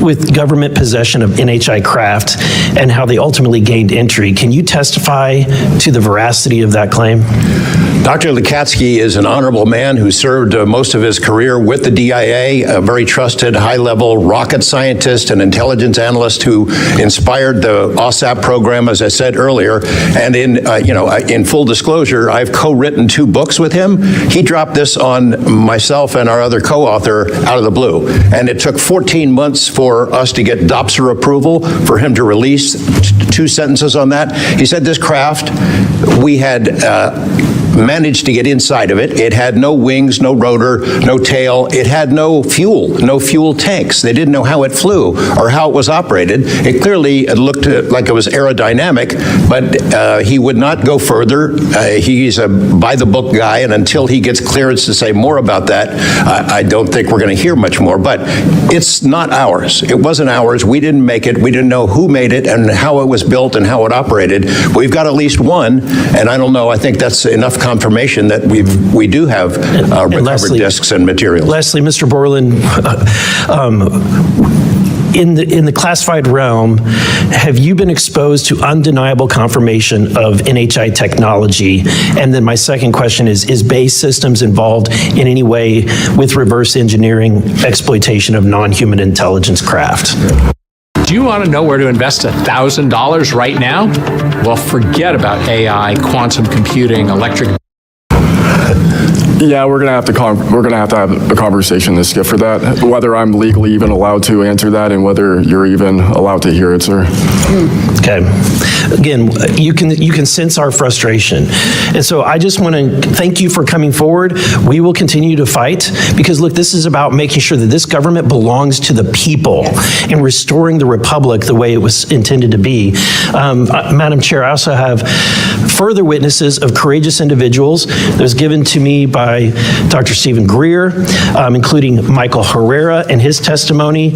with government possession of NHI craft and how they ultimately gained entry. Can you testify to the veracity of that claim? Dr. Lakatsky is an honorable man who served most of his career with the DIA, a very trusted, high-level rocket scientist and intelligence analyst who inspired the OSAP program, as I said earlier. And in full disclosure, I've co-written 2 books with him. He dropped this on myself and our other co-author out of the blue. And it took 14 months for us to get DOPSR approval for him to release 2 sentences on that. He said this craft, we had managed to get inside of it. It had no wings, no rotor, no tail. It had no fuel tanks. They didn't know how it flew or how it was operated. It clearly looked like it was aerodynamic, but he would not go further. He's a by-the-book guy, and until he gets clearance to say more about that, I don't think we're going to hear much more. But it's not ours. It wasn't ours. We didn't make it. We didn't know who made it and how it was built and how it operated. We've got at least one, and I don't know. I think that's enough confirmation that we do have recovered discs and materials. Lastly, Mr. Borland, in the classified realm, have you been exposed to undeniable confirmation of NHI technology? And then my second question is Base Systems involved in any way with reverse engineering exploitation of non-human intelligence craft? Do you want to know where to invest $1,000 right now? Well, forget about AI, quantum computing, electric. Yeah, we're gonna have to have a conversation this Skip for that. Whether I'm legally even allowed to answer that, and whether you're even allowed to hear it, sir. Okay. Again, you can sense our frustration. And so I just want to thank you for coming forward. We will continue to fight because, look, this is about making sure that this government belongs to the people and restoring the republic the way it was intended to be. Madam Chair, I also have further witnesses of courageous individuals that was given to me by Dr. Stephen Greer, including Michael Herrera and his testimony.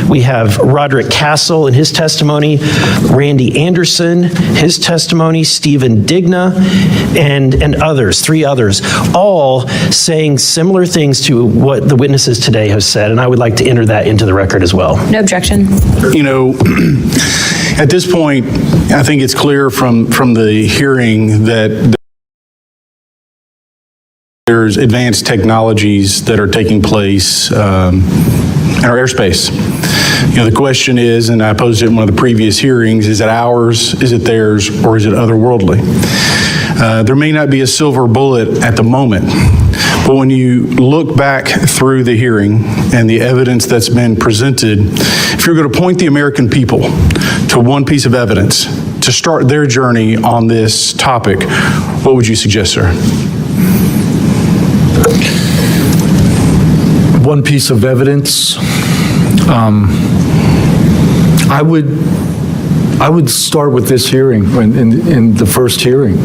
We have Roderick Castle and his testimony, Randy Anderson, his testimony, Stephen Digna, and others, 3 others, all saying similar things to what the witnesses today have said, and I would like to enter that into the record as well. No objection. You know, at this point, I think it's clear from the hearing that there's advanced technologies that are taking place in our airspace. You know, the question is, and I posed it in one of the previous hearings, is it ours, is it theirs, or is it otherworldly? There may not be a silver bullet at the moment, but when you look back through the hearing and the evidence that's been presented, if you're going to point the American people to one piece of evidence to start their journey on this topic, what would you suggest, sir? One piece of evidence, I would start with this hearing, in the first hearing.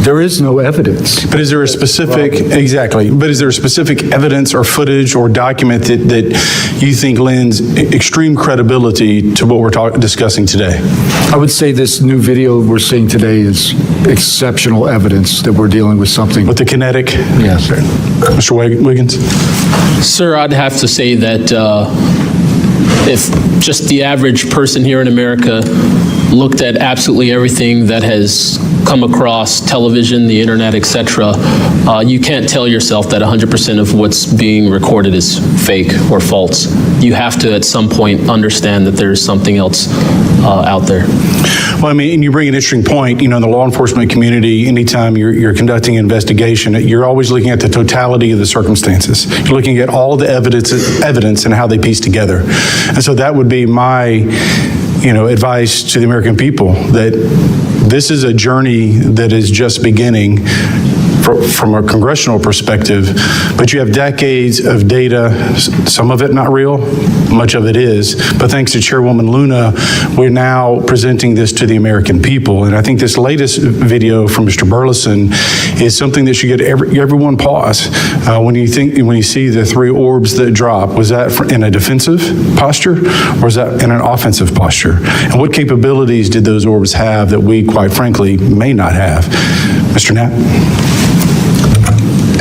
There is no evidence. But is there a specific, exactly, but is there a specific evidence or footage or document that you think lends extreme credibility to what we're discussing today? I would say this new video we're seeing today is exceptional evidence that we're dealing with something. With the kinetic? Yes. Mr. Wiggins? Sir, I'd have to say that if just the average person here in America looked at absolutely everything that has come across television, the internet, etc., you can't tell yourself that 100% of what's being recorded is fake or false. You have to, at some point, understand that there's something else out there. Well, I mean, and you bring an interesting point. You know, in the law enforcement community, anytime you're conducting an investigation, you're always looking at the totality of the circumstances. You're looking at all of the evidence and how they piece together. And so that would be my advice to the American people, that this is a journey that is just beginning from a congressional perspective, but you have decades of data, some of it not real, much of it is, but thanks to Chairwoman Luna, we're now presenting this to the American people. And I think this latest video from Mr. Burleson is something that should get everyone pause. When you see the 3 orbs that drop, was that in a defensive posture, or was that in an offensive posture? And what capabilities did those orbs have that we, quite frankly, may not have? Mr. Knapp?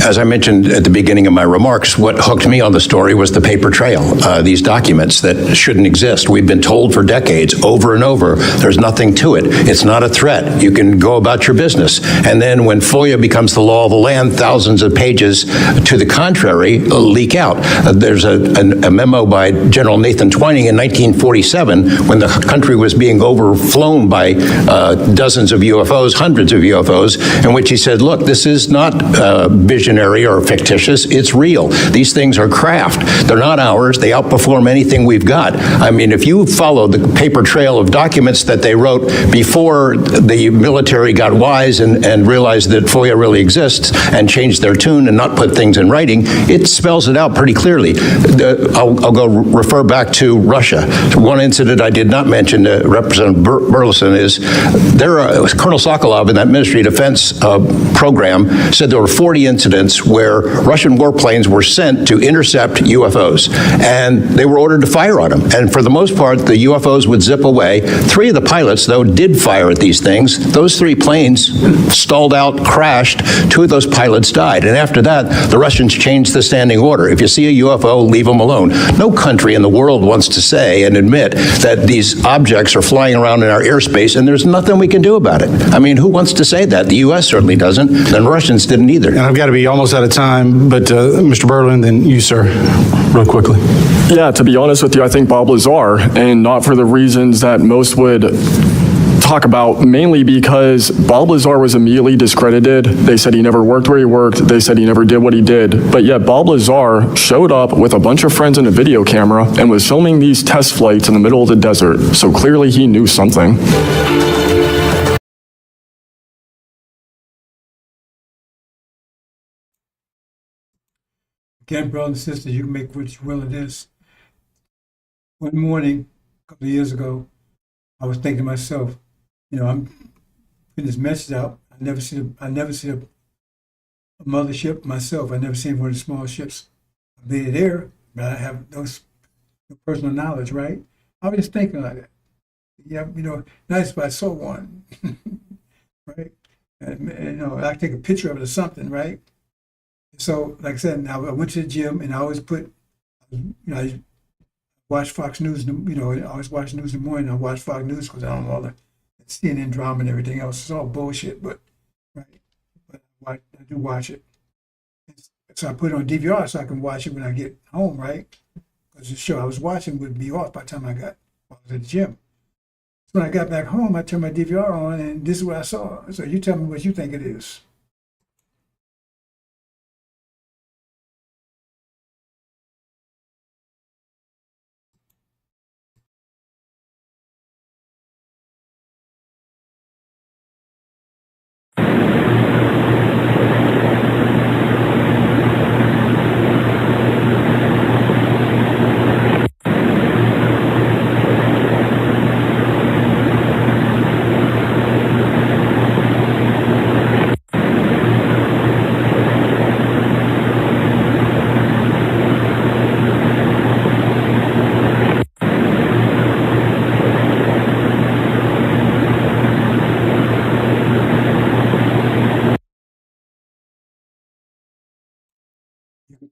As I mentioned at the beginning of my remarks, what hooked me on the story was the paper trail, these documents that shouldn't exist. We've been told for decades, over and over, there's nothing to it. It's not a threat. You can go about your business. And then when FOIA becomes the law of the land, thousands of pages to the contrary leak out. There's a memo by General Nathan Twining in 1947 when the country was being overflown by dozens of UFOs, hundreds of UFOs, in which he said, look, this is not visionary or fictitious, it's real. These things are craft. They're not ours. They outperform anything we've got. I mean, if you follow the paper trail of documents that they wrote before the military got wise and realized that FOIA really exists and changed their tune and not put things in writing, it spells it out pretty clearly. I'll go refer back to Russia. One incident I did not mention to Representative Burleson is Colonel Sokolov in that Ministry of Defense program said there were 40 incidents where Russian warplanes were sent to intercept UFOs, and they were ordered to fire on them. And for the most part, the UFOs would zip away. 3 of the pilots, though, did fire at these things. Those 3 planes stalled out, crashed. 2 of those pilots died. And after that, the Russians changed the standing order. If you see a UFO, leave them alone. No country in the world wants to say and admit that these objects are flying around in our airspace and there's nothing we can do about it. I mean, who wants to say that? The U.S. certainly doesn't. The Russians didn't either. And I've got to be almost out of time, but Mr. Berlin, then you, sir, real quickly. Yeah, to be honest with you, I think Bob Lazar, and not for the reasons that most would talk about, mainly because Bob Lazar was immediately discredited. They said he never worked where he worked. They said he never did what he did. But yet Bob Lazar showed up with a bunch of friends and a video camera and was filming these test flights in the middle of the desert. So clearly he knew something. Again, brothers and sisters, you can make which will of this. One morning, a couple of years ago, I was thinking to myself, I'm putting this message out. I never see a mothership myself. I never seen one of the small ships. I've been there, but I have no personal knowledge, right? I was just thinking like that. Yeah, nice if I saw one, right? And, I take a picture of it or something, right? So, like I said, I went to the gym and I always I watch Fox News, I always watch news in the morning. I watch Fox News because I don't know all the CNN drama and everything else. It's all bullshit, but I do watch it. So I put it on DVR so I can watch it when I get home, right? Because the show I was watching would be off by the time I was at the gym. So when I got back home, I turned my DVR on and this is what I saw. So you tell me what you think it is.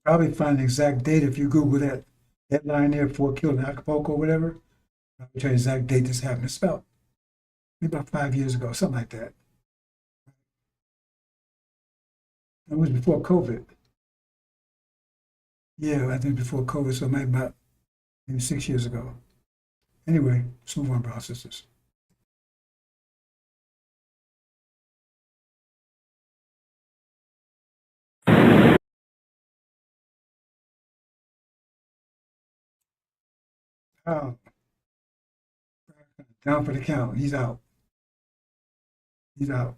Probably find the exact date if you Google that headline there, 4 killed in Acapulco or whatever. I'll tell you the exact date this happened. It's about maybe about 5 years ago, something like that. It was before COVID. Yeah, I think before COVID, so maybe about 6 years ago. Anyway, let's move on, brothers and sisters. Down for the count. He's out. He's out.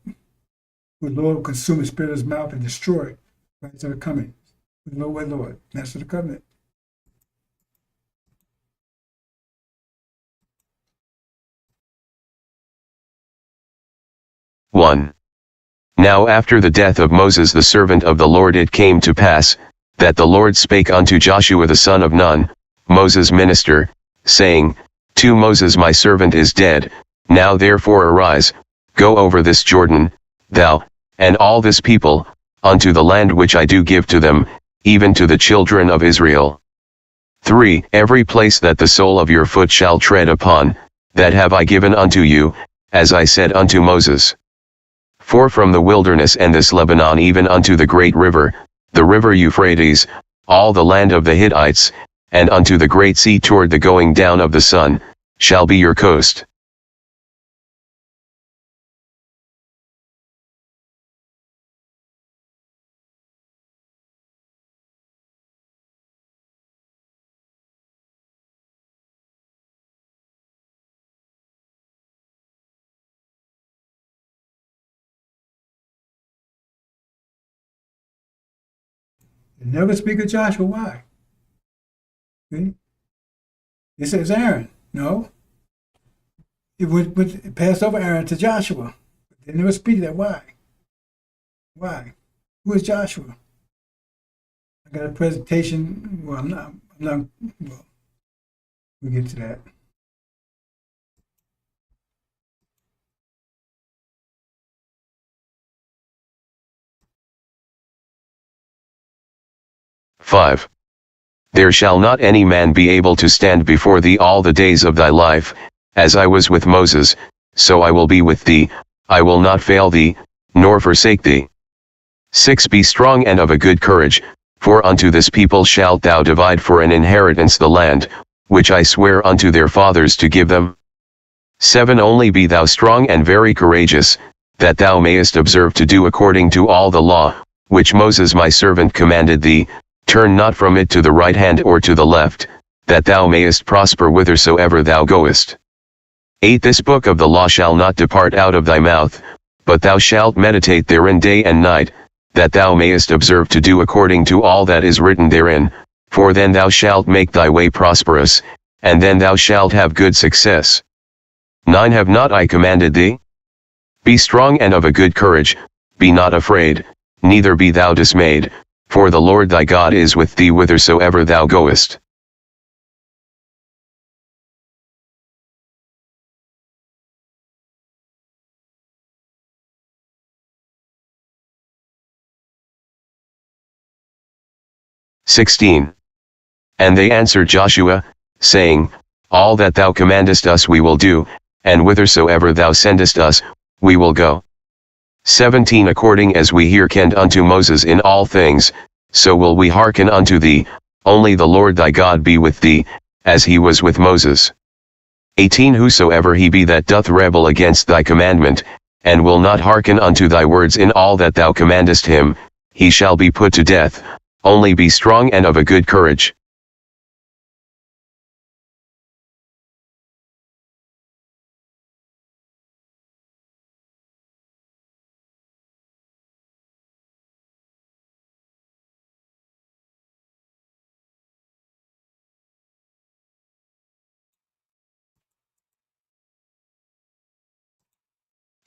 Good Lord will consume his spirit of his mouth and destroy right to the coming. Good Lord, Master of the covenant. One. Now after the death of Moses the servant of the Lord it came to pass, that the Lord spake unto Joshua the son of Nun, Moses' minister, saying, To Moses my servant is dead, now therefore arise, go over this Jordan, thou, and all this people, unto the land which I do give to them, even to the children of Israel. 3. Every place that the sole of your foot shall tread upon, that have I given unto you, as I said unto Moses. 4. From the wilderness and this Lebanon even unto the great river, the river Euphrates, all the land of the Hittites, and unto the great sea toward the going down of the sun, shall be your coast. It never speak of Joshua. Why? See? It says Aaron. No. It passed over Aaron to Joshua. They never speak that. Why? Why? Who is Joshua? I got a presentation. Well, I'm not, well, we'll get to that. Five. There shall not any man be able to stand before thee all the days of thy life, as I was with Moses, so I will be with thee, I will not fail thee, nor forsake thee. 6. Be strong and of a good courage, for unto this people shalt thou divide for an inheritance the land, which I swear unto their fathers to give them. 7 Only be thou strong and very courageous, that thou mayest observe to do according to all the law, which Moses my servant commanded thee, turn not from it to the right hand or to the left, that thou mayest prosper whithersoever thou goest. 8 This book of the law shall not depart out of thy mouth, but thou shalt meditate therein day and night, that thou mayest observe to do according to all that is written therein, for then thou shalt make thy way prosperous, and then thou shalt have good success. 9 Have not I commanded thee? Be strong and of a good courage, be not afraid, neither be thou dismayed, for the Lord thy God is with thee whithersoever thou goest. "16. And they answered Joshua, saying, All that thou commandest us we will do, and whithersoever thou sendest us, we will go. 17 According as we hearkened unto Moses in all things, so will we hearken unto thee, only the Lord thy God be with thee, as he was with Moses. 18 Whosoever he be that doth rebel against thy commandment, and will not hearken unto thy words in all that thou commandest him, he shall be put to death, only be strong and of a good courage.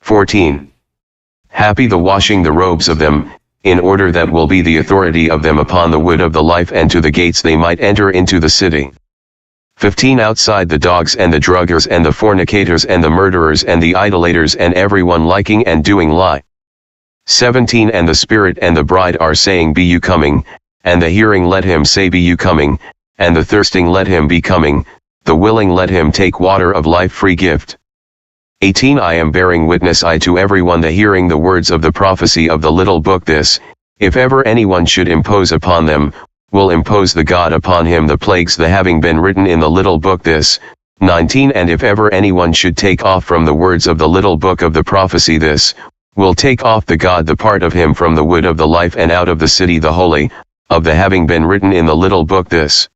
"14. Happy the washing the robes of them, in order that will be the authority of them upon the wood of the life, and to the gates they might enter into the city. 15 Outside the dogs and the druggers and the fornicators and the murderers and the idolaters and everyone liking and doing lie. 17 And the Spirit and the bride are saying, Be you coming, and the hearing let him say, Be you coming, and the thirsting let him be coming, the willing let him take water of life free gift. 18 I am bearing witness to everyone that hearing the words of the prophecy of the little book this, if ever anyone should impose upon them, will impose the God upon him the plagues that having been written in the little book this. 19 And if ever anyone should take off from the words of the little book of the prophecy this, will take off the God the part of him from the wood of the life and out of the city the holy, of the having been written in the little book this.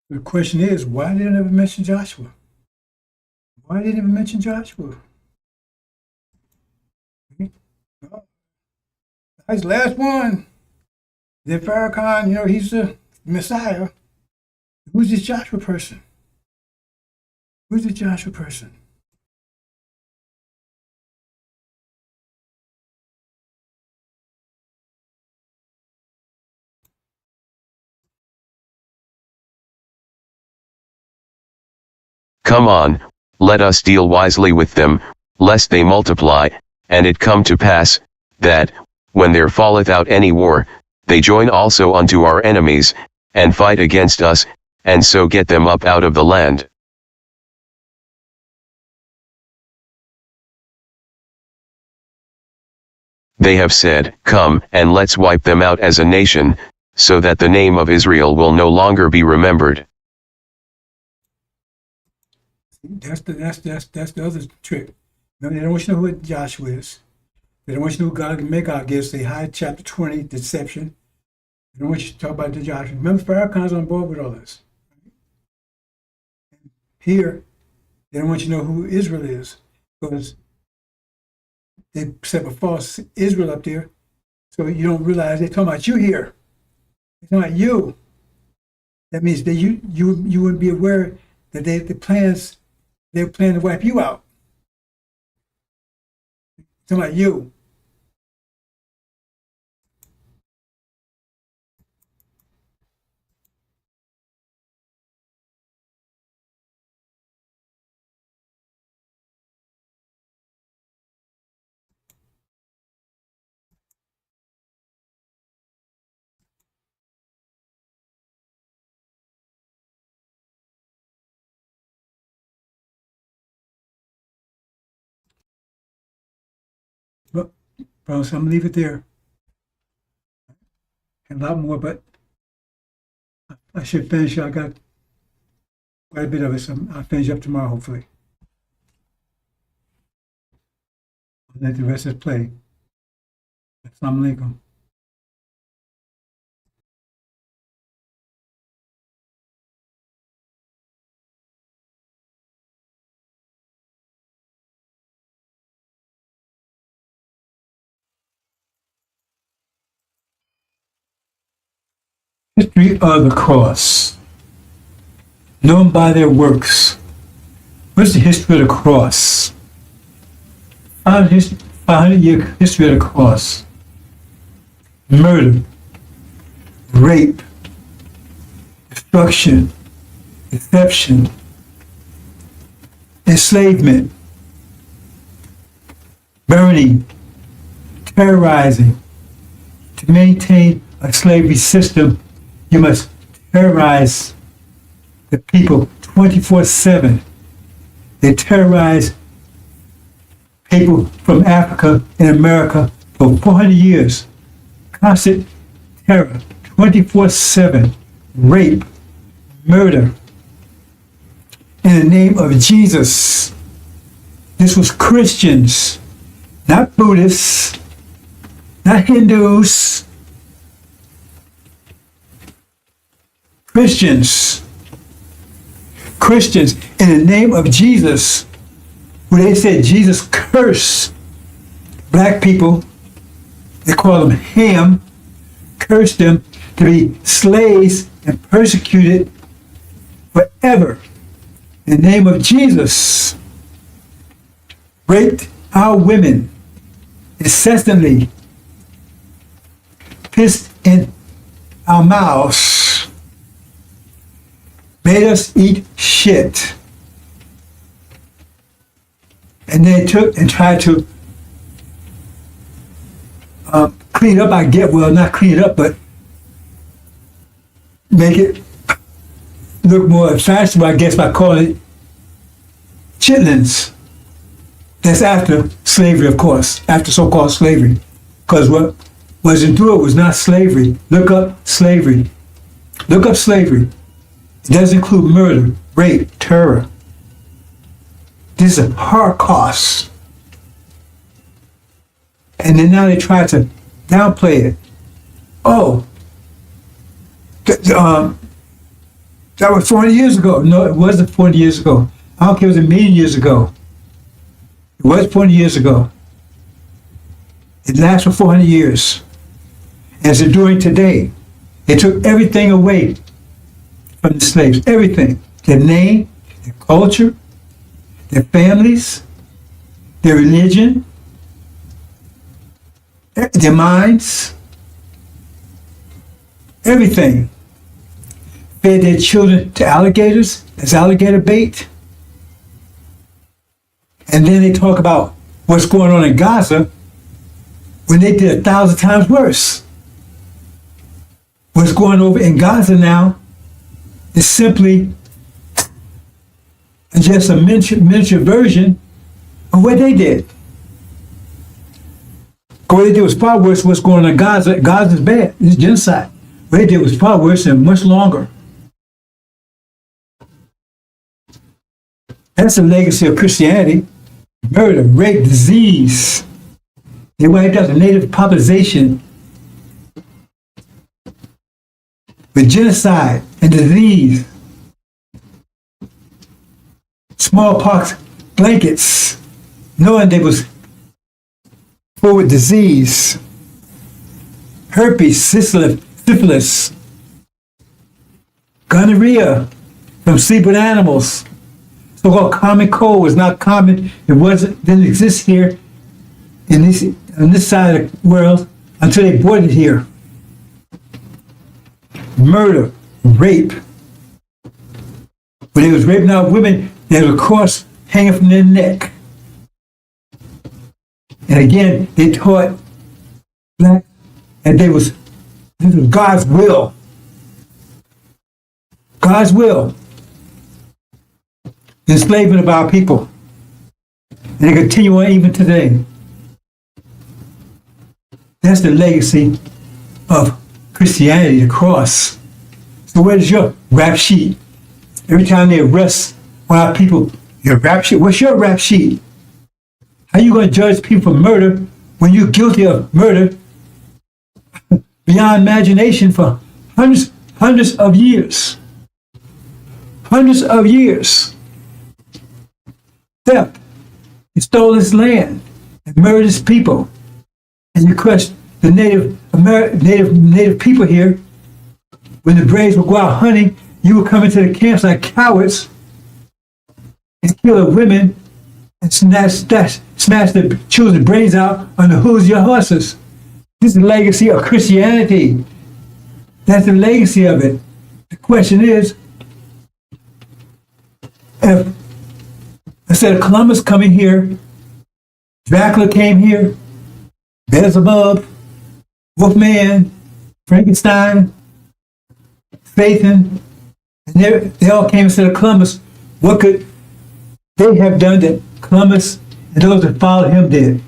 The question is, why did it never mention Joshua? Why did it never mention Joshua? That's the last one. Then Farrakhan, he's the Messiah. Who's this Joshua person? Who's this Joshua person? Come on, let us deal wisely with them, lest they multiply, and it come to pass, that, when there falleth out any war, they join also unto our enemies, and fight against us, and so get them up out of the land. They have said, "Come, and let's wipe them out as a nation, so that the name of Israel will no longer be remembered." That's the other trick. Now, they don't want you to know who Joshua is. They don't want you to know who God and MAGOG is. They hide chapter 20, deception. They don't want you to talk about the Joshua. Remember, Farrakhan's on board with all this. Here, they don't want you to know who Israel is, because they set a false Israel up there, so you don't realize they're talking about you here. They're talking about you. That means that you wouldn't be aware that they're planning to wipe you out. They're talking about you. But, so I'm gonna leave it there. And a lot more, but I should finish. I got quite a bit of it, so I'll finish up tomorrow, hopefully. I'll let the rest of it play. Assalamu alaikum. History of the cross, known by their works. What's the history of the cross? 500-year history of the cross. Murder, rape, destruction, deception, enslavement, burning, terrorizing. To maintain a slavery system, you must terrorize the people 24/7. They terrorize people from Africa and America for 400 years. Constant terror, 24/7. Rape, murder. In the name of Jesus. This was Christians, not Buddhists, not Hindus. Christians, in the name of Jesus, who they said Jesus cursed black people, they call them Ham, cursed them to be slaves and persecuted forever. In the name of Jesus, raped our women incessantly, pissed in our mouths, made us eat shit. And they took and tried to clean up, not clean it up, but make it look more fashionable, I guess, by calling it chitlins. That's after slavery, of course, after so-called slavery. Because what was endured was not slavery. Look up slavery. Look up slavery. It does include murder, rape, terror. This is a Holocaust. And then now they try to downplay it. Oh, that was 40 years ago. No, it wasn't 40 years ago. I don't care if it was a million years ago. It was 40 years ago. It lasts for 400 years. And it's enduring today. They took everything away from the slaves, everything. Their name, their culture, their families, their religion, their minds, everything. Fed their children to alligators as alligator bait. And then they talk about what's going on in Gaza when they did 1,000 times worse. What's going over in Gaza now is simply just a miniature version of what they did. What they did was far worse than what's going on in Gaza. Gaza is bad. It's genocide. What they did was far worse and much longer. That's the legacy of Christianity. Murder, rape, disease. They wiped out the native population with genocide and disease. Smallpox blankets, knowing they was full with disease. Herpes, syphilis, gonorrhea from sleep with animals. So-called common cold was not common. Didn't exist here on this side of the world until they brought it here. Murder, rape. When they was raping out women, there was a cross hanging from their neck. And again, they taught black and this was God's will. God's will. Enslavement of our people. And they continue on even today. That's the legacy of Christianity, the cross. So where's your rap sheet? Every time they arrest one of our people, your rap sheet. What's your rap sheet? How you going to judge people for murder when you're guilty of murder beyond imagination for hundreds of years? Hundreds of years. Theft. You stole this land and murdered its people. And you crushed the native people here. When the braves would go out hunting, you would come into the camps like cowards and kill the women and smash the children's brains out on the hooves of your horses. This is the legacy of Christianity. That's the legacy of it. The question is, if instead of Columbus coming here, Dracula came here, Beelzebub, Wolfman, Frankenstein, Satan, and they all came instead of Columbus. What could they have done that Columbus and those that followed him did?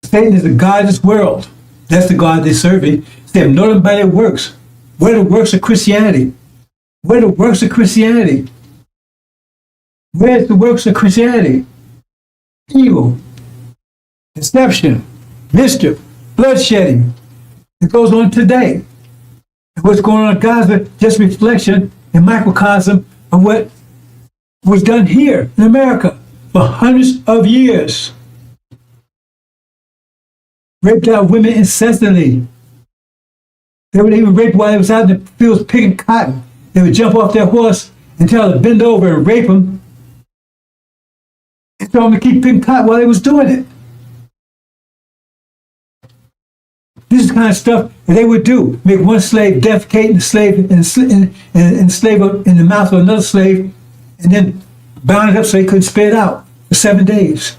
Satan is the God of this world. That's the God they're serving. They have known him by their works. What are the works of Christianity? What are the works of Christianity? Where's the works of Christianity? Evil, deception, mischief, bloodshedding. It goes on today. And what's going on in Gaza, just reflection and microcosm of what was done here in America for hundreds of years. Raped out women incessantly. They would even rape while they was out in the fields picking cotton. They would jump off their horse and tell them to bend over and rape them. And tell them to keep picking cotton while they was doing it. This is the kind of stuff that they would do. Make one slave defecate in the slave in the mouth of another slave, and then bound it up so they couldn't spit it out for 7 days.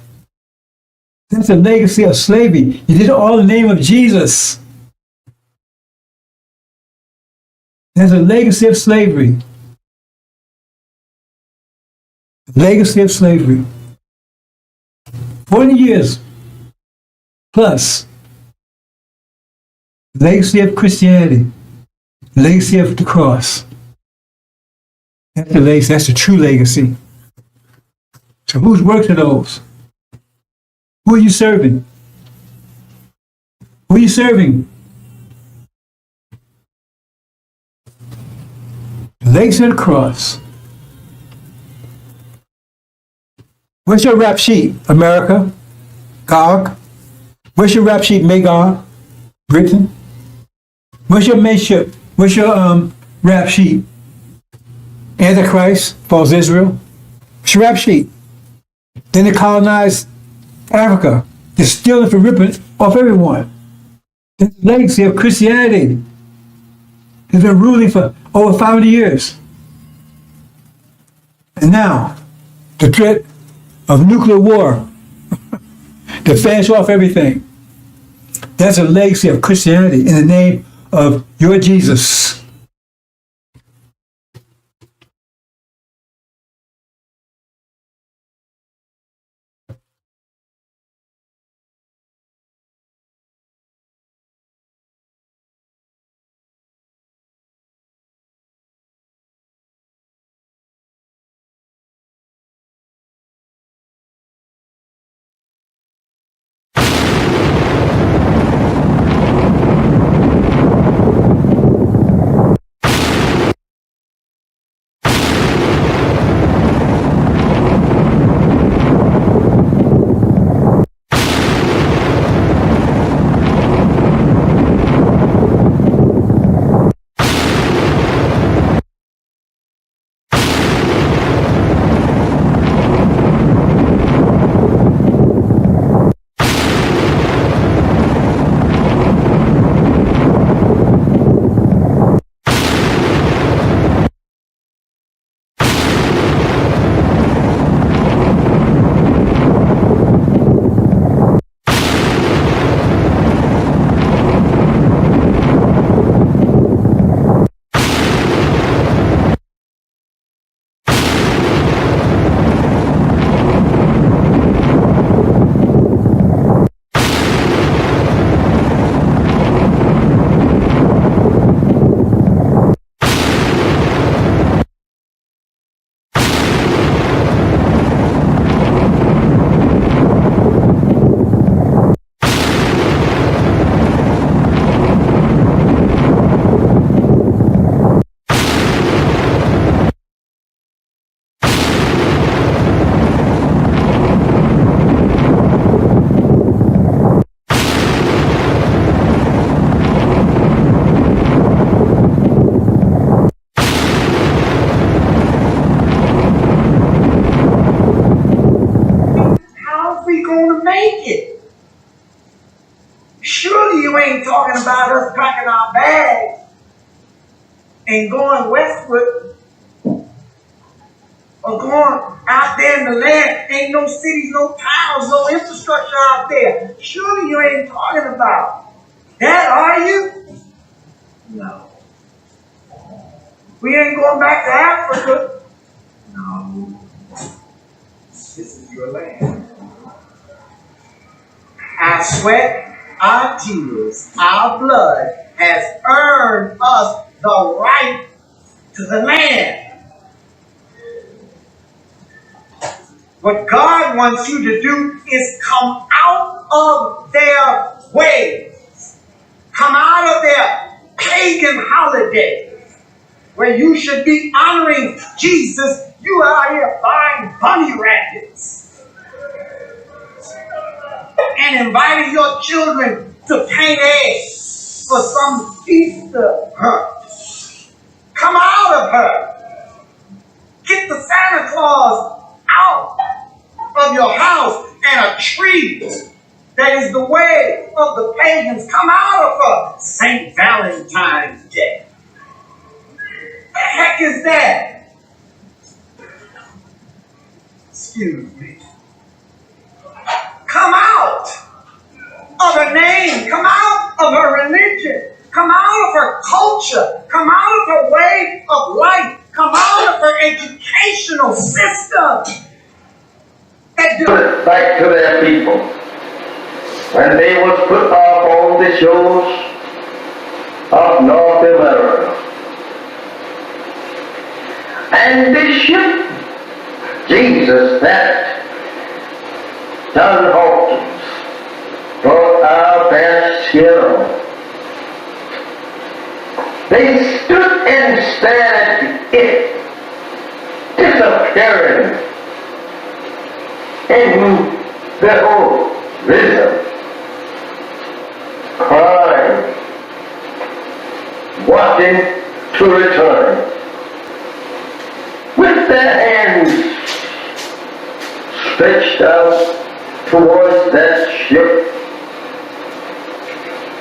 That's the legacy of slavery. You did it all in the name of Jesus. That's a legacy of slavery. Legacy of slavery. 40 years plus. Legacy of Christianity. Legacy of the cross. That's the legacy. That's the true legacy. So whose works are those? Who are you serving? Who are you serving? The legacy of the cross. Where's your rap sheet, America? Gog? Where's your rap sheet, Magog? Britain? Where's your mateship? Where's your rap sheet? Antichrist, false Israel? What's your rap sheet? Then they colonized Africa. They're stealing for ripping off everyone. That's the legacy of Christianity. It's been ruling for over 500 years. And now, the threat of nuclear war to finish off everything. That's a legacy of Christianity in the name of your Jesus. packing our bags and going westward or going out there in the land. Ain't no cities, no towns, no infrastructure out there. Surely you ain't talking about that, are you? No. We ain't going back to Africa. No. This is your land. Our sweat, our tears, our blood has earned us the right to the land. What God wants you to do is come out of their ways. Come out of their pagan holidays where you should be honoring Jesus. You are out here buying bunny rabbits and inviting your children to paint eggs for some Easter hunt. Come out of her. Get the Santa Claus out of your house and a tree that is the way of the pagans. Come out of her. St. Valentine's Day. The heck is that? Excuse me. Come out of her name. Come out of her religion. Come out of her culture. Come out of her way of life. Come out of her educational system. That do it back to their people. When they was put off on the shores of North America. And this ship, Jesus, that John Hawkins brought our best hero. They stood and stared at it disappearing in the horizon, crying, watching to return. With their hands stretched out towards that ship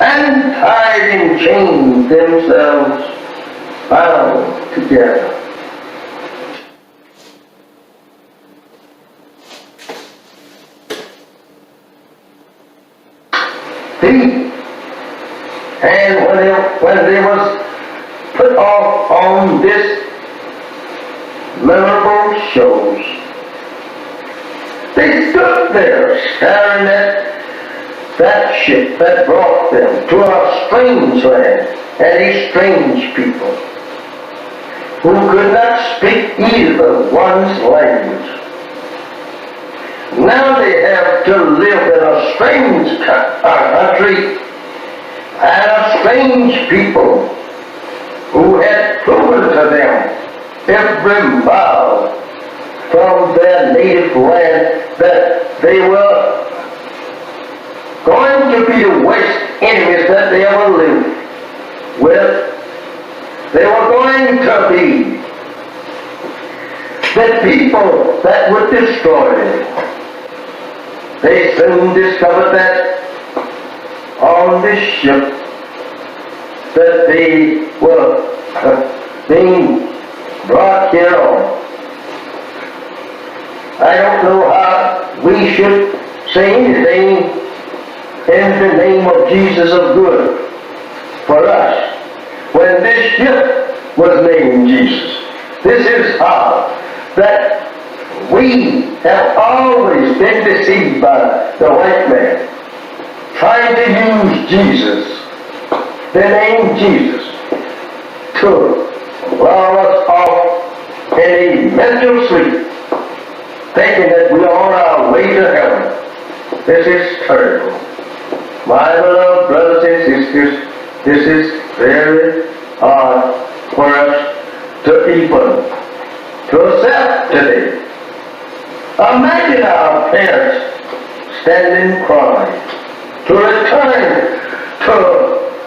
and tied in chains themselves bound together. And when they was put off on this memorable shows, they stood there staring at that ship that brought them to a strange land and a strange people who could not speak either one's language. Now they have to live in a strange country and a strange people who had proven to them every mile from their native land that they were going to be the worst enemies that they ever lived with. They were going to be the people that would destroy them. They soon discovered that on this ship that they were being brought here on. I don't know how we should say anything in the name of Jesus of good for us when this ship was named Jesus. This is how that we have always been deceived by the white man, trying to use Jesus, the name Jesus, to lull us off in a mental sleep, thinking that we are on our way to heaven. This is terrible. My beloved brothers and sisters, this is very hard for us to even to accept today. Imagine our parents standing crying to return to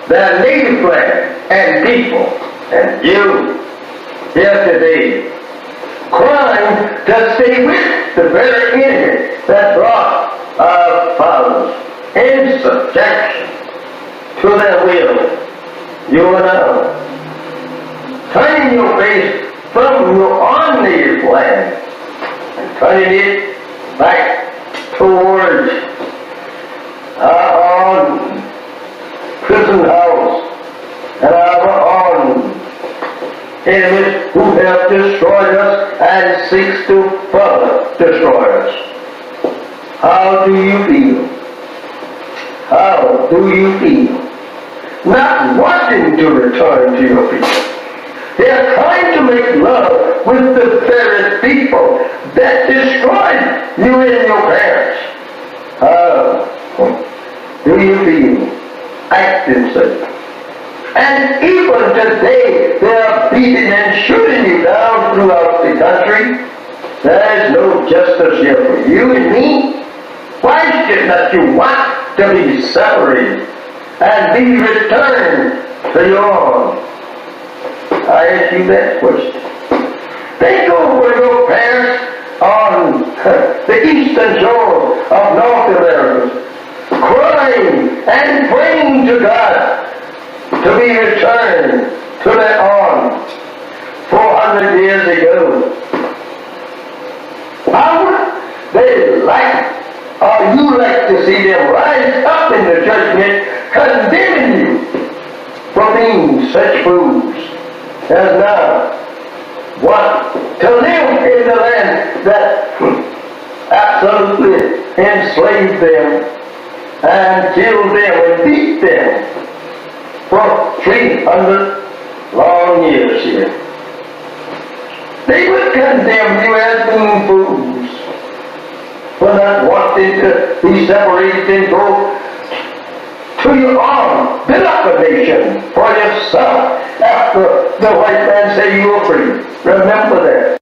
their native land and people, and you here today crying to stay with the very enemy that brought our fathers in subjection to their will you are now turning your face from your own native land and turning it back towards our own prison house and our own enemies who have destroyed us and seeks to further destroy us. How do you feel? How do you feel? Not wanting to return to your people. They are trying to make love with the very people that destroyed you and your parents. How do you feel acting such? And even today, they are beating and shooting you down throughout the country. There is no justice here for you and me. Why should not you want to be separated and be returned to your own? I ask you that question. Think over your parents on the eastern shore of North America, crying and praying to God to be returned to their own 400 years ago. How would they like, or you like to see them rise up in the judgment condemning you for being such fools as now want to live in the land that absolutely enslaved them and killed them and beat them for 300 long years here. They would condemn you as being fools for not wanting to be separated and go to your own, build up a nation for yourself after the white man say you are free. Remember that.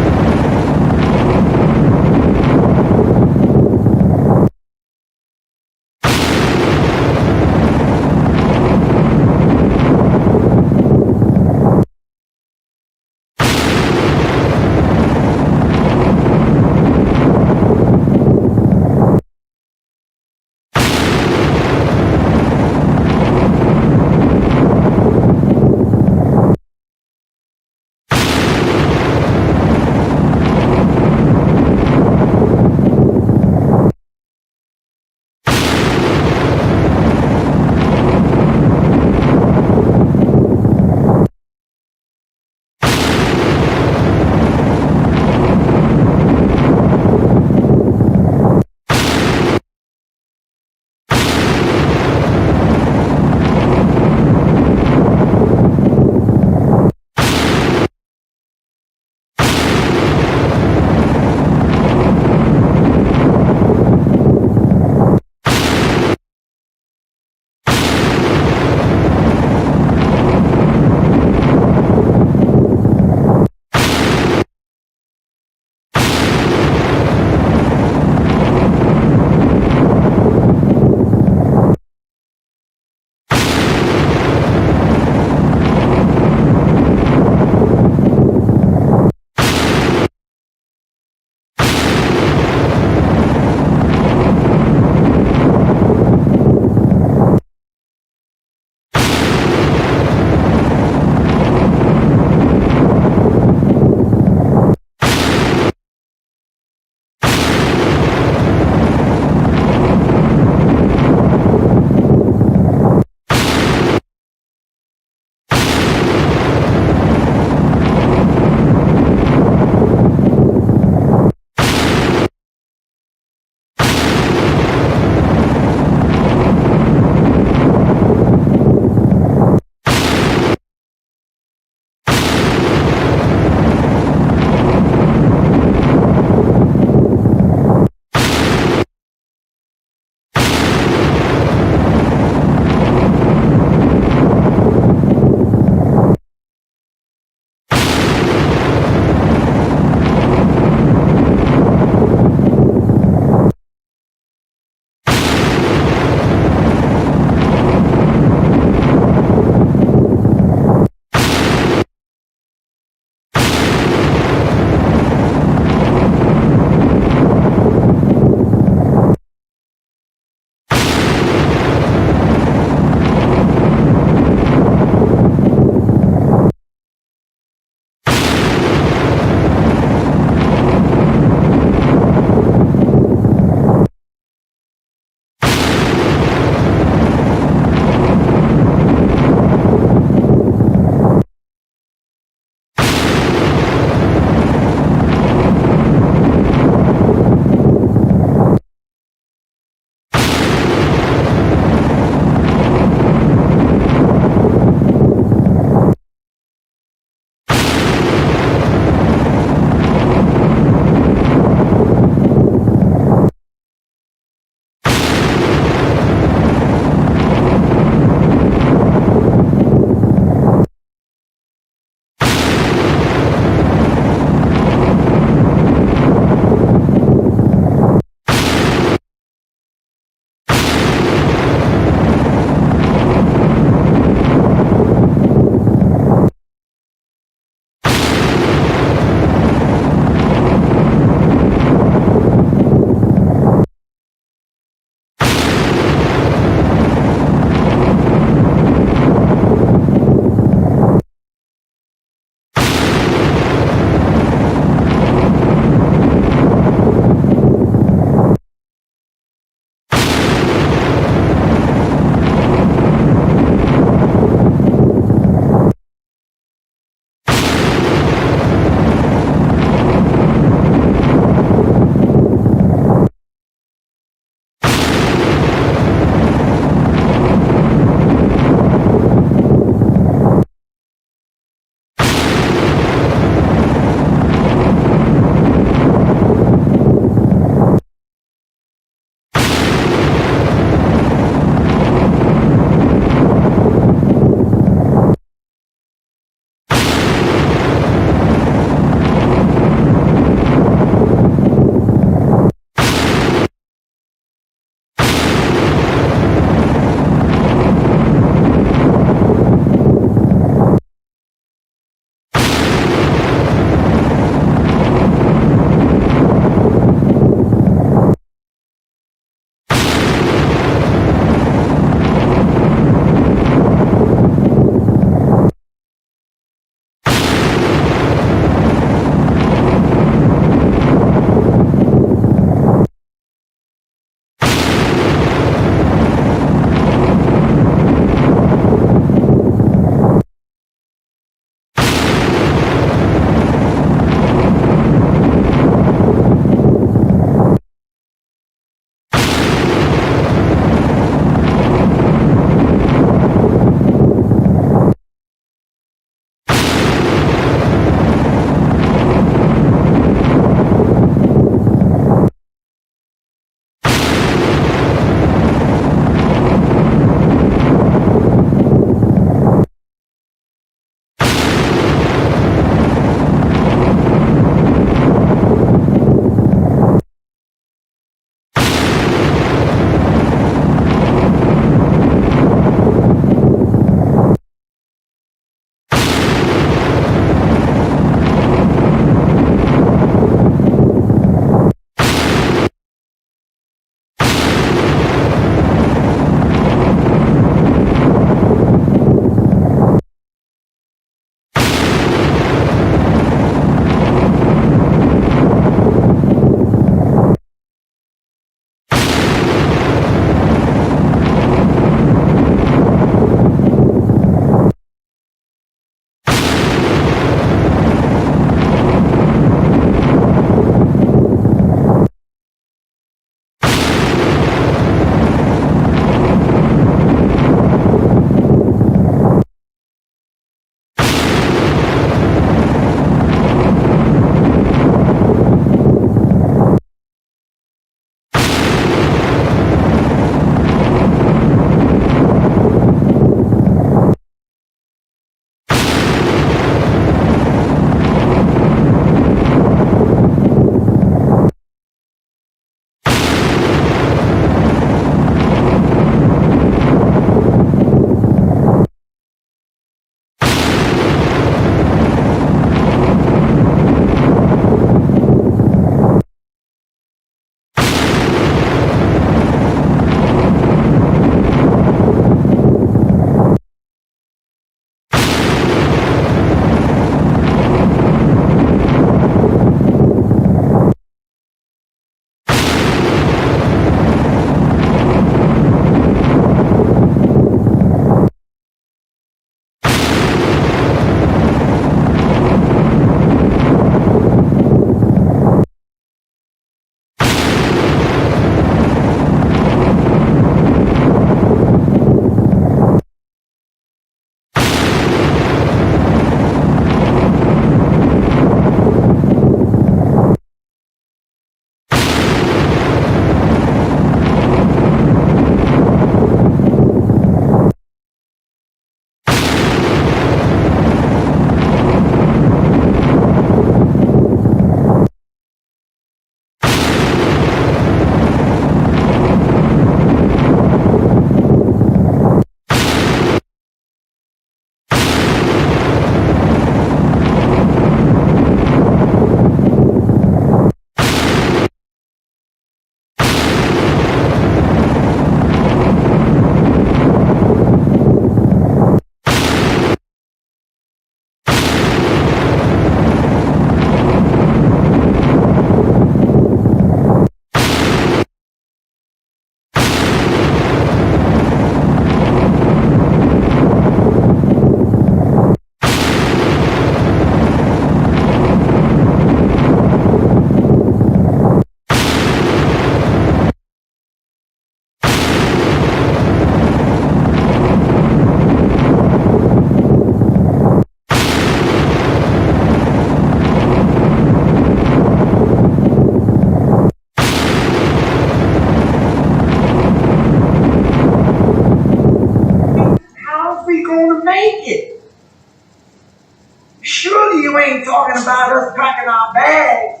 ain't talking about us packing our bags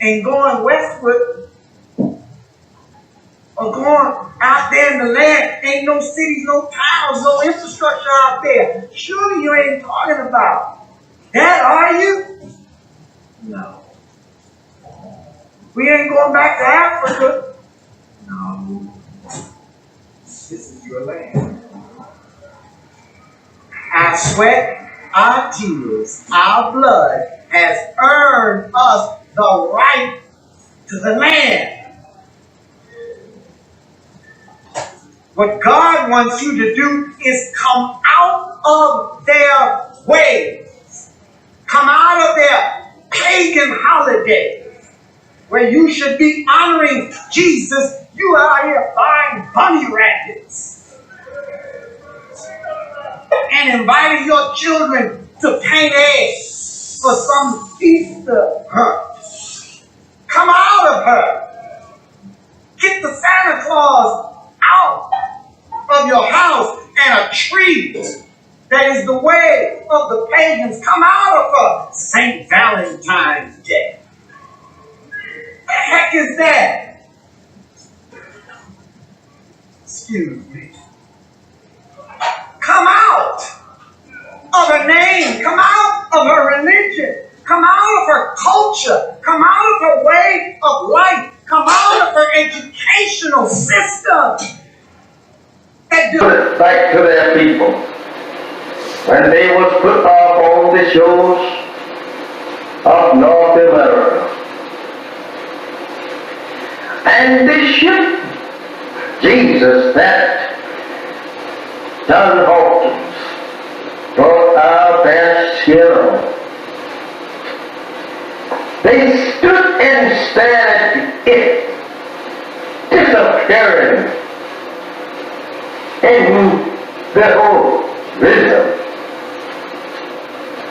and going westward or going out there in the land. Ain't no cities, no towns, no infrastructure out there. Surely you ain't talking about that, are you? No. We ain't going back to Africa. No. This is your land. Our sweat, our tears, our blood has earned us the right to the land. What God wants you to do is come out of their ways. Come out of their pagan holidays where you should be honoring Jesus. You are out here buying bunny rabbits and inviting your children to paint eggs for some Easter hunt. Come out of her. Get the Santa Claus out of your house and a tree that is the way of the pagans. Come out of her. St. Valentine's Day. What the heck is that? Excuse me. Come out of her name. Come out of her religion. Come out of her culture. Come out of her way of life. Come out of her educational system. And do it back to their people. When they was put off on the shores of North America. And this ship, Jesus, that John Hawkins brought our best hero. They stood and stared at it disappearing in the horizon,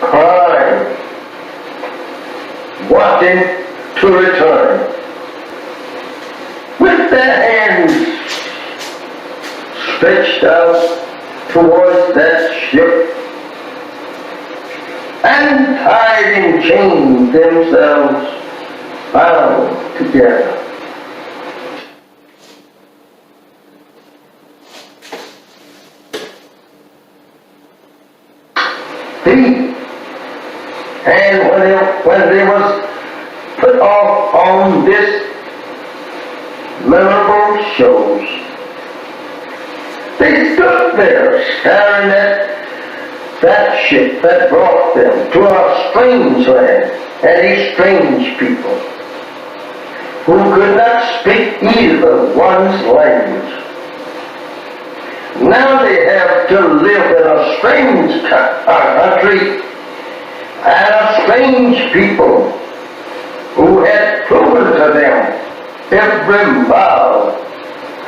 crying, watching to return, with their hands stretched out towards that ship, and tied in chains themselves, bound together. And when they was put off on this memorable shows, they stood there staring at that ship that brought them to a strange land and a strange people who could not speak either one's language. Now they have to live in a strange country and a strange people who had proven to them every mile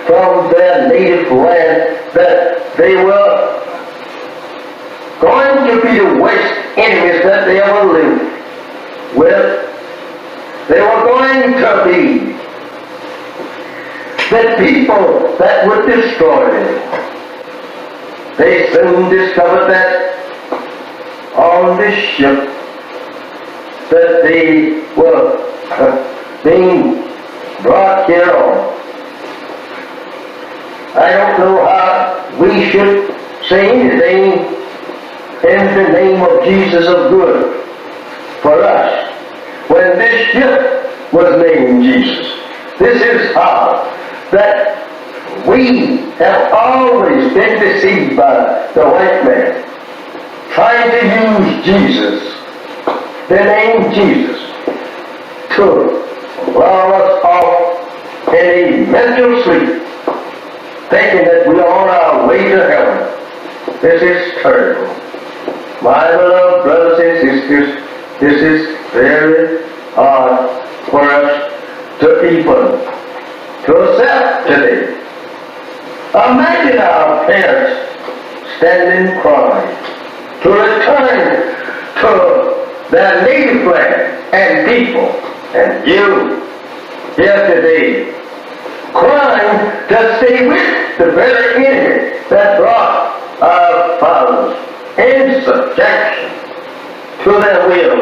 from their native land that they were going to be the worst enemies that they ever lived with. They were going to be the people that would destroy them. They soon discovered that on this ship that they were being brought here on. I don't know how we should say anything in the name of Jesus of good for us when this ship was named Jesus. This is how that we have always been deceived by the white man, trying to use Jesus, the name Jesus, to lull us off in a mental sleep, thinking that we are on our way to heaven. This is terrible. My beloved brothers and sisters, this is very hard for us to even to accept today. Imagine our parents standing crying to return to their native land and people, and you here today crying to stay with the very enemy that brought our fathers in subjection to their will.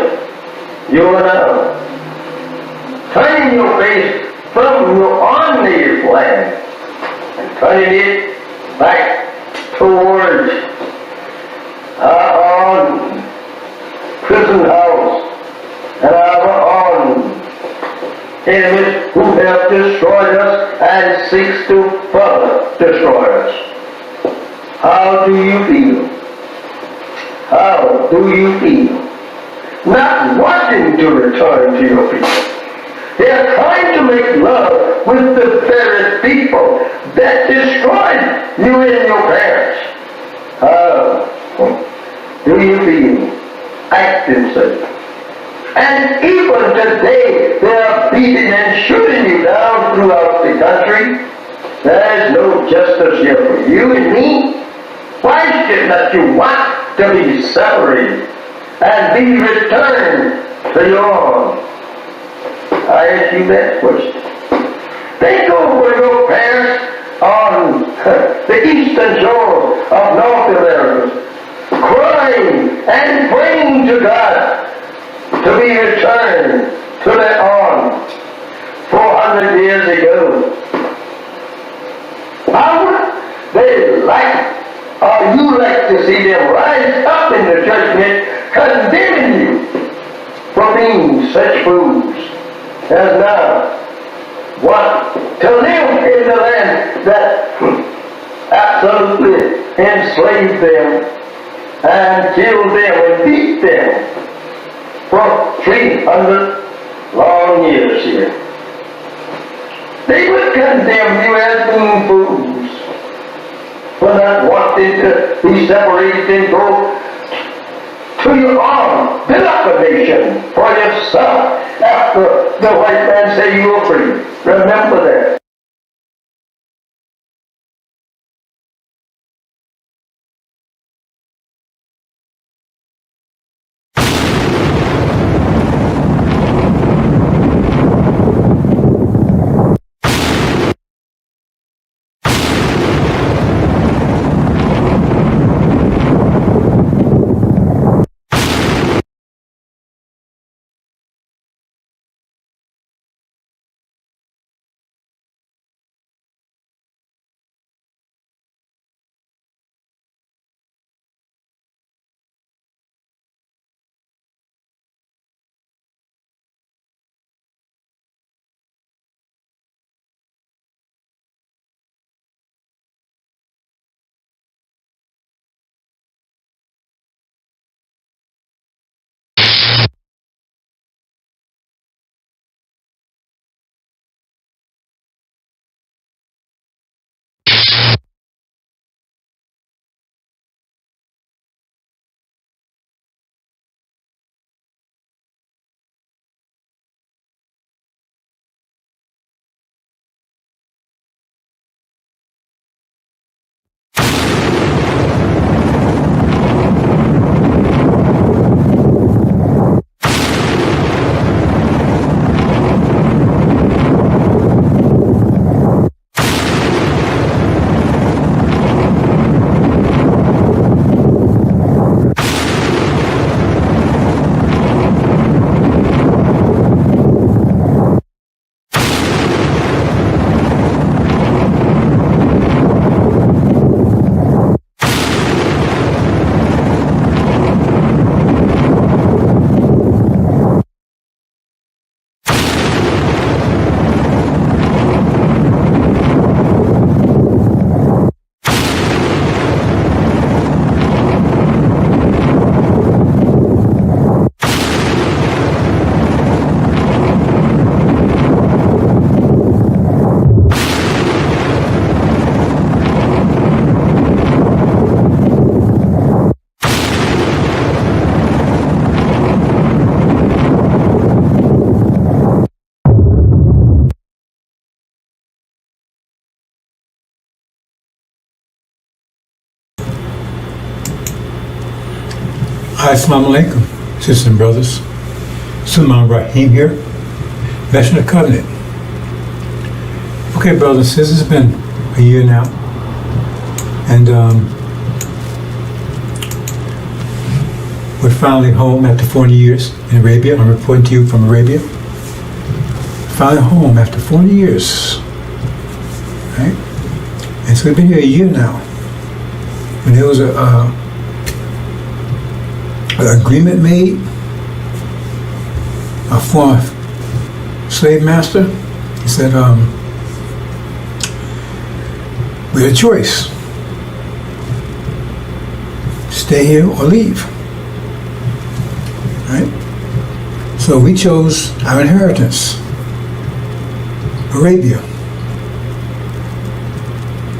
You are now turning your face from your own native land and turning it back towards our own prison house and our own enemies who have destroyed us and seeks to further destroy us. How do you feel? How do you feel? Not wanting to return to your people. They are trying to make love with the very people that destroyed you and your parents. How do you feel acting such? And even today, they are beating and shooting you down throughout the country. There is no justice here for you and me. Why should not you want to be separated and be returned to your own? I ask you that question. Think over your parents on the eastern shore of North America, crying and praying to God to be returned to their own 400 years ago. How would they like, or you like to see them rise up in the judgment condemning you for being such fools as now want to live in the land that absolutely enslaved them and killed them and beat them for 300 long years here. They would condemn you as being fools for not wanting to be separated and go to your own, build up a nation for yourself after the white man said you were free. Remember that. Hi, assalamu alaikum, sisters and brothers. Sulman Rahim here, Veteran of Covenant. Okay, brothers and sisters, it's been a year now, and We're finally home after 40 years in Arabia. I'm reporting to you from Arabia. Finally home after 40 years. Right? And so we've been here a year now. And there was an agreement made. A former slave master, he said, we had a choice. Stay here or leave. Right? So we chose our inheritance, Arabia.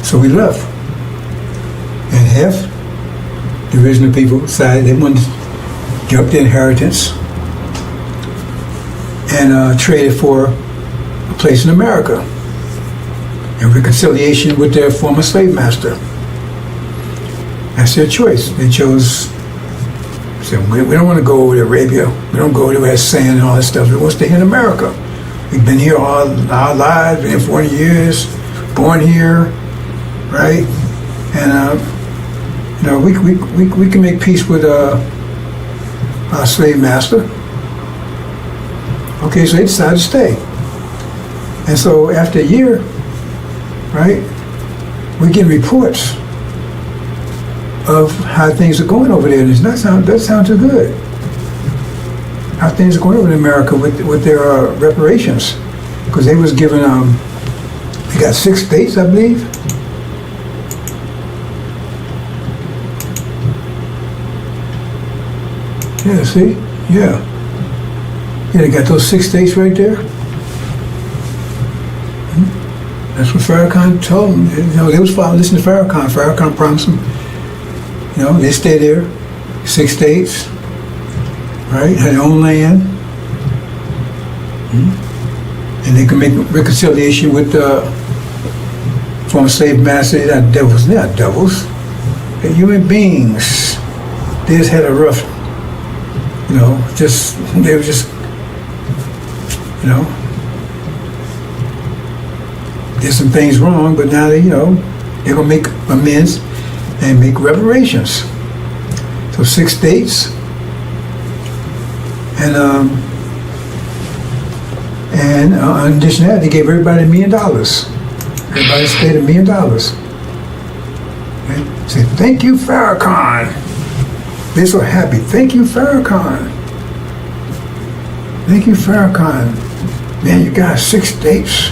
So we left. And half the original people decided they wanted to give up their inheritance and traded for a place in America in reconciliation with their former slave master. That's their choice. They chose, said, we don't want to go over to Arabia. We don't go over there sand and all that stuff. We want to stay in America. We've been here all our lives, been here 40 years, born here, right? And we can make peace with our slave master. Okay, so they decided to stay. And so after a year, right, we're getting reports of how things are going over there. And it doesn't sound too good. How things are going over in America with their reparations. Because they was given, they got 6 states, I believe. Yeah, see? Yeah. Yeah, they got those 6 states right there. That's what Farrakhan told them. You know, they was listening to Farrakhan. Farrakhan promised them, you know, they stay there, 6 states, right? Had their own land. And they can make reconciliation with the former slave master. They're not devils. They're not devils. They're human beings. They just had a rough, you know, they were just, you know, did some things wrong, but now they, you know, they're gonna make amends and make reparations. So 6 states, and in addition to that, they gave everybody $1 million. Everybody stayed $1 million. Right? Say, thank you, Farrakhan. They're so happy. Thank you, Farrakhan. Thank you, Farrakhan. Man, you got 6 states.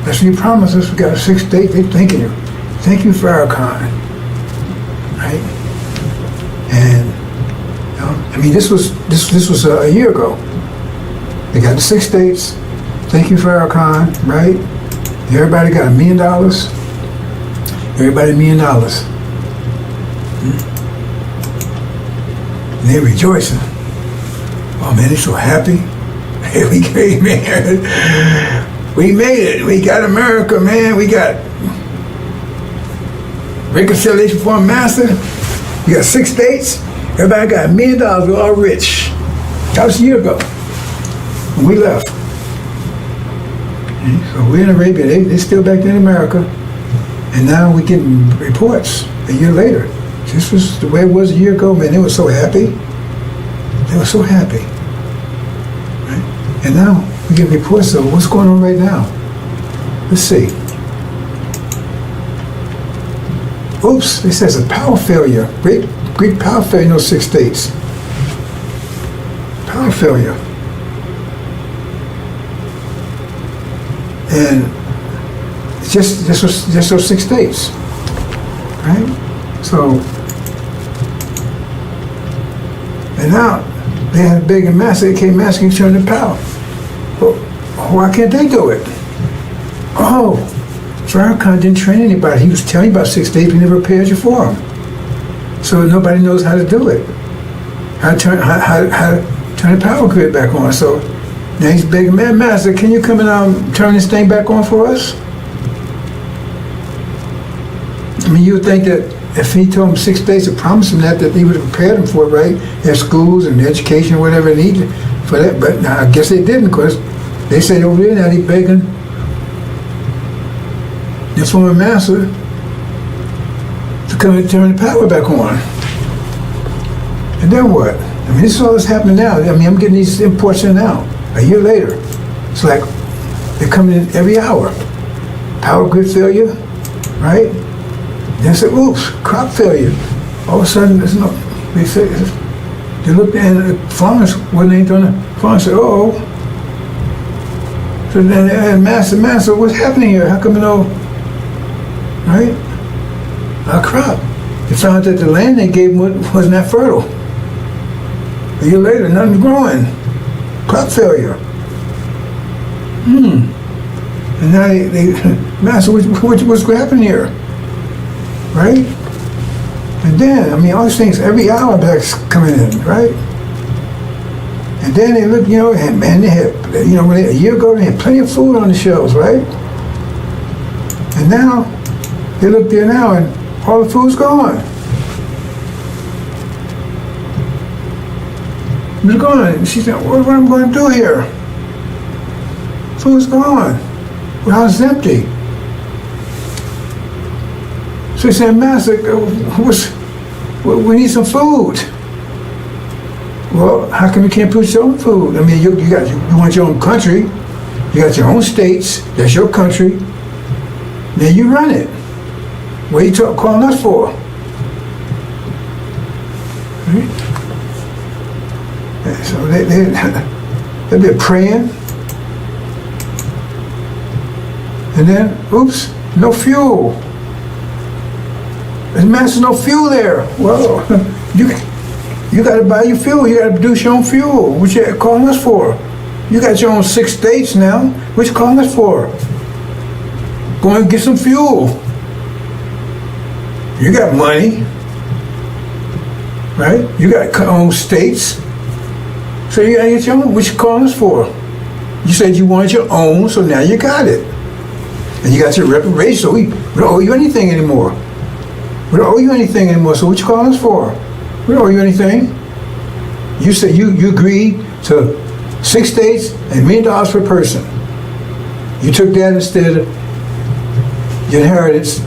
That's what you promised us. We got 6 states. They're thanking you. Thank you, Farrakhan. Right? And you know, I mean, this was a year ago. They got the 6 states. Thank you, Farrakhan. Right? Everybody got $1 million. Everybody $1 million. And they're rejoicing. Oh man, they're so happy. Hey, we came, man. We made it. We got America, man. We got reconciliation for a master. We got 6 states. Everybody got $1 million. We're all rich. That was a year ago when we left. So we're in Arabia. They're still back there in America. And now we're getting reports a year later. This was the way it was a year ago, man. They were so happy. They were so happy. Right? And now we get reports of what's going on right now. Let's see. Oops, it says a power failure. Great power failure in those 6 states. Power failure. And just those 6 states. Right? So, and now they had a big and massive, they came asking to turn the power. Well, why can't they do it? Oh, Farrakhan didn't train anybody. He was telling you about 6 states, he never prepared you for them. So nobody knows how to do it. How to turn the power grid back on. So now he's begging, man, master, can you come and turn this thing back on for us? I mean, you would think that if he told him 6 states to promise him that he would have prepared him for it, right? Their schools and education, whatever they needed for that. But now I guess they didn't, because they said over there now they're begging the former master to come and turn the power back on. And then what? I mean, this is all that's happening now. I mean, I'm getting these imports in now. A year later, it's like they're coming in every hour. Power grid failure, right? Then say, oops, crop failure. All of a sudden, there's no. They say, they looked at the farmers wasn't ain't doing it. Farmers said, oh. So then they had master, what's happening here? How come you know? Right? Our crop. They found that the land they gave them wasn't that fertile. A year later, nothing's growing. Crop failure. And now they master, what's happening here? Right? And then, I mean, all these things, every hour back's coming in, right? And then they look, you know, and they had, you know, a year ago they had plenty of food on the shelves, right? And now, they look there now and all the food's gone. It's gone. She said, what am I going to do here? Food's gone. The house is empty. So he said, Master, we need some food. Well, how come you can't produce your own food? I mean, you want your own country. You got your own states. That's your country. Then you run it. What are you calling us for? Right? So they'll be praying. And then, oops, no fuel. There's Master, no fuel there. Well, you got to buy your fuel. You got to produce your own fuel. What you calling us for? You got your own 6 states now. What you calling us for? Go and get some fuel. You got money, right? You got your own states. So you got to get your own. What you calling us for? You said you wanted your own, so now you got it. And you got your reparation, so we don't owe you anything anymore. We don't owe you anything anymore, so what you calling us for? We don't owe you anything. You said you agreed to 6 states and $1 million per person. You took that instead of your inheritance,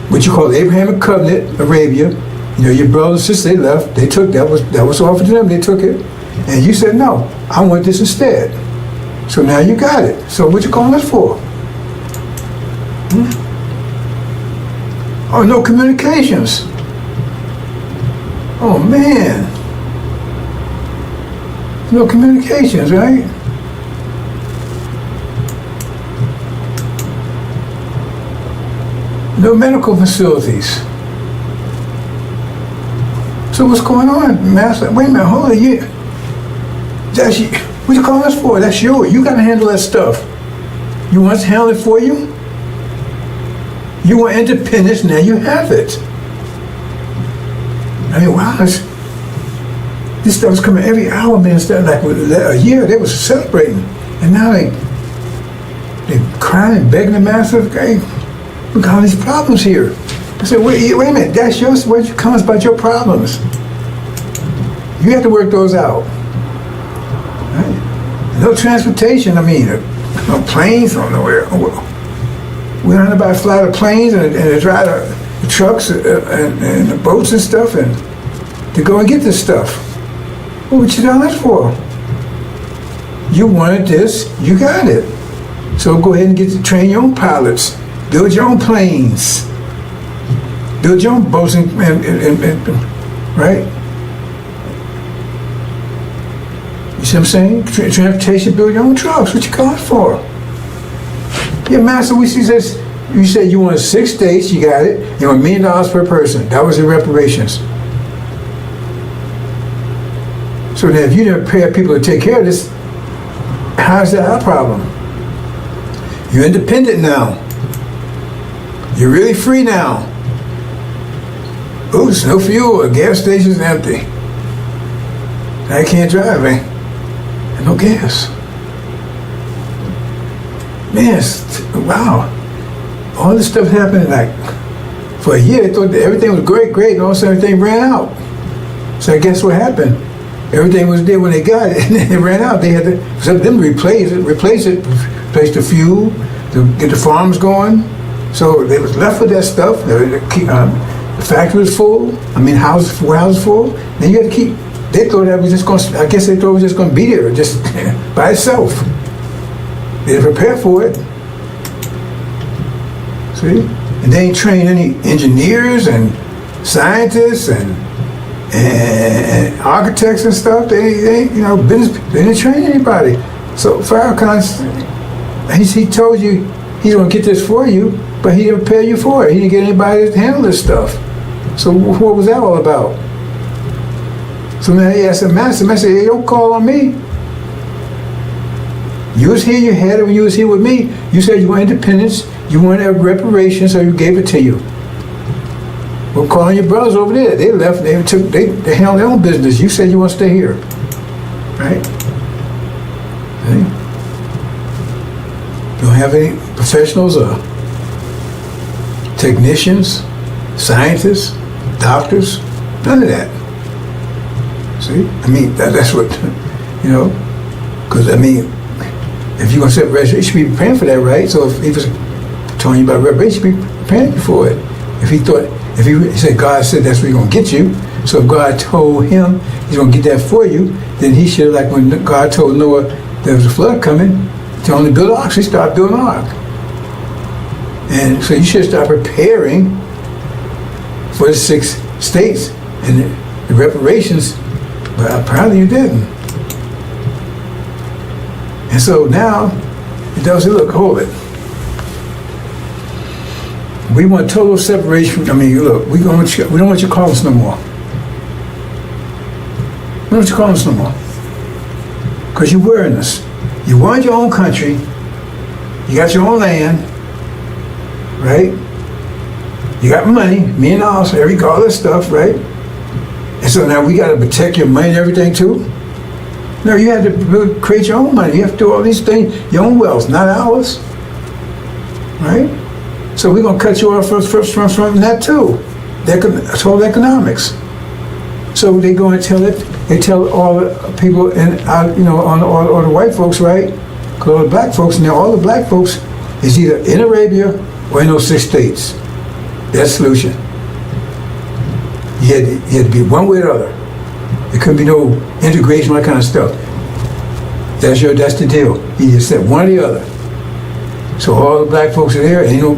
what you call the Abrahamic covenant, Arabia. You know, your brothers and sisters, they left, they took, that was offered to them, they took it. And you said, no, I want this instead. So now you got it. So what you calling us for? Oh, no communications. Oh, man. No communications, right? No medical facilities. So what's going on, Master? Wait a minute, hold on. That's you. What you calling us for? That's yours. You got to handle that stuff. You want us to handle it for you? You want independence, now you have it. I mean, wow, this stuff was coming every hour, man. Instead of like a year, they was celebrating. And now they crying and begging the Master, hey, we got all these problems here. I said, wait a minute, that's yours. Where you comes about your problems? You have to work those out. Right? No transportation, I mean, no planes, no nowhere. We learned about fly the planes and to drive the trucks and the boats and stuff and to go and get this stuff. Well, what you done that for? You wanted this, you got it. So go ahead and get to train your own pilots, build your own planes, build your own boats and right? You see what I'm saying? Transportation, build your own trucks. What you calling for? Yeah, Master, we see this. You said you wanted 6 states, you got it. You want $1 million per person. That was your reparations. So then if you didn't pay people to take care of this, how is that our problem? You're independent now. You're really free now. Oops, no fuel, the gas station's empty. I can't drive, man. And no gas. Man, wow. All this stuff happened like for a year. They thought that everything was great, and all of a sudden everything ran out. So guess what happened? Everything was there when they got it, and then it ran out. They had to, some of them replace the fuel, to get the farms going. So they was left with that stuff. The factory was full. I mean, warehouses full. Then you had to keep they thought that was just going to, I guess they thought it was just going to be there, just by itself. They didn't prepare for it. See? And they ain't trained any engineers and scientists and architects and stuff. They you know, business, they didn't train anybody. So Farrakhan, he told you he's going to get this for you, but he didn't prepare you for it. He didn't get anybody to handle this stuff. So what was that all about? So now he asked the master, said, hey, don't call on me. You was here, you had it when you was here with me. You said you want independence, you wanted reparations, so you gave it to you. Well, calling your brothers over there. They left, they handled their own business. You said you want to stay here. Right? See? You don't have any professionals or technicians, scientists, doctors, none of that. See? I mean, that's what, you know, because, I mean, if you're going to set reparation, you should be preparing for that, right? So if he was telling you about reparation, you should be preparing for it. If he said God said that's where he's going to get you, so if God told him he's going to get that for you, then he should, like when God told Noah there was a flood coming, to only build an ark, so he started building an ark. And so you should start preparing for the 6 states and the reparations, but apparently you didn't. And so now, it does say, look, hold it. We want total separation. I mean, look, we don't want you to call us no more. We don't want you to call us no more. Because you're wearing us. You want your own country. You got your own land. Right? You got money, $1 million, all this stuff, right? And so now we got to protect your money and everything too? No, you have to create your own money. You have to do all these things, your own wealth, not ours. Right? So we're going to cut you off from that too. It's all economics. So they go and tell it. They tell all the people and all the white folks, right? Because all the black folks, and all the black folks is either in Arabia or in those 6 states. That's the solution. You had to be one way or the other. There couldn't be no integration, that kind of stuff. That's the deal. You just said one or the other. So all the black folks are there, ain't no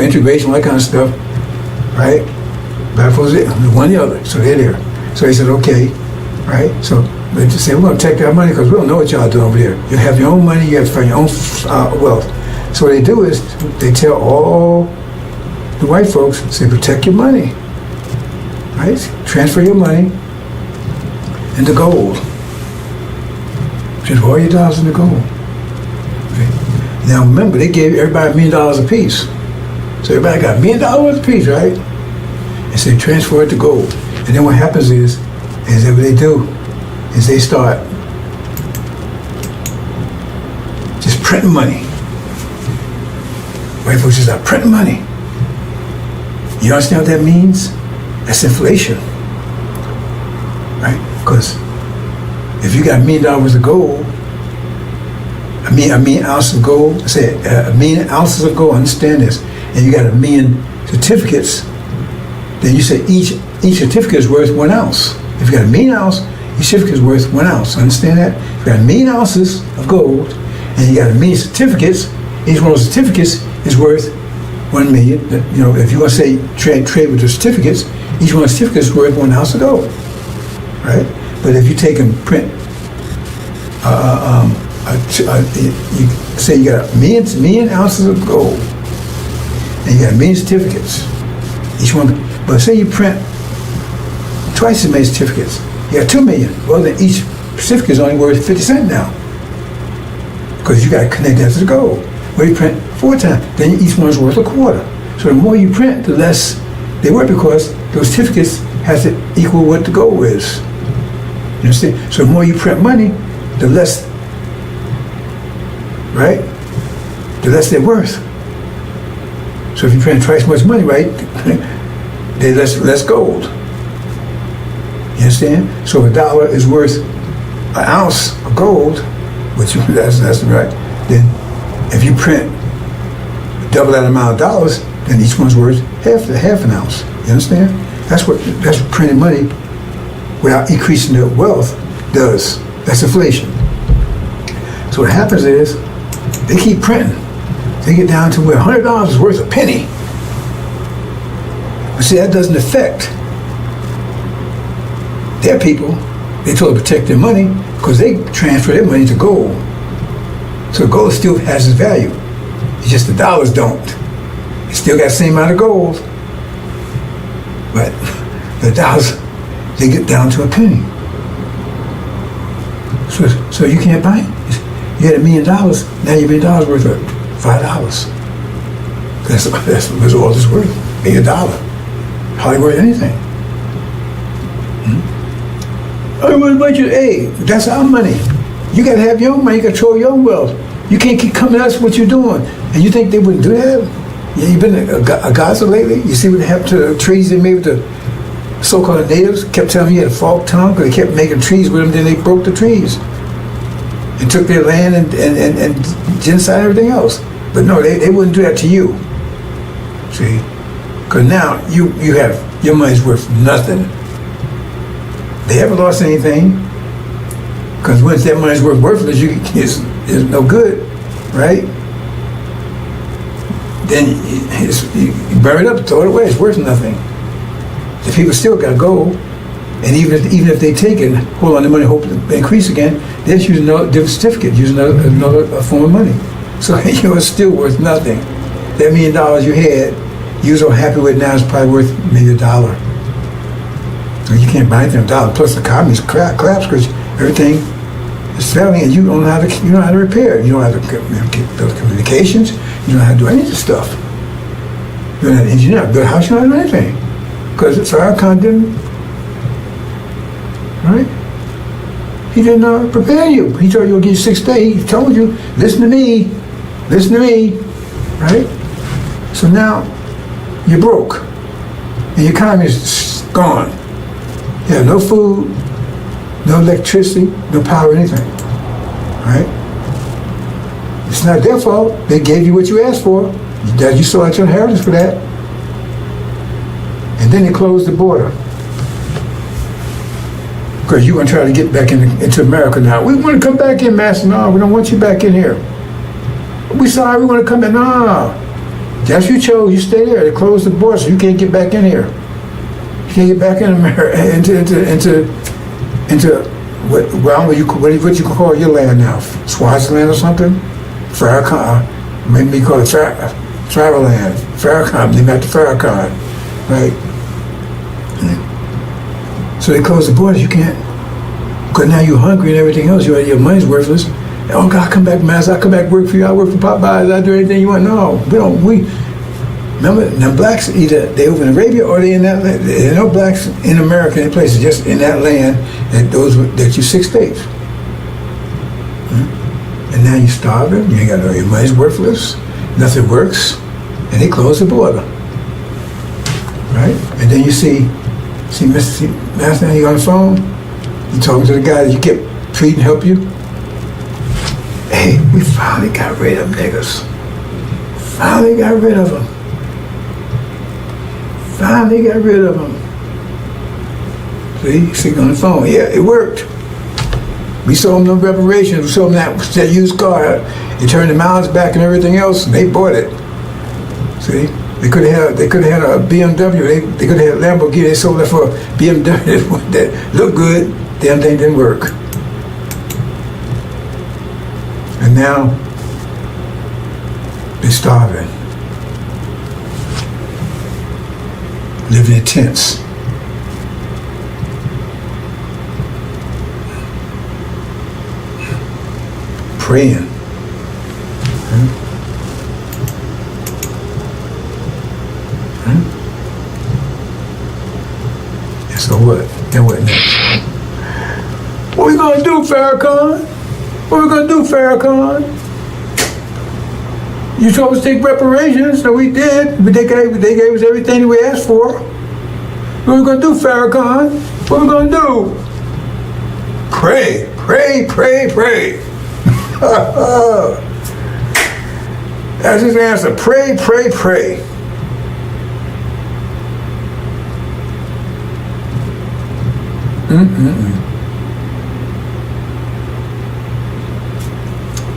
integration, that kind of stuff, right? Black folks are there, one or the other, so they're there. So they said, okay, right? So they just said, we're going to take our money because we don't know what y'all doing over there. You have your own money, you have to find your own wealth. So what they do is they tell all the white folks, say, protect your money, right? Transfer your money into gold. Just all your dollars into gold. Okay. Now remember, they gave everybody $1 million apiece. So everybody got $1 million apiece, right? And so they transfer it to gold. And then what happens is that what they do is they start just printing money. White folks just start printing money. You understand what that means? That's inflation. Right? Because if you got $1 million of gold, a million ounces of gold, say 1 million ounces of gold, understand this, and you got 1 million certificates, then you say each certificate is worth 1 ounce. If you got 1 million ounces, each certificate is worth 1 ounce. Understand that? If you got 1 million ounces of gold, and you got 1 million certificates, each one of those certificates is worth 1 million. You know, if you want to say trade with the certificates, each one of the certificates is worth 1 ounce of gold. Right? But if you take and print, you say you got 1 million ounces of gold, and you got 1 million certificates, each one. But say you print twice as many certificates, you got 2 million. Well, then each certificate is only worth 50 cents now, because you got to connect that to the gold. Well, you print 4 times, then each one's worth a quarter. So the more you print, the less they worth, because those certificates has to equal what the gold is. You understand? So the more you print money, the less, right? The less they're worth. So if you print twice as much money, right, there's less gold. You understand? So a dollar is worth an ounce of gold, which that's right. Then if you print double that amount of dollars, then each one's worth half an ounce. You understand? That's what printing money, without increasing their wealth does. That's inflation. So what happens is they keep printing. They get down to where $100 is worth a penny. But see, that doesn't affect their people. They try to protect their money because they transfer their money to gold. So gold still has its value. It's just the dollars don't. It still got the same amount of gold. But the dollars, they get down to a penny. So you can't buy it. You had $1 million, now your $1 million worth of $5. That's all it's worth. $1 million. Hardly worth anything. Hey, that's our money. You gotta have your own money, you control your own wealth. You can't keep coming at us what you're doing. And you think they wouldn't do that? Yeah, you've been a Gaza lately? You see what happened to the trees they made with the so-called natives? Kept telling me you had a forked tongue because they kept making trees with them, then they broke the trees. And took their land and genocide and everything else. But no, they wouldn't do that to you. See? Because now you have, your money's worth nothing. They haven't lost anything. Because once that money's worthless, it's no good, right? Then you bury it up, throw it away, it's worth nothing. The people still got gold. And even if they take it, hold on to money, hope to increase again, they just use another different certificate, use another form of money. So it's still worth nothing. That $1 million you had, you was so happy with now, it's probably worth maybe $1. So you can't buy anything with $1. Plus the economy's collapse because everything is failing, and you don't know how to repair it. You don't know how to get those communications. You don't know how to do any of this stuff. You don't know how to engineer, build a house. You don't know how to do anything because Farrakhan didn't. Right? He didn't prepare you. He told you he'll give you 6 days. He told you, listen to me, right? So now you're broke, and your economy is gone. You have no food, no electricity, no power, anything, right? It's not their fault. They gave you what you asked for. You saw out your inheritance for that. And then they closed the border. Because you're going to try to get back into America now. We want to come back in, Master. No, we don't want you back in here. We sorry, we want to come in. No. That's you chose. You stay there. They closed the border, so you can't get back in here. You can't get back in America, into what you can call your land now? Swaziland or something? Farrakhan. Maybe call it Traveland. Farrakhan. They met the Farrakhan, right? So they close the borders, you can't. Because now you're hungry and everything else, your money's worthless. Oh God, come back, Master, I'll come back work for you, I'll work for Popeyes, I'll do anything you want. No, remember, now blacks, either they over in Arabia or they in that land. There are no blacks in America, any places, just in that land that you 6 states. And now you're starving, you ain't got your money's worthless, nothing works, and they close the border. Right? And then you see Master, you on the phone, you talking to the guy that you kept treating, help you. Hey, we finally got rid of niggas. Finally got rid of them. See, on the phone. Yeah, it worked. We sold them no reparations. We sold them that used car. It turned the miles back and everything else, and they bought it. See? They could have had a BMW. They could have had a Lamborghini. They sold it for a BMW that looked good. Damn thing didn't work. And now they're starving, living in tents. Praying. So what? And what next? What we gonna do, Farrakhan? You told us to take reparations, so we did. But they gave us everything we asked for. What we gonna do, Farrakhan? What we gonna do? Pray. That's his answer. Pray.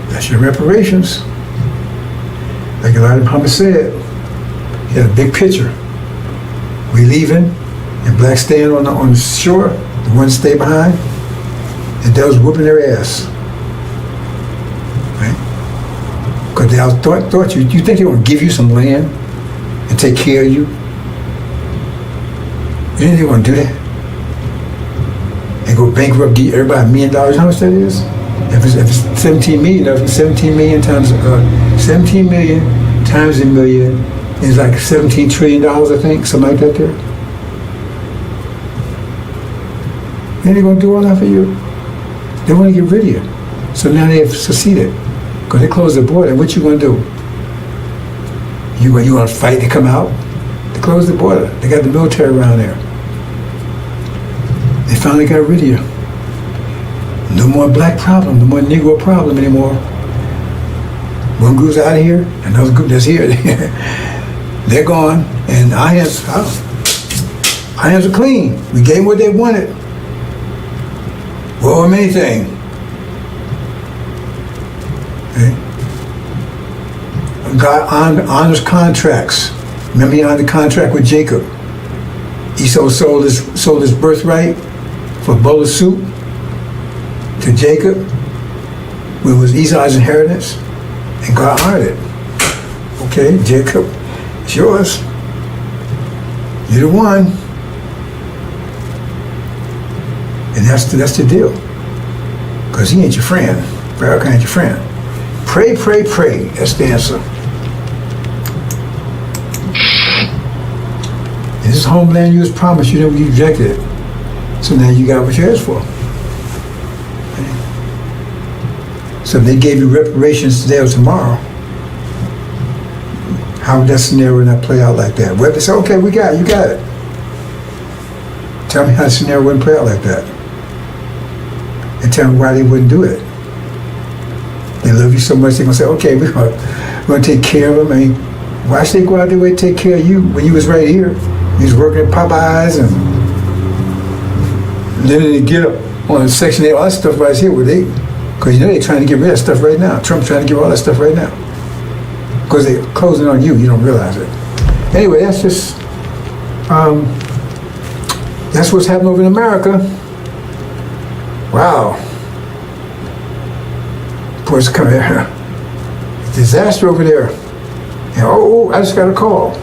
That's your reparations. Like Elijah Muhammad said, he had a big picture. We leaving, and blacks staying on the shore, the ones stay behind, and they was whooping their ass. Right? Because they thought you think they want to give you some land and take care of you? You think they want to do that? And go bankrupt, give everybody $1 million? How much that is? If it's 17 million, if it's 17 million times 17 million times a million is like $17 trillion, I think, something like that there. Then they're gonna do all that for you. They want to get rid of you. So now they have succeeded. Because they closed the border, and what you gonna do? You gonna fight to come out? They closed the border. They got the military around there. They finally got rid of you. No more black problem, no more Negro problem anymore. One group's out of here, another group that's here. They're gone, and our hands are clean. We gave them what they wanted. Well, anything. Okay. God honors contracts. Remember, he honored the contract with Jacob. Esau sold his birthright for a bowl of soup to Jacob, which was Esau's inheritance, and God honored it. Okay, Jacob, it's yours. You're the one. And that's the deal. Because he ain't your friend. Pharaoh ain't your friend. Pray, pray, pray. That's the answer. And this homeland you was promised, you rejected it. So now you got what you asked for. So if they gave you reparations today or tomorrow, how would that scenario not play out like that? Well, they say, okay, you got it. Tell me how the scenario wouldn't play out like that. And tell me why they wouldn't do it. They love you so much, they're going to say, okay, we're going to take care of them. I mean, why should they go out their way to take care of you when you was right here? You was working at Popeyes and then they get up on Section 8, all that stuff right here, because they're trying to get rid of that stuff right now. Trump's trying to get all that stuff right now. Because they're closing on you don't realize it. Anyway, that's just, that's what's happening over in America. Wow. Boys come here. Disaster over there. And, I just got a call.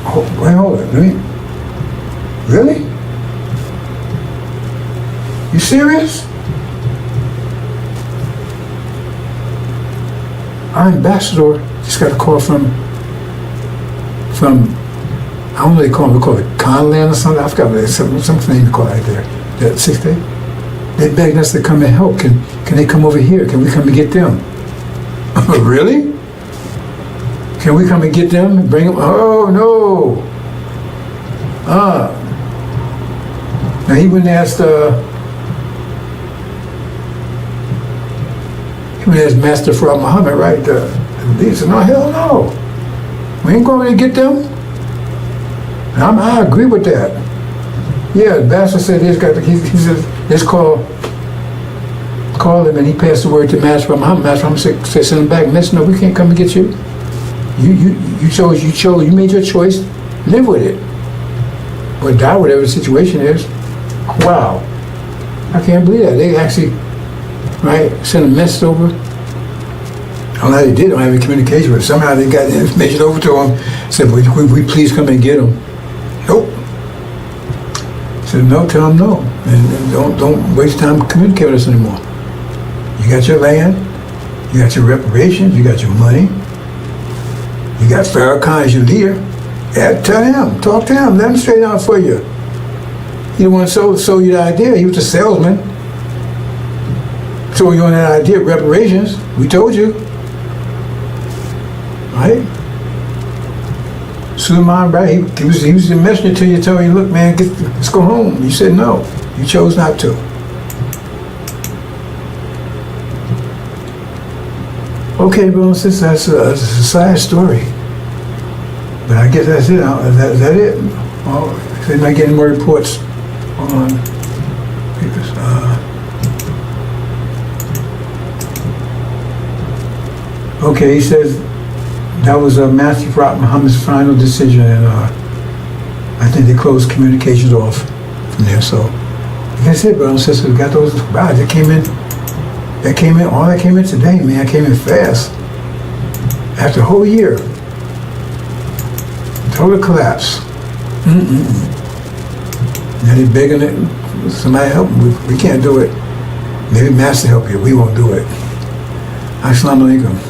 Oh, wait, hold it. Really? You serious? Our ambassador just got a call from I don't know what they call it Conland or something. I forgot what something they call it right there. That 6th day. They begged us to come and help. Can they come over here? Can we come and get them? Really? Can we come and get them and bring them? Oh, no. Now he went and asked, Master Farad Muhammad, right? He said, no, hell no. We ain't going to get them. And I agree with that. Yeah, the Master said he said, let's call him, and he passed the word to Master Farad Muhammad. Master Muhammad said, send him back. Master, no, we can't come and get you. You made your choice, live with it. Or die, whatever the situation is. Wow. I can't believe that. They actually, right, sent a message over. I don't know how they did. I don't have any communication with them. Somehow they got the information over to them. Said, we please come and get them. Nope. Said, no, tell them no. And don't waste time communicating with us anymore. You got your land. You got your reparations. You got your money. You got Farrakhan as your leader. Yeah, tell him. Talk to him. Let him straighten out for you. He didn't want to sell you the idea. He was a salesman. So you on that idea of reparations. We told you. Right? Suleiman, right? He was the messenger to you, telling you, look, man, let's go home. You said no. You chose not to. Okay, brothers and sisters, that's a sad story. But I guess that's it. Is that it? Oh, they're not getting more reports on Okay, he says that was Matthew Prophet Muhammad's final decision, and I think they closed communications off from there. So, like I said, brothers and sisters, we got those. Wow, they came in. All that came in today, man. Came in fast. After a whole year, total collapse. Now they begging it. Somebody help them. We can't do it. Maybe Master help you. We won't do it. Assalamu alaikum.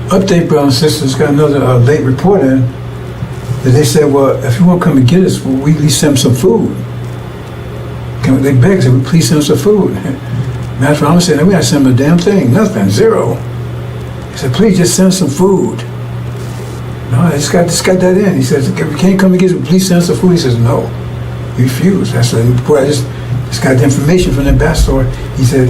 Update, brothers and sisters, got another late report in that they said, well, if you want to come and get us, well, we at least send them some food. They begged, said, please send us some food. Master Muhammad said, we got to send them a damn thing, nothing, zero. He said, please just send us some food. No, I just got that in. He says, if you can't come and get us, please send us some food. He says, no, he refused. That's the report. I just got the information from the ambassador. He said,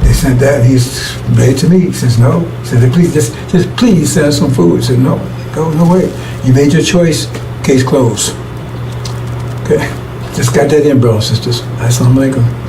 they sent that, and he's ready to meet. He says, no. He said, please, just please send us some food. He said, no, no way. You made your choice, case closed. Okay, just got that in, brothers and sisters. Assalamu alaikum.